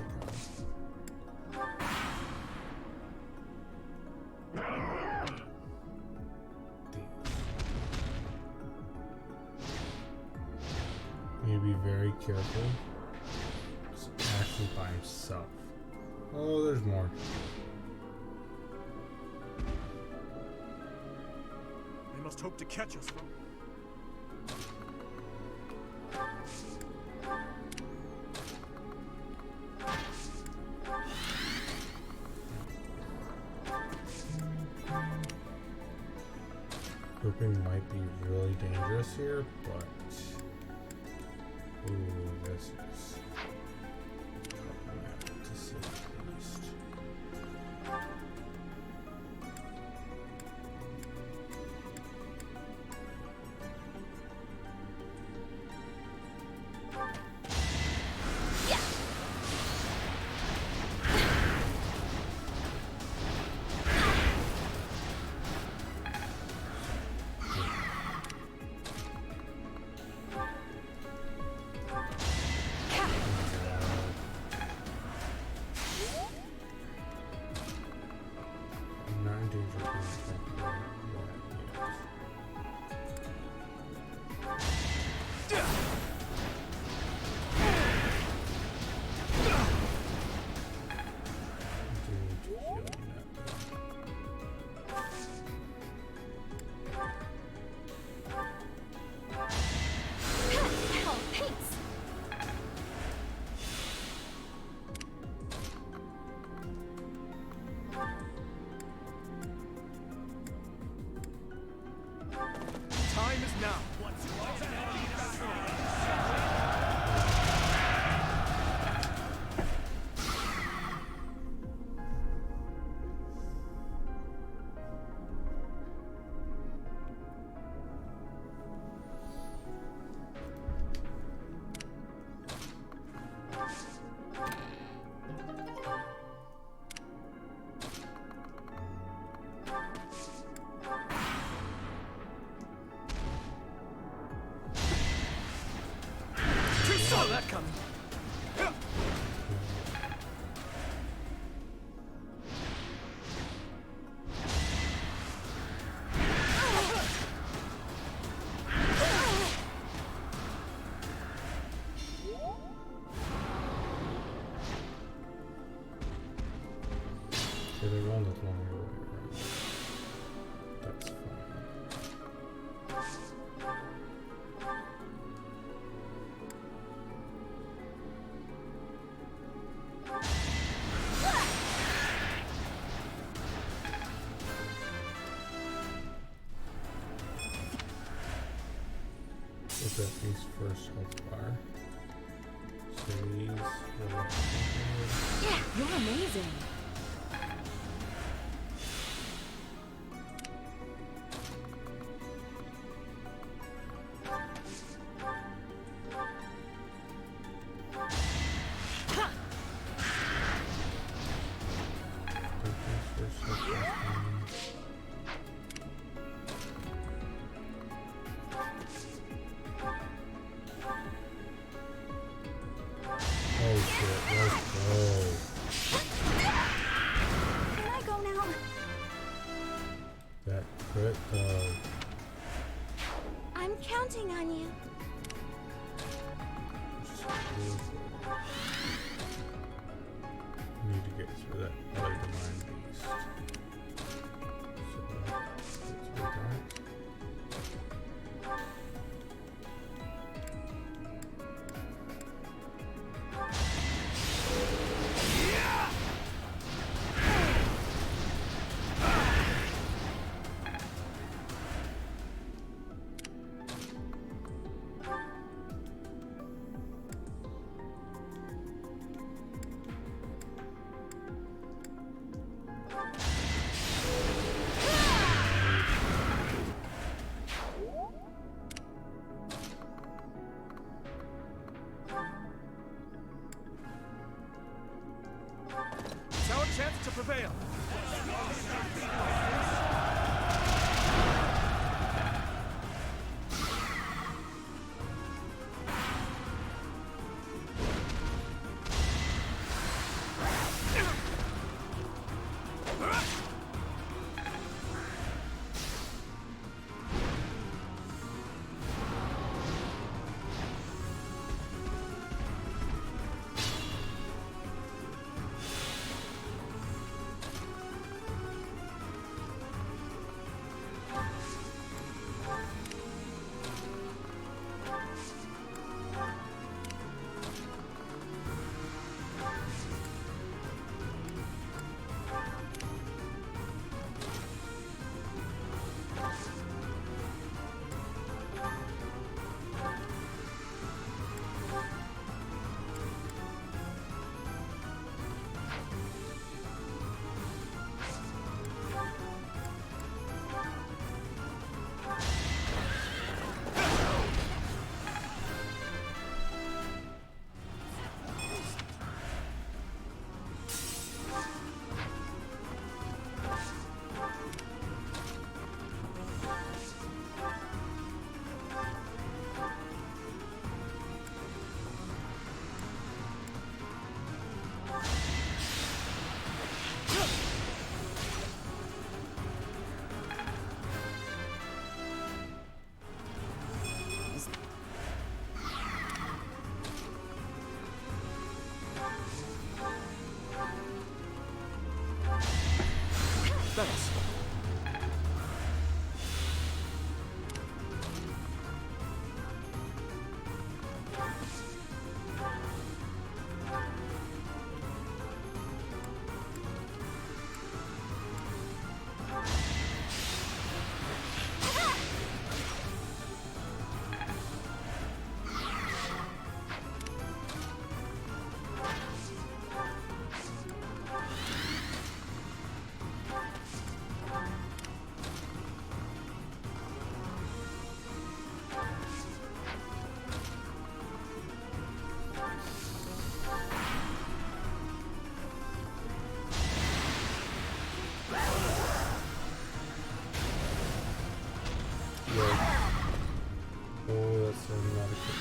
on. Need to be very careful. Ash is by himself. Oh, there's more. They must hope to catch us from. Grouping might be really dangerous here, but ooh, this is problematic to say the least. Catch! now. Saw that coming. Okay, they won't look longer. That's fine. Look at these first health bar. Series. Yeah, you're amazing. Oh shit, let's go. Can I go now? That crit though. I'm counting on you. Need to get through that other divine beast. So get through that. It's our chance to prevail. so not equipped.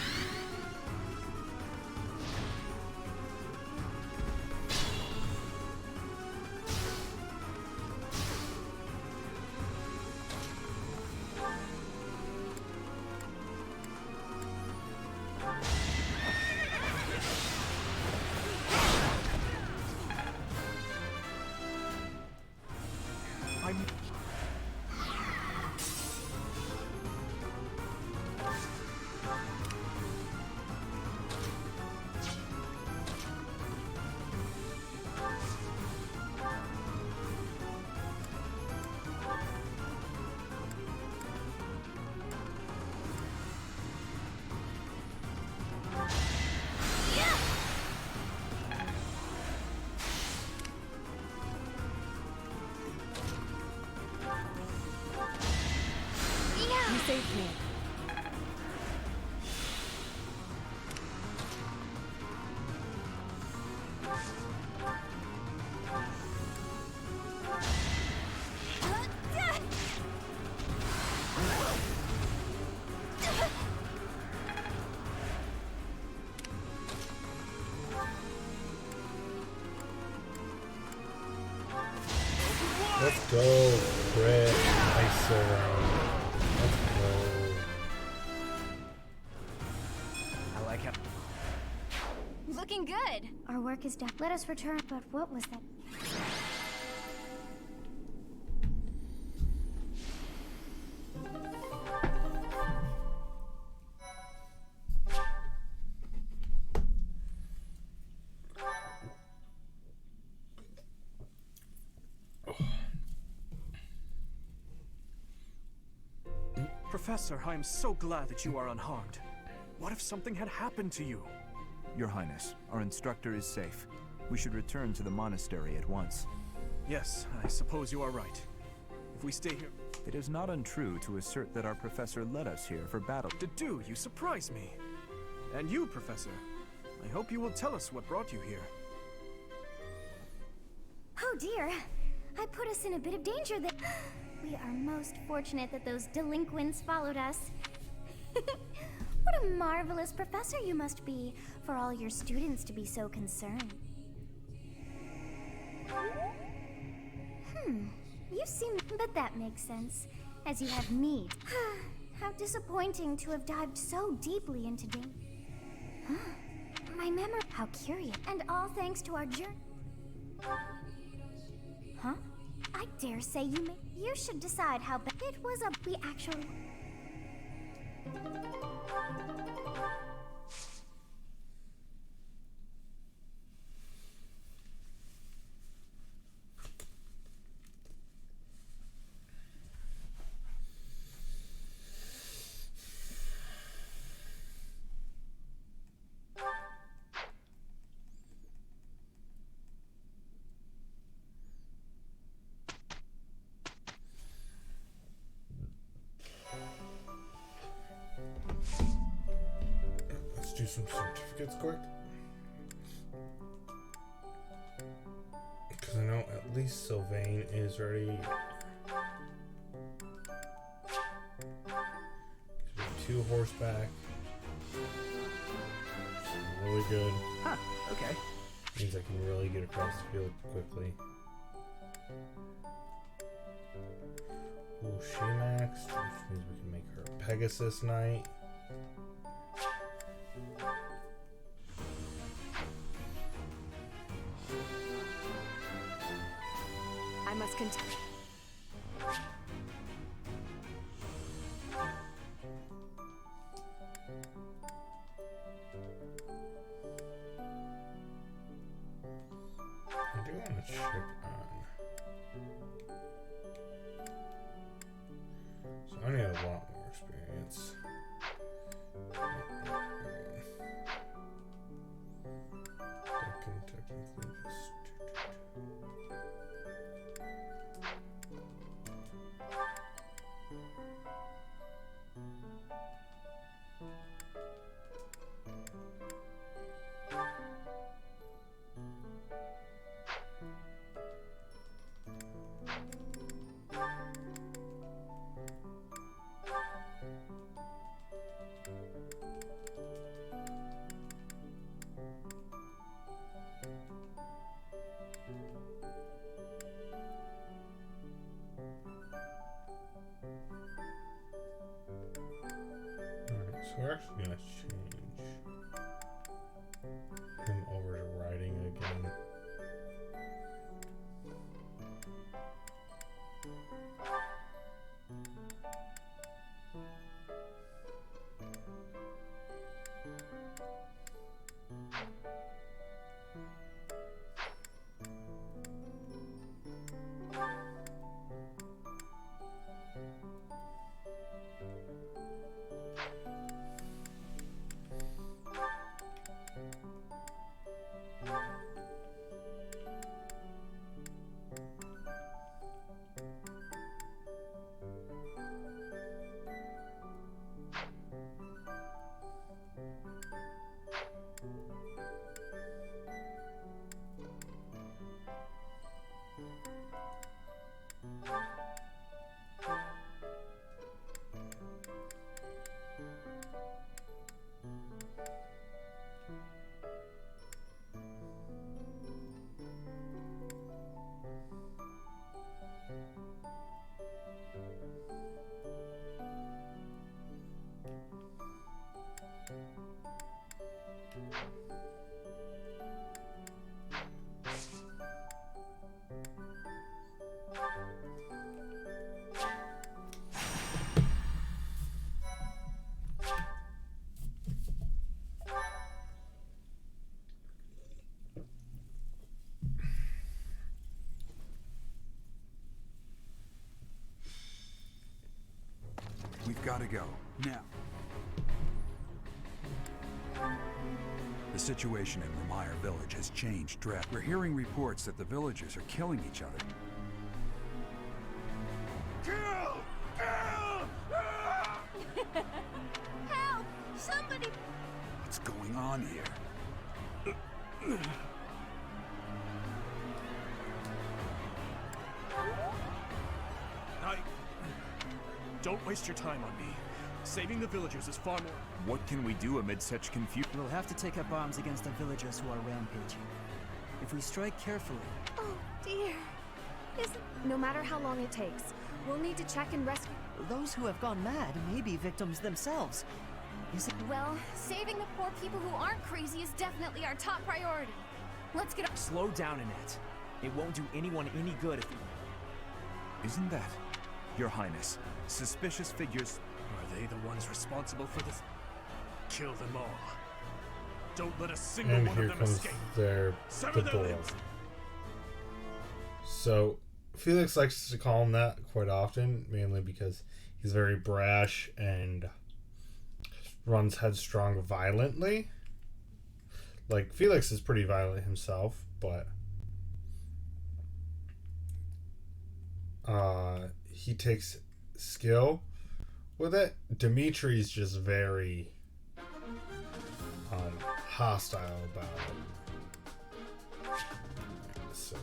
You saved me. Let's go, Brett. Nice surround. Let's go. I like how. Looking good. Our work is done. Let us return. But what was that? Professor, I am so glad that you are unharmed. What if something had happened to you? Your Highness, our instructor is safe. We should return to the monastery at once. Yes, I suppose you are right. If we stay here... It is not untrue to assert that our professor led us here for battle. You surprise me. And you, Professor, I hope you will tell us what brought you here. Oh dear. I put us in a bit of danger that... We are most fortunate that those delinquents followed us. What a marvelous professor you must be for all your students to be so concerned. You seem... But that makes sense, as you have me. How disappointing to have dived so deeply into my memory... How curious. And all thanks to our journey... Huh? I dare say you may... You should decide how... It was a... We actually... Let's do some certificates quick. Because I know at least Sylvain is ready. Two horseback. Really good. Huh, okay. Means I can really get across the field quickly. Ooh, she maxed, which means we can make her a Pegasus Knight. I must continue. I do want to check on. So I need a lot more experience. I can technically just. We're actually gonna change him over to riding again. We've got to go. Now. The situation in Ramire Village has changed drastically. We're hearing reports that the villagers are killing each other. Kill! Kill! Help! Somebody! What's going on here? Don't waste your time on me. Saving the villagers is far more... What can we do amid such confusion? We'll have to take up arms against the villagers who are rampaging. If we strike carefully... Oh, dear. No matter how long it takes, we'll need to check and rescue... Those who have gone mad may be victims themselves. Well, saving the poor people who aren't crazy is definitely our top priority. Let's get... Slow down, Annette. It won't do anyone any good if... Isn't that... Your Highness, suspicious figures... Are they the ones responsible for this? Kill them all. Don't let a single And one here of them comes escape. the bull. limbs. So Felix likes to call him that quite often, mainly because he's very brash and runs headstrong violently. Like, Felix is pretty violent himself, but he takes skill with it. Dimitri's just very hostile about it. So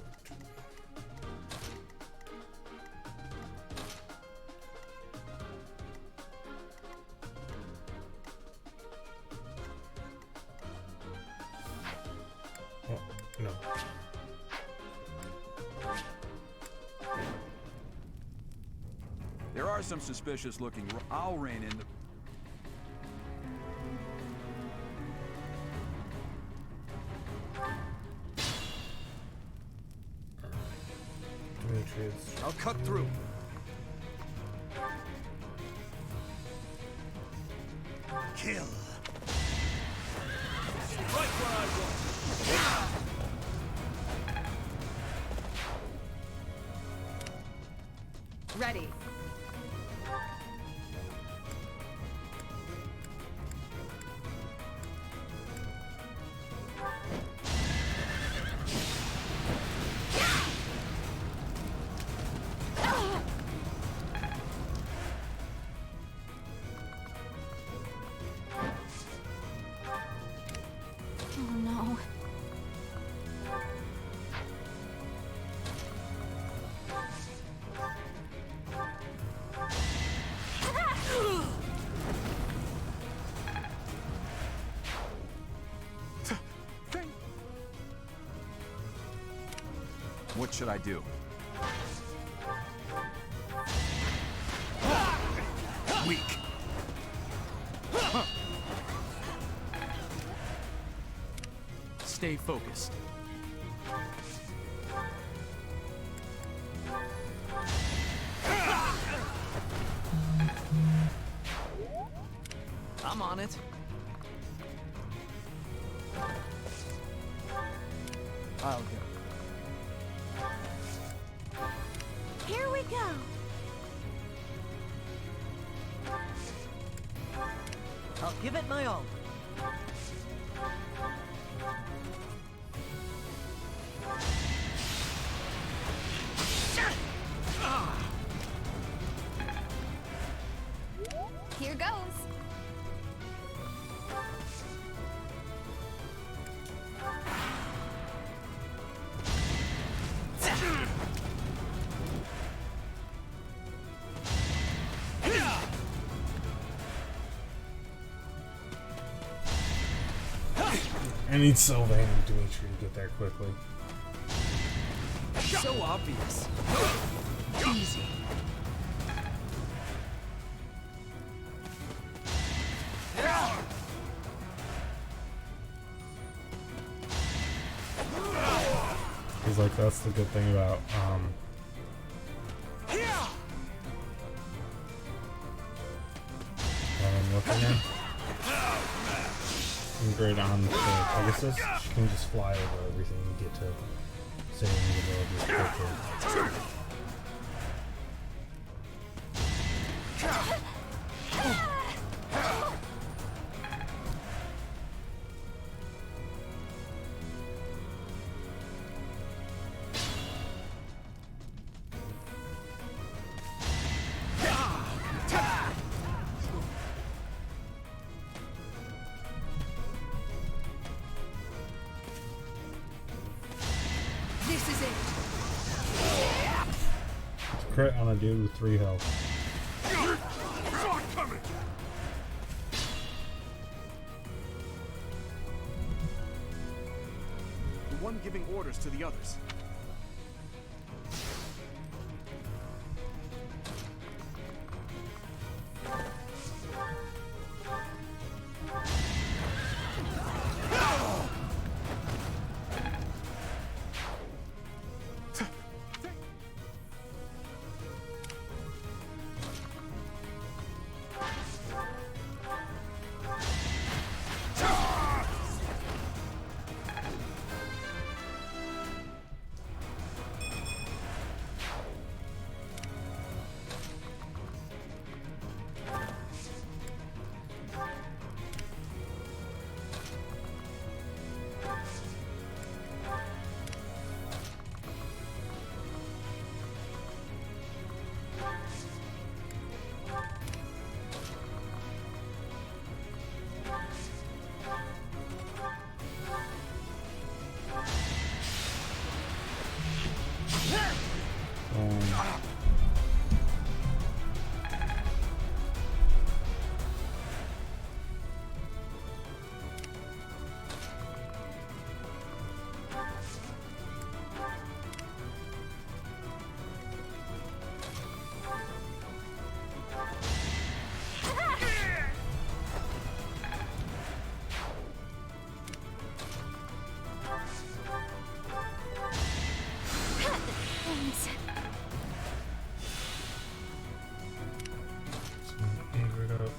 no. There are some suspicious looking... I'll rein in the... I'll cut through. Kill. Right where I want. Ready. Oh no. What should I do? Weak. stay focused. I'm on it. I'll go. Here we go. I'll give it my all. Here goes. I need Sylvain and Dimitri to get there quickly. So obvious. Easy. He's like, that's the good thing about what's her name? Ingrid on the Pegasus. She can just fly over everything and get to saving the villagers quickly. This is it. Crit on a dude with 3 health. The one giving orders to the others. Thanks. Ingrid up.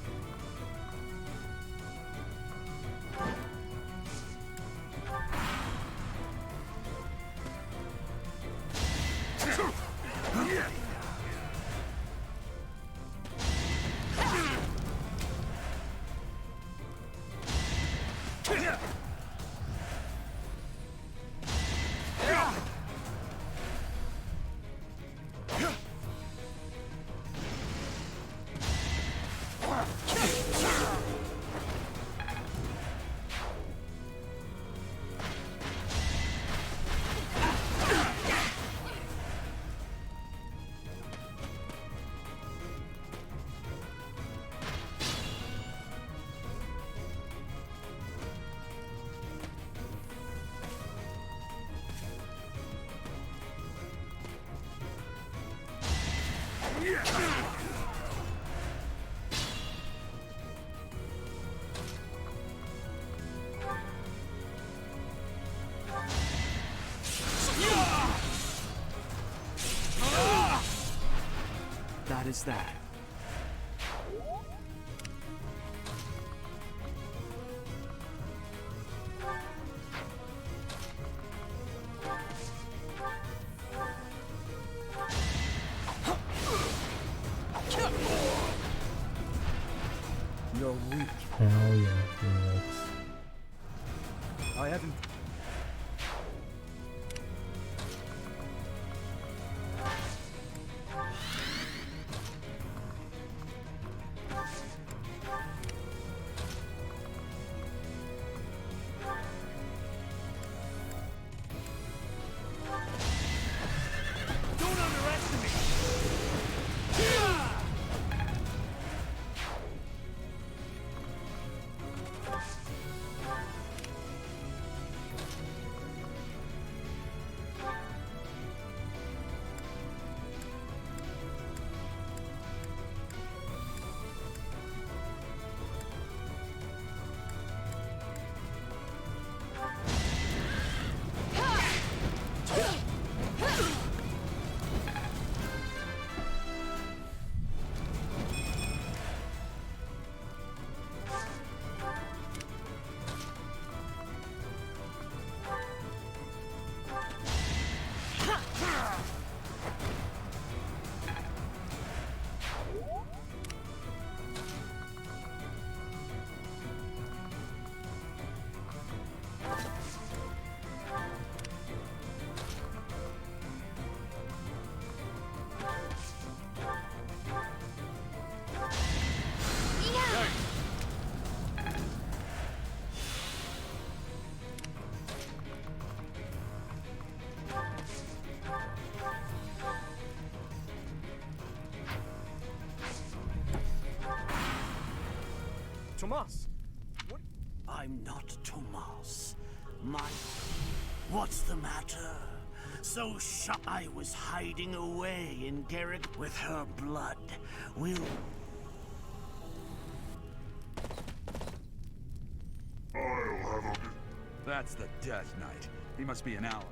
is that? You're weak. Hell yeah, Felix. I haven't. Don't underestimate! Tomas! What? I'm not Tomas. What's the matter? So I was hiding away in Garrick with her blood. We'll... I'll have a... That's the Death Knight. He must be an ally.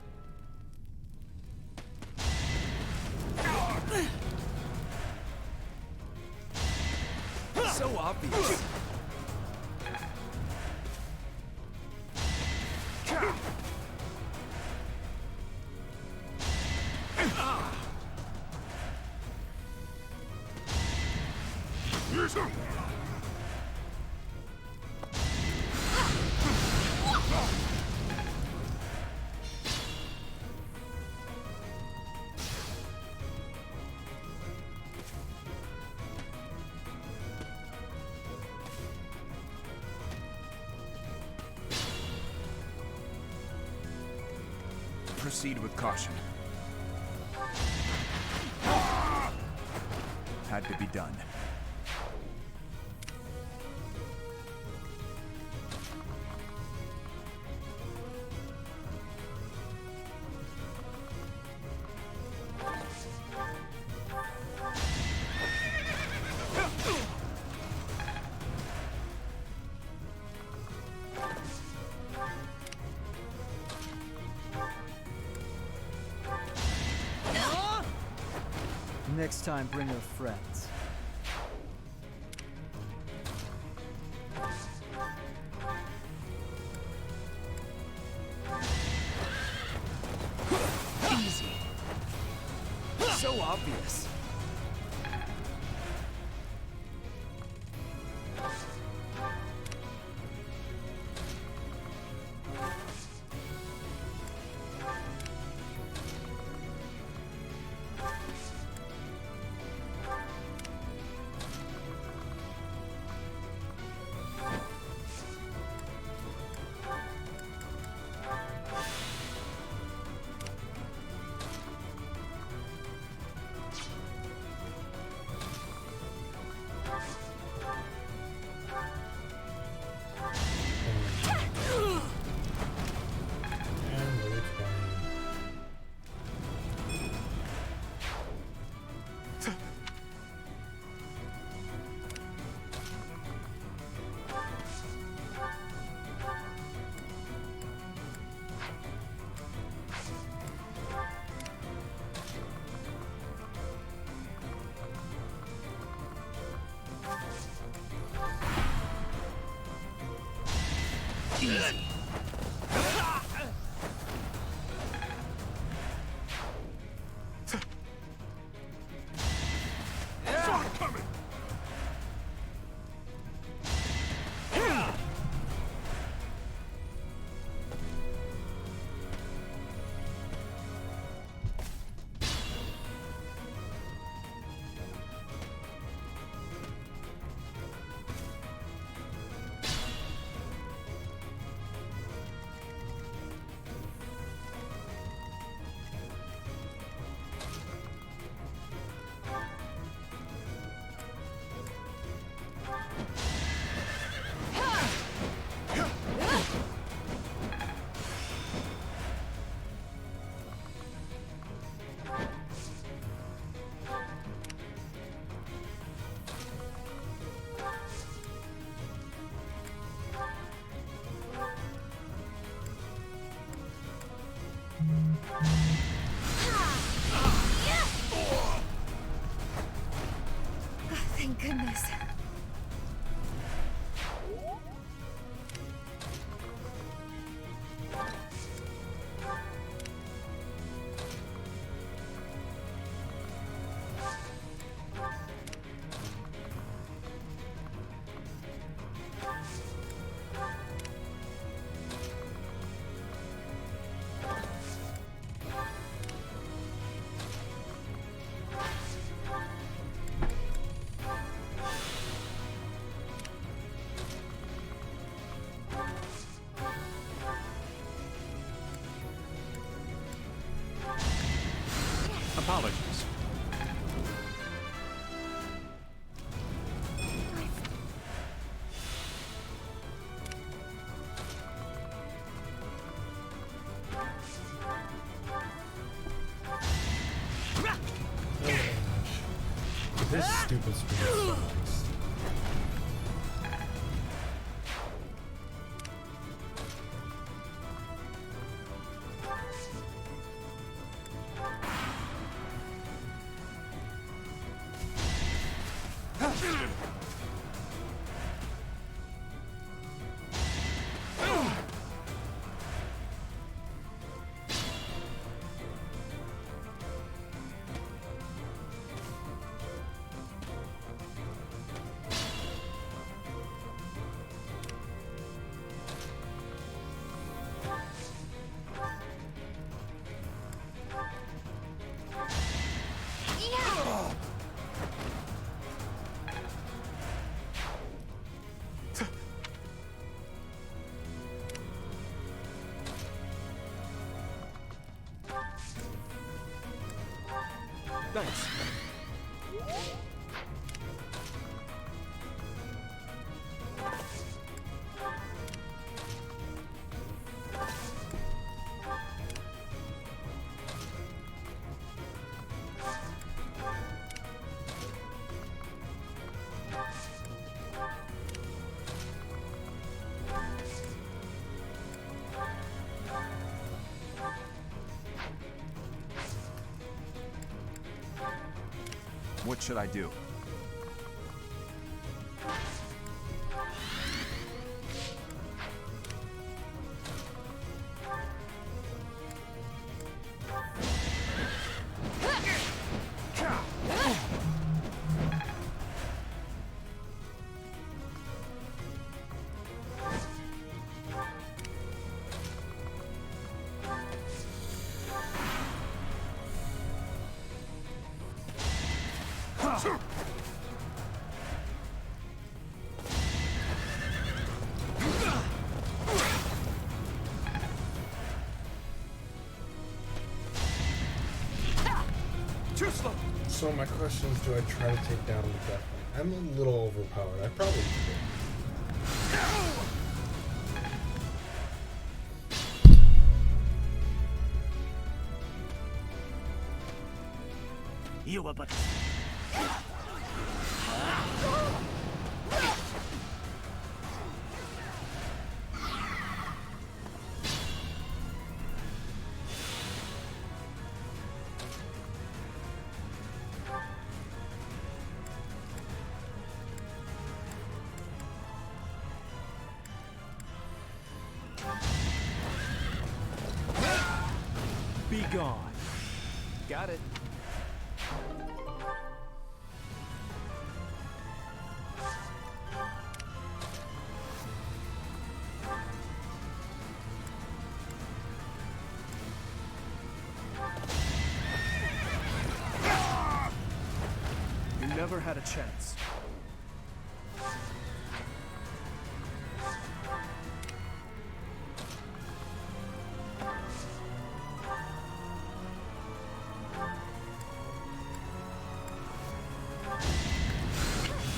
So obvious. Proceed with caution. Had to be done. Next time, bring your friends. Easy. So obvious. easy. Thank goodness. Apologies. This stupid spirit. Thanks. What should I do? Too slow. So my question is, do I try to take down the Death Knight? I'm a little overpowered. I probably could. You were but... gone. Got it. You never had a chance.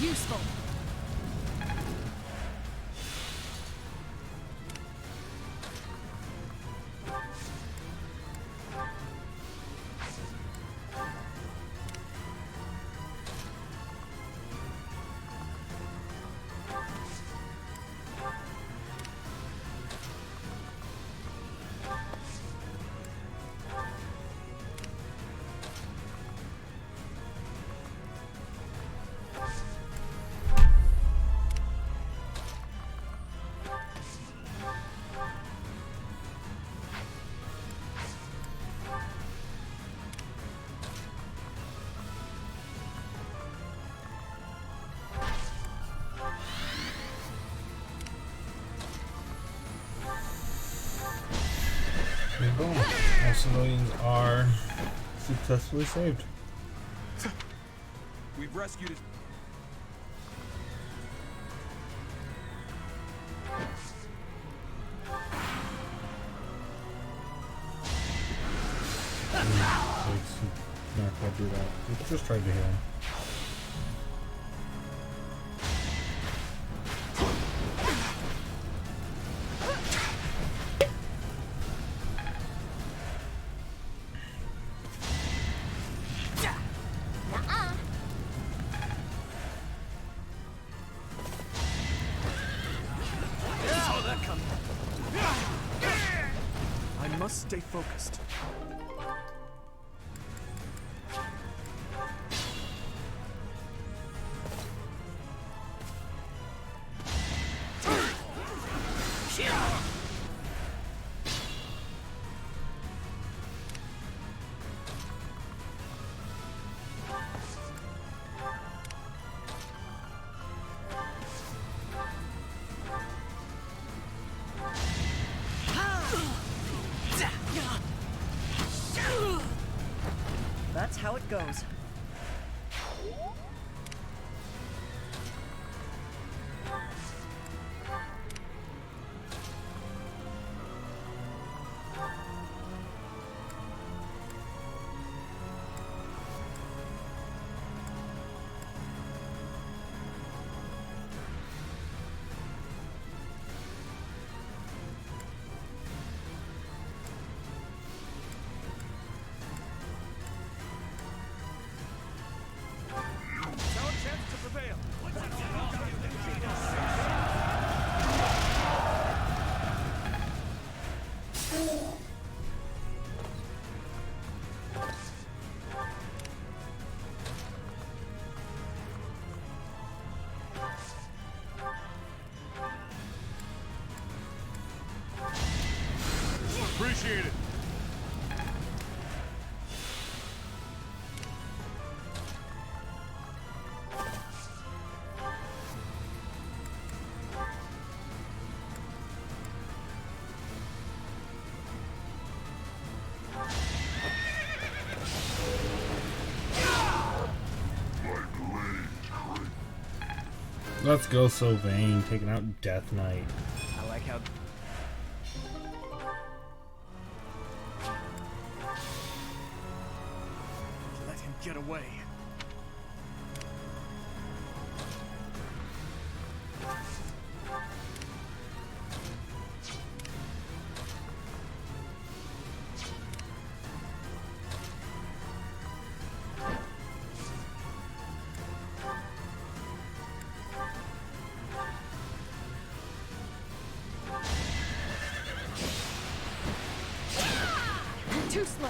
Useful. And boom, all civilians are successfully saved. We've rescued his... Not gonna do that. Let's just try to hit him. I must stay focused. That's how it goes. Appreciate it. Let's go, Sylvain, taking out Death Knight. I like how... Let him get away. Too slow.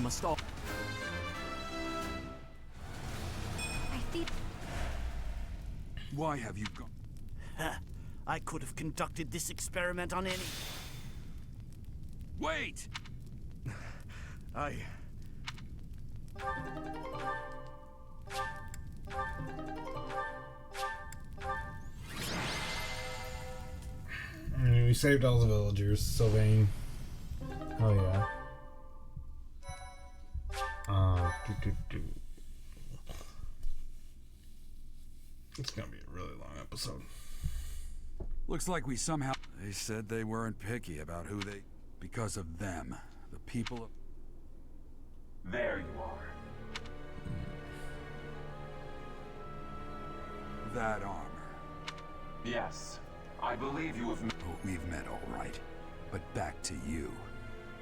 must all... I think... Why have you gone? I could have conducted this experiment on any... Wait! We saved all the villagers, Sylvain. Oh yeah. It's gonna be a really long episode. Looks like we somehow... They said they weren't picky about who they... Because of them. The people of... There you are. That armor. Yes, I believe you have... Oh, we've met all right. But back to you.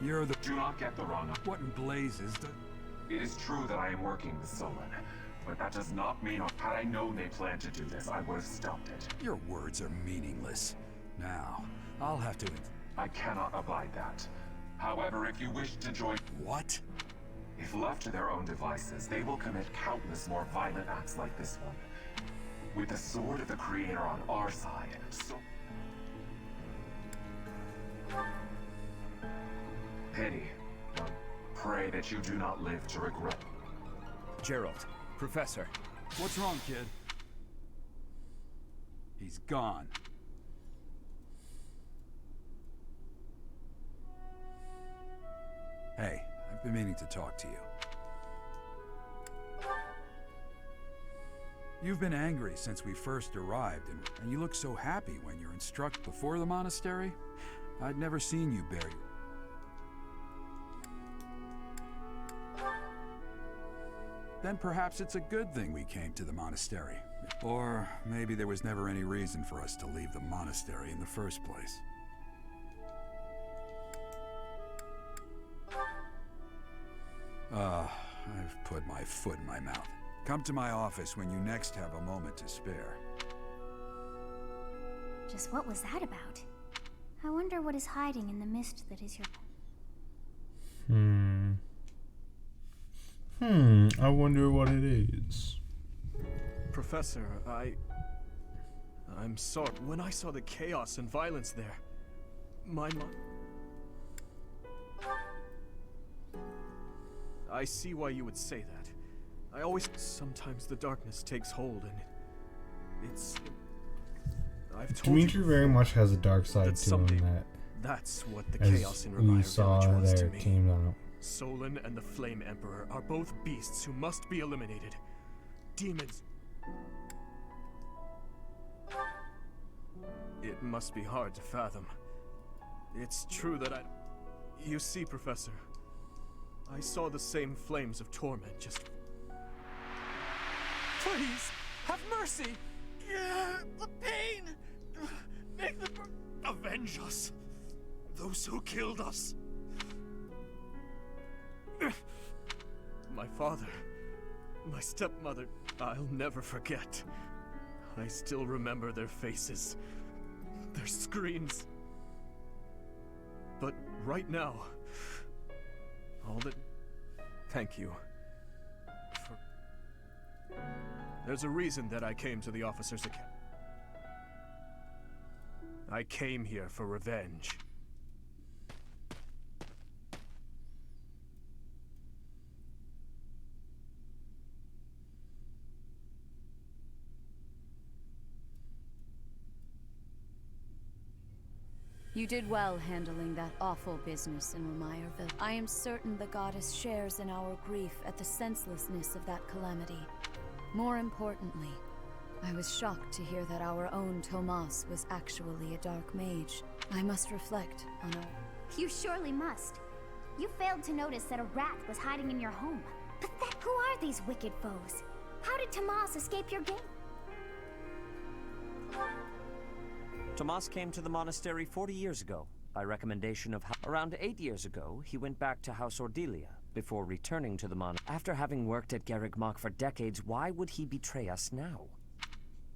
You're the... Do not get the wrong... What in blazes do... It is true that I am working with Solon, but that does not mean... Had I known they planned to do this, I would have stopped it. Your words are meaningless. Now, I'll have to... I cannot abide that. However, if you wish to join... What? If left to their own devices, they will commit countless more violent acts like this one. With the sword of the Creator on our side, so... Pity. Pray that you do not live to regret. Gerald, Professor. What's wrong, kid? He's gone. Hey, I've been meaning to talk to you. You've been angry since we first arrived, and you look so happy when you're instructed before the monastery. I'd never seen you bear your... Then perhaps it's a good thing we came to the monastery. Or maybe there was never any reason for us to leave the monastery in the first place. I've put my foot in my mouth. Come to my office when you next have a moment to spare. Just what was that about? I wonder what is hiding in the mist that is your... I wonder what it is. Professor, I'm sorry. When I saw the chaos and violence there, my mind... I see why you would say that. I always... Sometimes the darkness takes hold and it's... I've told Dimitri you very much has a dark side to him that's what the as chaos in we Remire saw Village was to their me. team out. Solon and the Flame Emperor are both beasts who must be eliminated. Demons. It must be hard to fathom. It's true that You see, Professor, I saw the same flames of torment just... Please, have mercy! The pain! Make them... Avenge us! Those who killed us! My father, my stepmother, I'll never forget. I still remember their faces, their screams. But right now, all that... Thank you. There's a reason that I came to the Officers' Academy. I came here for revenge. You did well handling that awful business in Remireville. I am certain the goddess shares in our grief at the senselessness of that calamity. More importantly, I was shocked to hear that our own Tomas was actually a dark mage. I must reflect on our... You surely must. You failed to notice that a rat was hiding in your home. But then, who are these wicked foes? How did Tomas escape your gate? Tomas came to the monastery 40 years ago, by recommendation of... Around 8 years ago, he went back to House Ordelia, before returning to the After having worked at Garrick Mach for decades, why would he betray us now?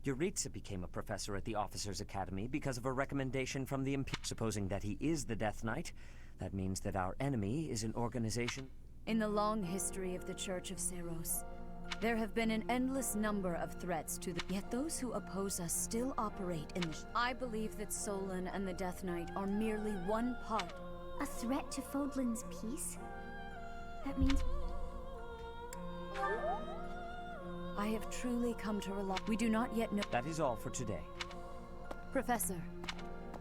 Yuritsa became a professor at the Officers' Academy because of a recommendation from the Supposing that he is the Death Knight, that means that our enemy is an organization... In the long history of the Church of Seros, there have been an endless number of threats to the... Yet those who oppose us still operate in the... I believe that Solon and the Death Knight are merely one part. A threat to Fodlan's peace? That means... I have truly come to rely... We do not yet know... That is all for today. Professor,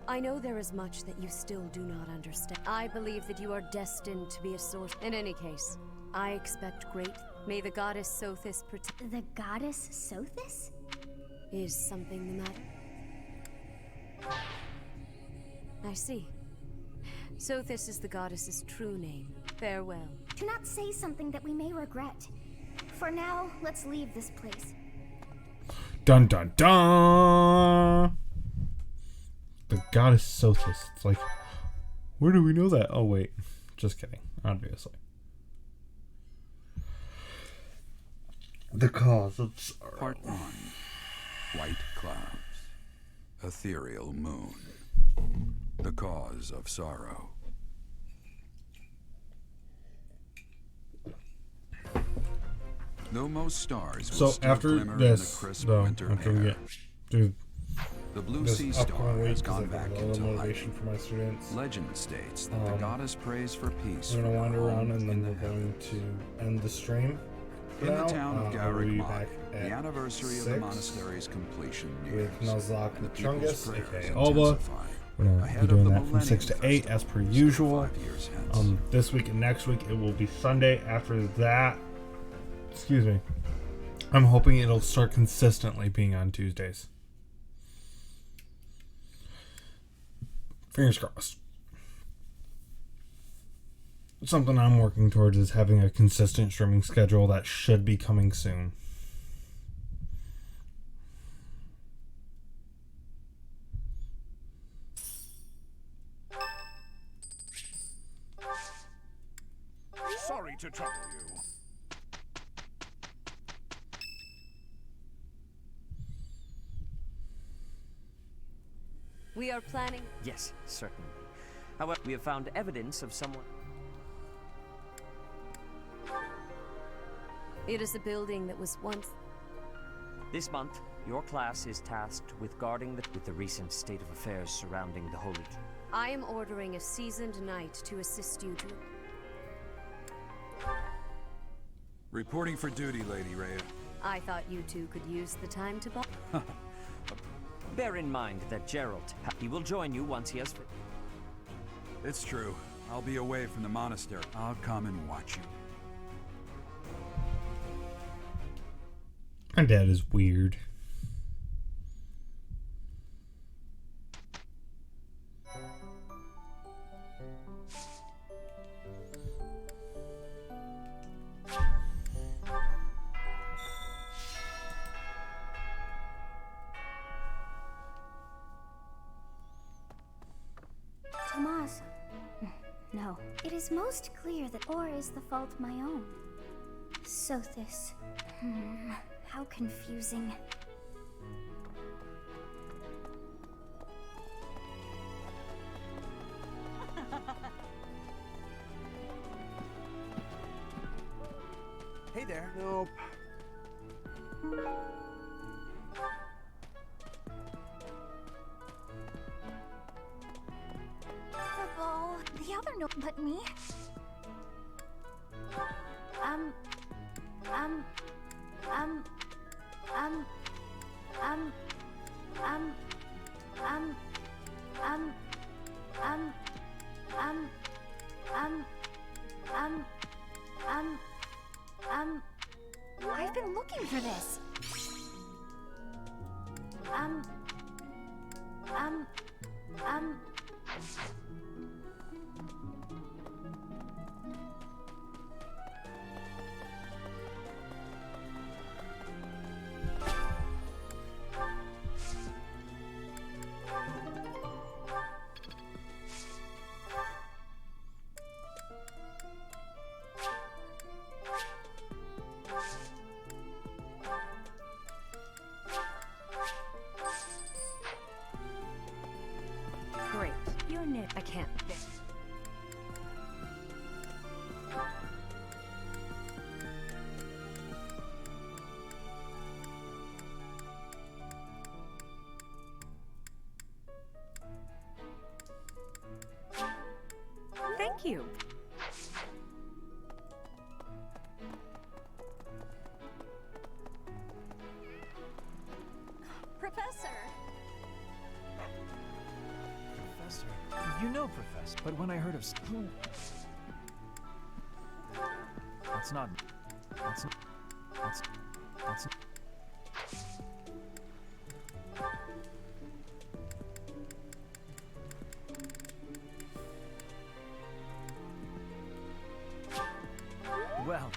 I know there is much that you still do not understand. I believe that you are destined to be a source. In any case, I expect great... May the goddess Sothis protect... The goddess Sothis? Is something the matter? I see. Sothis is the goddess's true name. Farewell. Do not say something that we may regret. For now, let's leave this place. Dun dun dun! The goddess Sothis. It's like, where do we know that? Oh wait, just kidding. Obviously. The cause of sorrow. Part 1. White clouds. Ethereal moon. The cause of sorrow. Though most stars will So still after glimmer this, in the crisp though, winter after we air, get through the blue this sea star upcoming week, has 'cause gone I've got back a little into motivation hiding. for my students. Legend states that the goddess prays for peace. I'm gonna for wander her around home and then in we're the going to end the stream. In the town of I'll be Garrick back the at anniversary of the 6 monastery's completion nears. with Nuzlocke and the Chungus, people's prayers aka Alba. intensify. We're gonna Ahead be of doing the that from 6 to Millennium 8 as per usual. 5 years hence. This week and next week it will be Sunday. After that, excuse me, I'm hoping it'll start consistently being on Tuesdays. Fingers crossed. Something I'm working towards is having a consistent streaming schedule that should be coming soon. Sorry to trouble you. We are planning... Yes, certainly. However, we have found evidence of someone... It is a building that was once... This month, your class is tasked with guarding with the recent state of affairs surrounding the Holy... I am ordering a seasoned knight to assist you to... Reporting for duty, Lady Rhea. I thought you two could use the time to... Bear in mind that Gerald, he will join you once he has... It's true. I'll be away from the monastery. I'll come and watch you. My dad is weird. Tomas. No. It is most clear that or is the fault my own. Sothis. How confusing. Hey there. Nope. The ball. The other no, but me. I've been looking for this. Great. You're new. you. Professor! Professor. You know Professor, but when I heard of... That's not... That's not... That's... Well...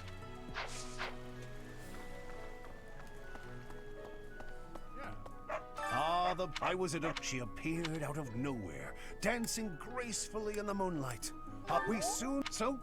I was at a... She appeared out of nowhere, dancing gracefully in the moonlight. We soon... So...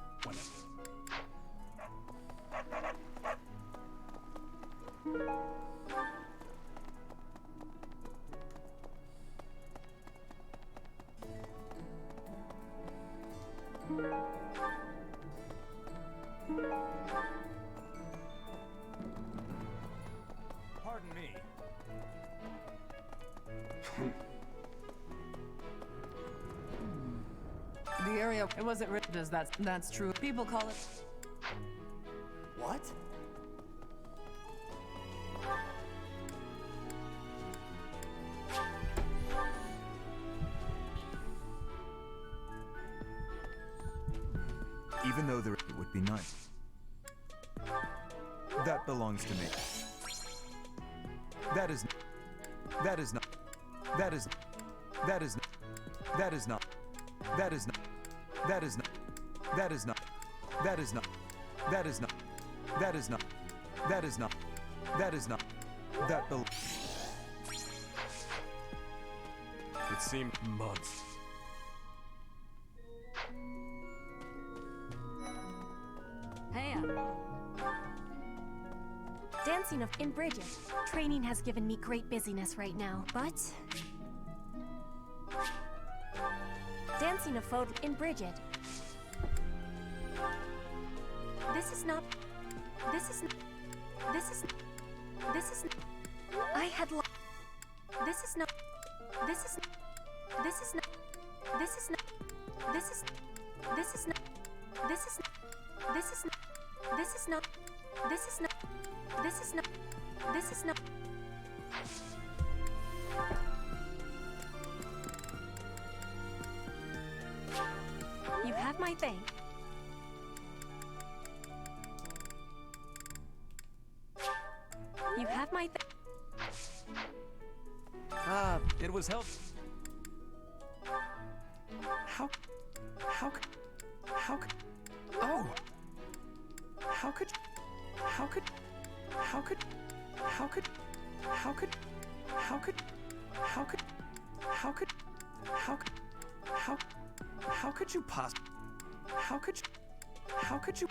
Pardon me. The area, it wasn't written as that's true. People call it... What? Even though there it would be nice. That belongs to me. That is not. That is not. That is not. That is not. That is not. That is not. That is not. That is not. That is not. That is not. That is not. That is not. That belongs. It seemed months. Dancing in Bridget. Training has given me great busyness right now, but... Dancing a photo in Bridget. This is not... This is... This is... This is... I had This is not... This is... This is not... This is not... This is... This is not... This is... This is not... This is not... This is not... This is not... This is not... You have my thing. You have my thing. It was help. How could... Oh! How could... How could... How could... How could... How could... How could... How could... How could... How could... How could you possibly... How could you... How could you...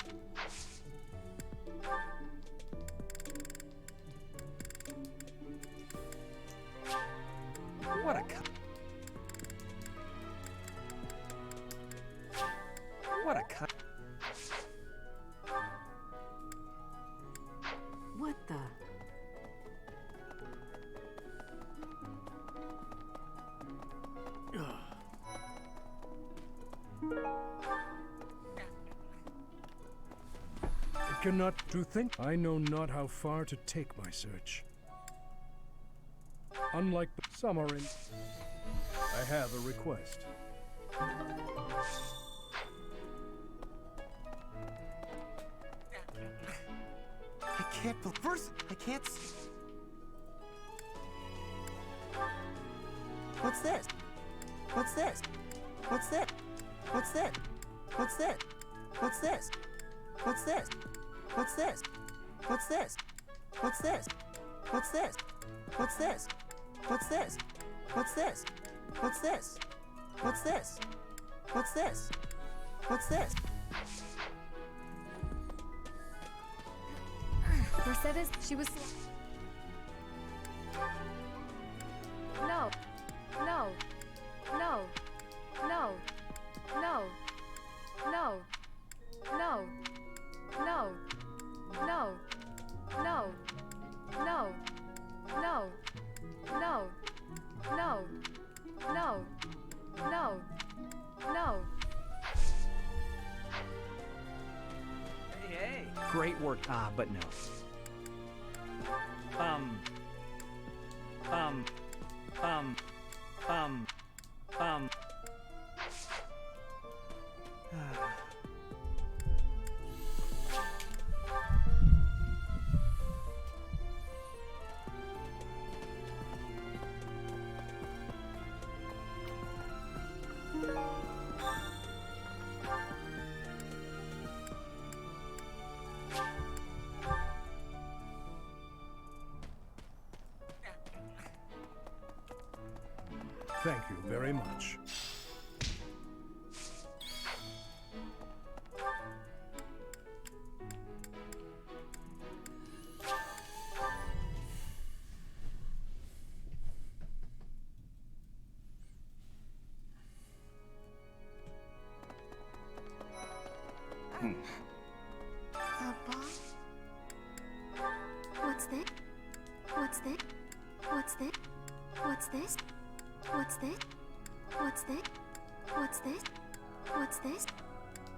What a cunt. What a cunt. What the... I cannot to think. I know not how far to take my search. Unlike the Summarin, I have a request. I can't first. I can't. What's this? What's this? What's this? What's this? What's this? What's this? What's this? What's this? What's this? What's this? What's this? What's this? What's this? What's this? What's this? What's this? What's this? What's this? Mercedes, she was... No. No. No. No. No. No. No. No. No. No. No. No. No. No. No. No. No. Great work. Ah, but no. Um. Thank you very much. A ball? What's this? What's this? What's this? What's this? What's this? What's this? What's this? What's this?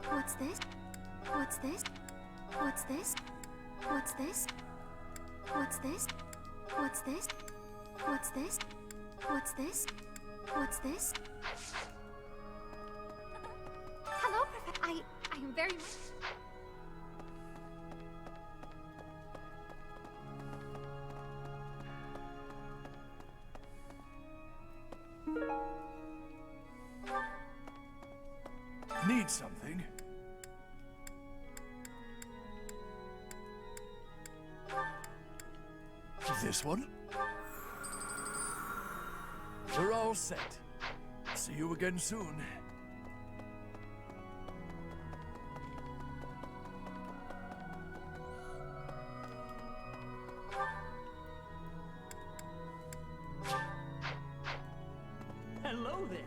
What's this? What's this? What's this? What's this? What's this? What's this? What's this? What's this? What's this? Hello, Professor. I am very much. Need something? This one? We're all set. See you again soon. Hello there.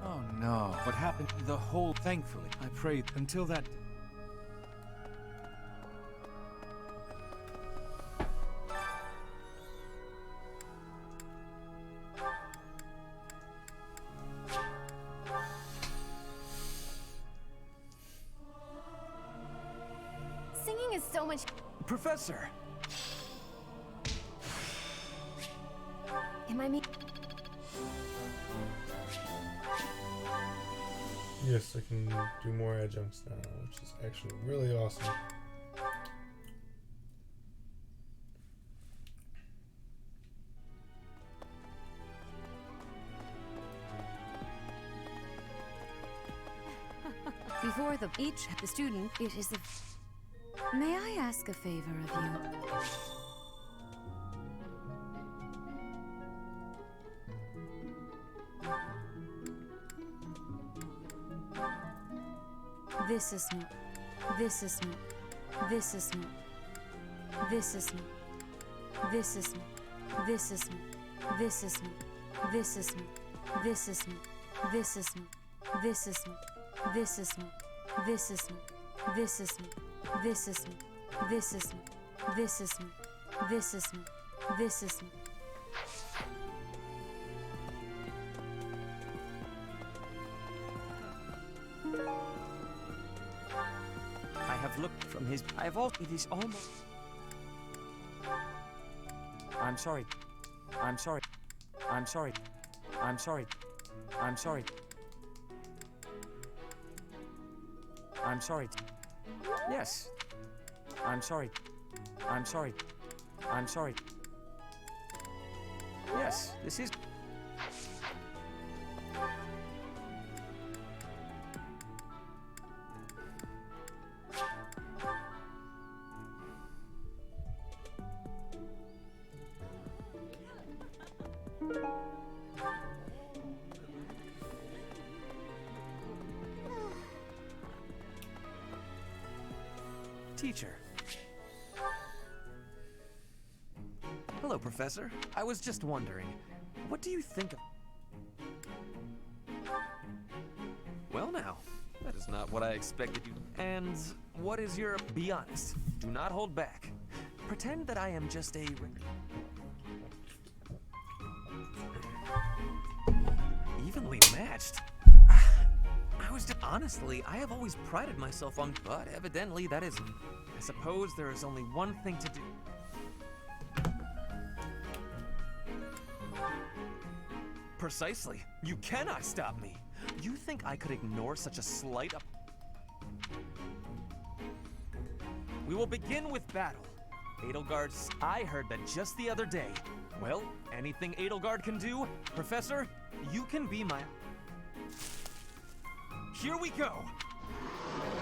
Oh no, what happened? The whole. Thankfully, I prayed until that. Singing is so much. Professor! Am I me? Yes, I can do more adjuncts now, which is actually really awesome. Before the student, it is the. May I ask a favor of you? This is not. This is not. This is not. This is not. This is not. This is not. This is not. This is not. This is not. This is not. This is not. This is not. This is not. This is not. This is not. This is not. This is not. This is not. This is not. I have looked from his. I have all. It is almost. I'm sorry. I'm sorry. I'm sorry. I'm sorry. I'm sorry. I'm sorry. Yes. I'm sorry. I'm sorry. I'm sorry. Yes, this is. teacher. Hello, Professor. I was just wondering, what do you think of... Well now, that is not what I expected you... And what is your... Be honest. Do not hold back. Pretend that I am just a... Evenly matched? I was just... Honestly, I have always prided myself on... But evidently that is... I suppose there is only one thing to do. Precisely. You cannot stop me. You think I could ignore such a slight up... We will begin with battle. Edelgard's... I heard that just the other day. Well, anything Edelgard can do, Professor, you can be my... Here we go!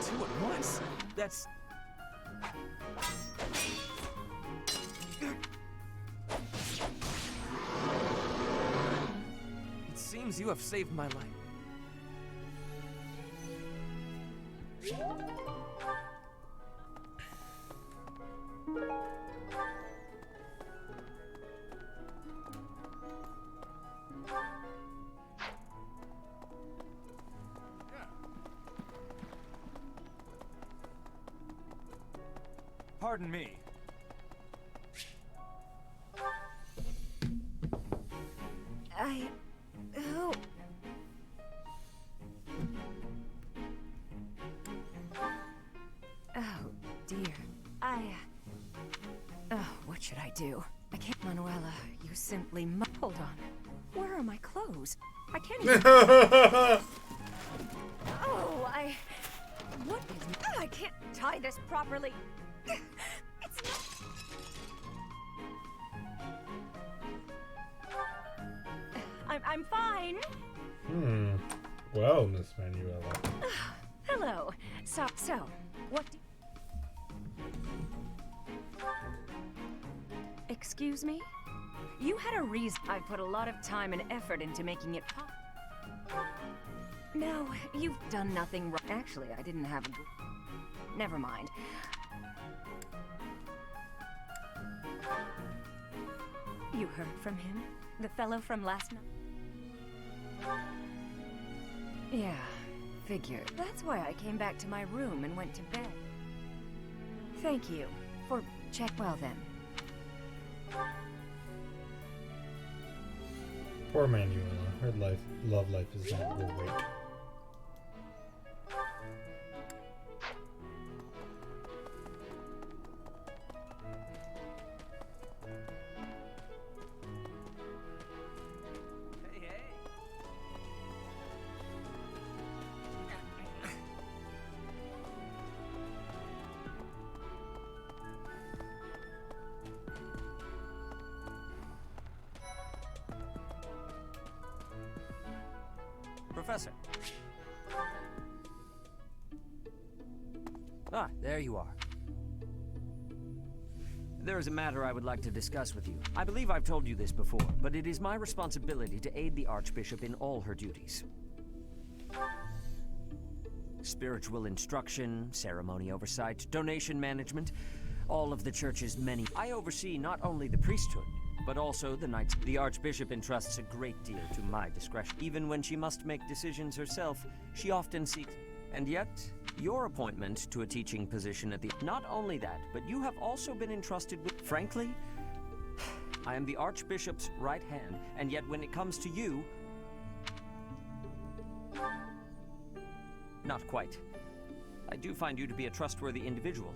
2 at once? That's... It seems you have saved my life. Pardon me. Who? Oh, dear. Oh, what should I do? I can't, Manuela. You simply hold on. Where are my clothes? I can't even... Oh, what is... I can't tie this properly. It's not... I'm fine. Well, Miss Manuela. Hello. So, what do... Excuse me? You had a reason. I put a lot of time and effort into making it pop. No, you've done nothing wrong. Actually, I didn't have a good... Never mind. You heard from him? The fellow from last night? Yeah, figured. That's why I came back to my room and went to bed. Thank you for check. Well then. Poor Manuela. Her love life is not great. Professor. Ah, there you are. There is a matter I would like to discuss with you. I believe I've told you this before, but it is my responsibility to aid the Archbishop in all her duties. Spiritual instruction, ceremony oversight, donation management, all of the Church's many... I oversee not only the priesthood, but also the knights. The Archbishop entrusts a great deal to my discretion. Even when she must make decisions herself, she often seeks... And yet, your appointment to a teaching position at the... Not only that, but you have also been entrusted with... Frankly, I am the Archbishop's right hand, and yet when it comes to you... Not quite. I do find you to be a trustworthy individual,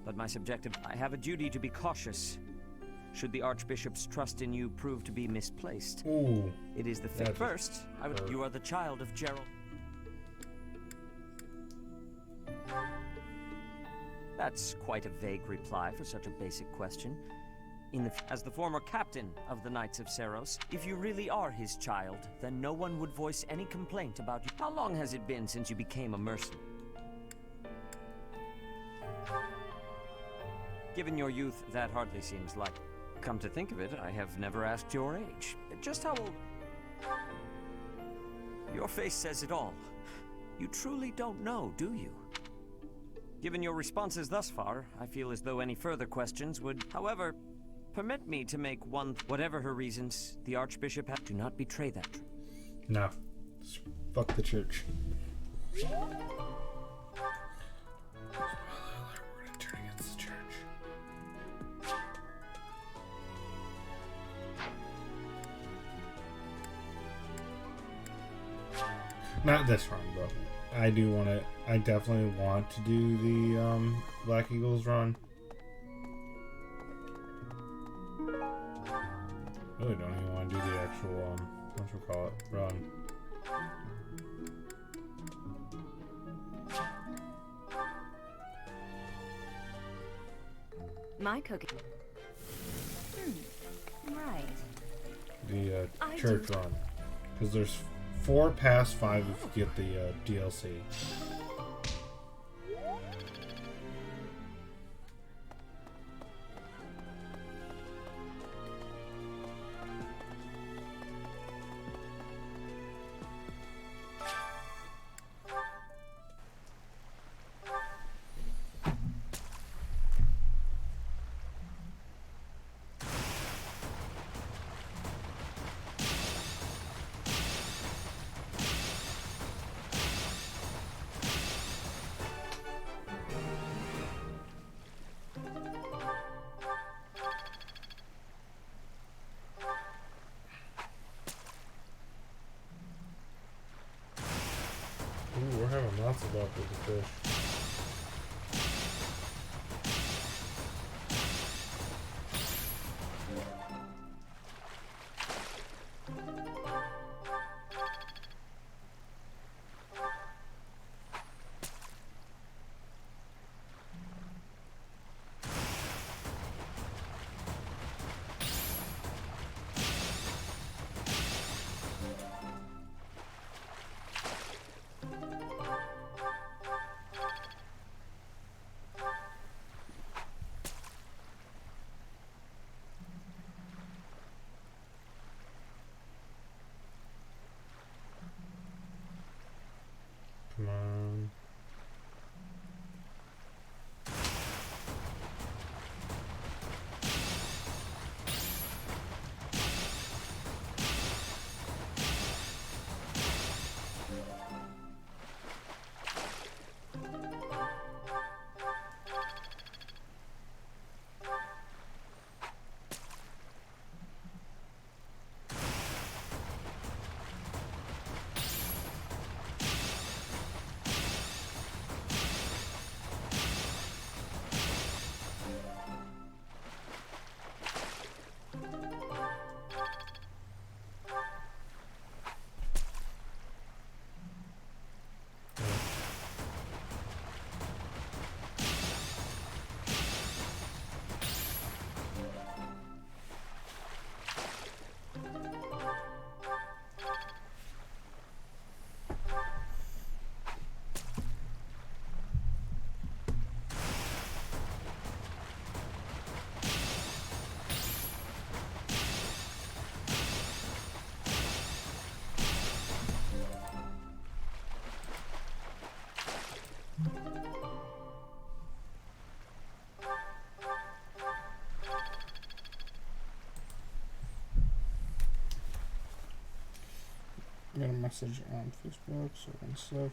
but my subjective... I have a duty to be cautious. Should the Archbishop's trust in you prove to be misplaced. Ooh. It is the first. You are the child of Gerald. That's quite a vague reply for such a basic question. As the former captain of the Knights of Seros, if you really are his child, then no one would voice any complaint about you. How long has it been since you became a mercenary? Given your youth, that hardly seems like... Come to think of it, I have never asked your age. Just how old... Your face says it all. You truly don't know, do you? Given your responses thus far, I feel as though any further questions would, however, permit me to make one. Whatever her reasons, the Archbishop do not betray that. No. Fuck the church. We're gonna turn against the church. Not this run, bro. I do want to. I definitely want to do the Black Eagles run. Really don't even want to do the actual whatchamacallit run. My cooking. Right. The church run, because there's 4 past 5 if you get the DLC. Ooh, we're having lots of luck with the fish. Come on. I got a message on Facebook, so one sec.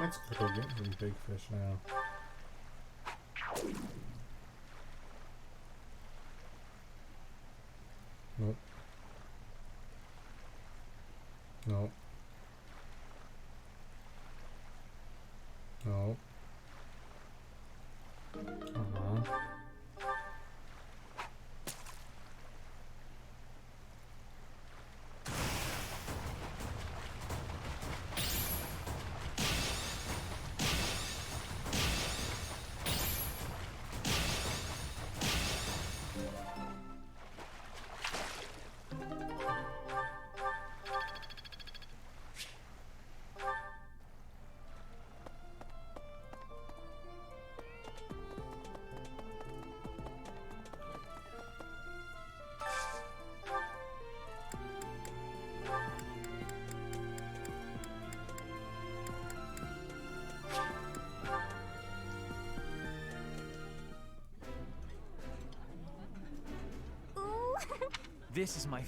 Let's go get some big fish now. Nope. Nope. Nope. Uh-huh. This is my.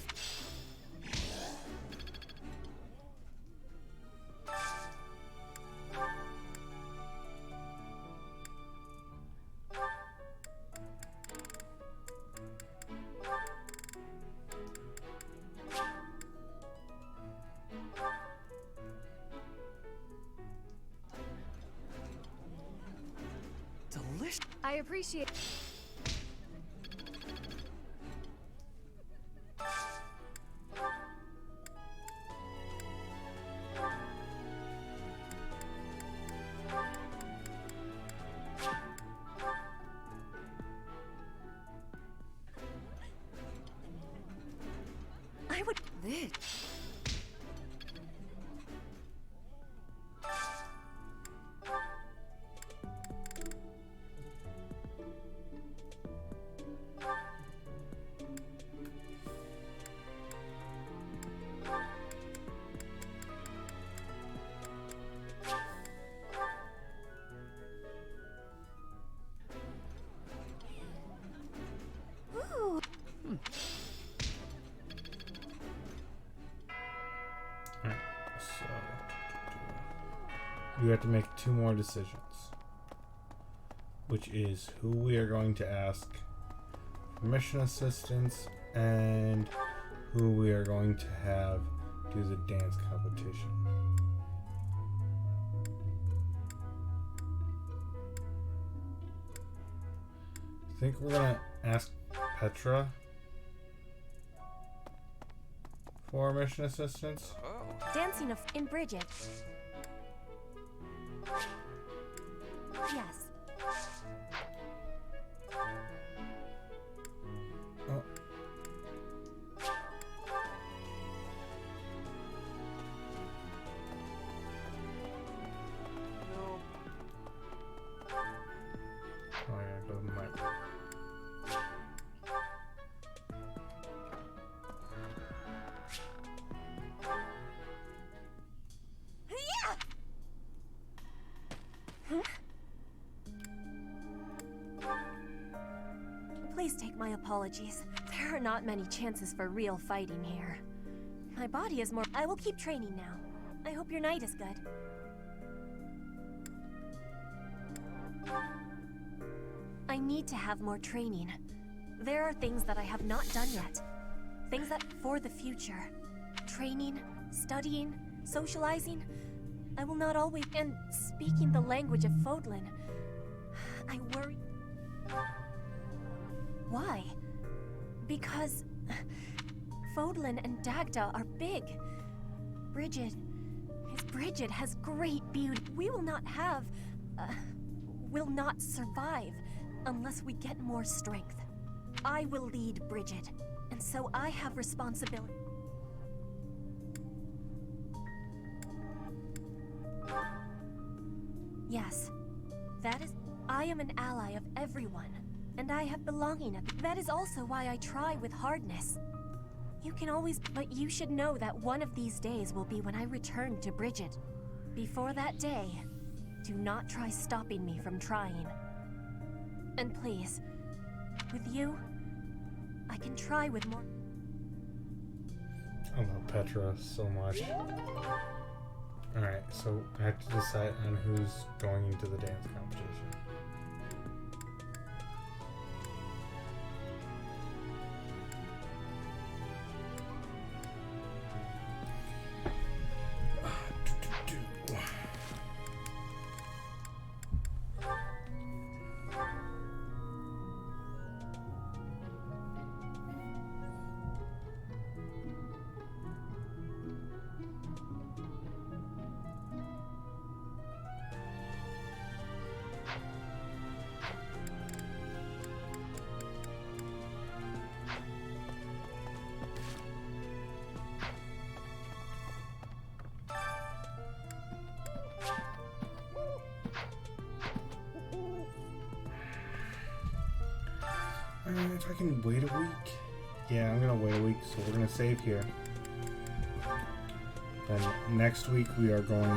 Delicious. I appreciate. I would. This. Ooh. Alright, so we have to make 2 more decisions, which is who we are going to ask for mission assistance and who we are going to have do the dance competition. I think we're gonna ask Petra for mission assistance. Dancing in Bridget. Yes. Oh. Oh, I gotta go to my. Please take my apologies. There are not many chances for real fighting here. My body is more. I will keep training now. I hope your night is good. I need to have more training. There are things that I have not done yet. Things that for the future. Training, studying, socializing. I will not always. And speaking the language of Fodlan. I worry. Why? Because Fodlan and Dagda are big. Bridget has great beauty. We will not have, will not survive unless we get more strength. I will lead Bridget, and so I have responsibility. Yes, that is. I am an ally of everyone. And I have belonging at that is also why I try with hardness. You can always, but you should know that one of these days will be when I return to Bridget. Before that day, do not try stopping me from trying. And please, with you, I can try with more. I love Petra so much. Alright, so I have to decide on who's going into the dance competition. If I can wait a week. Yeah, I'm gonna wait a week, so we're gonna save here. Then next week we are going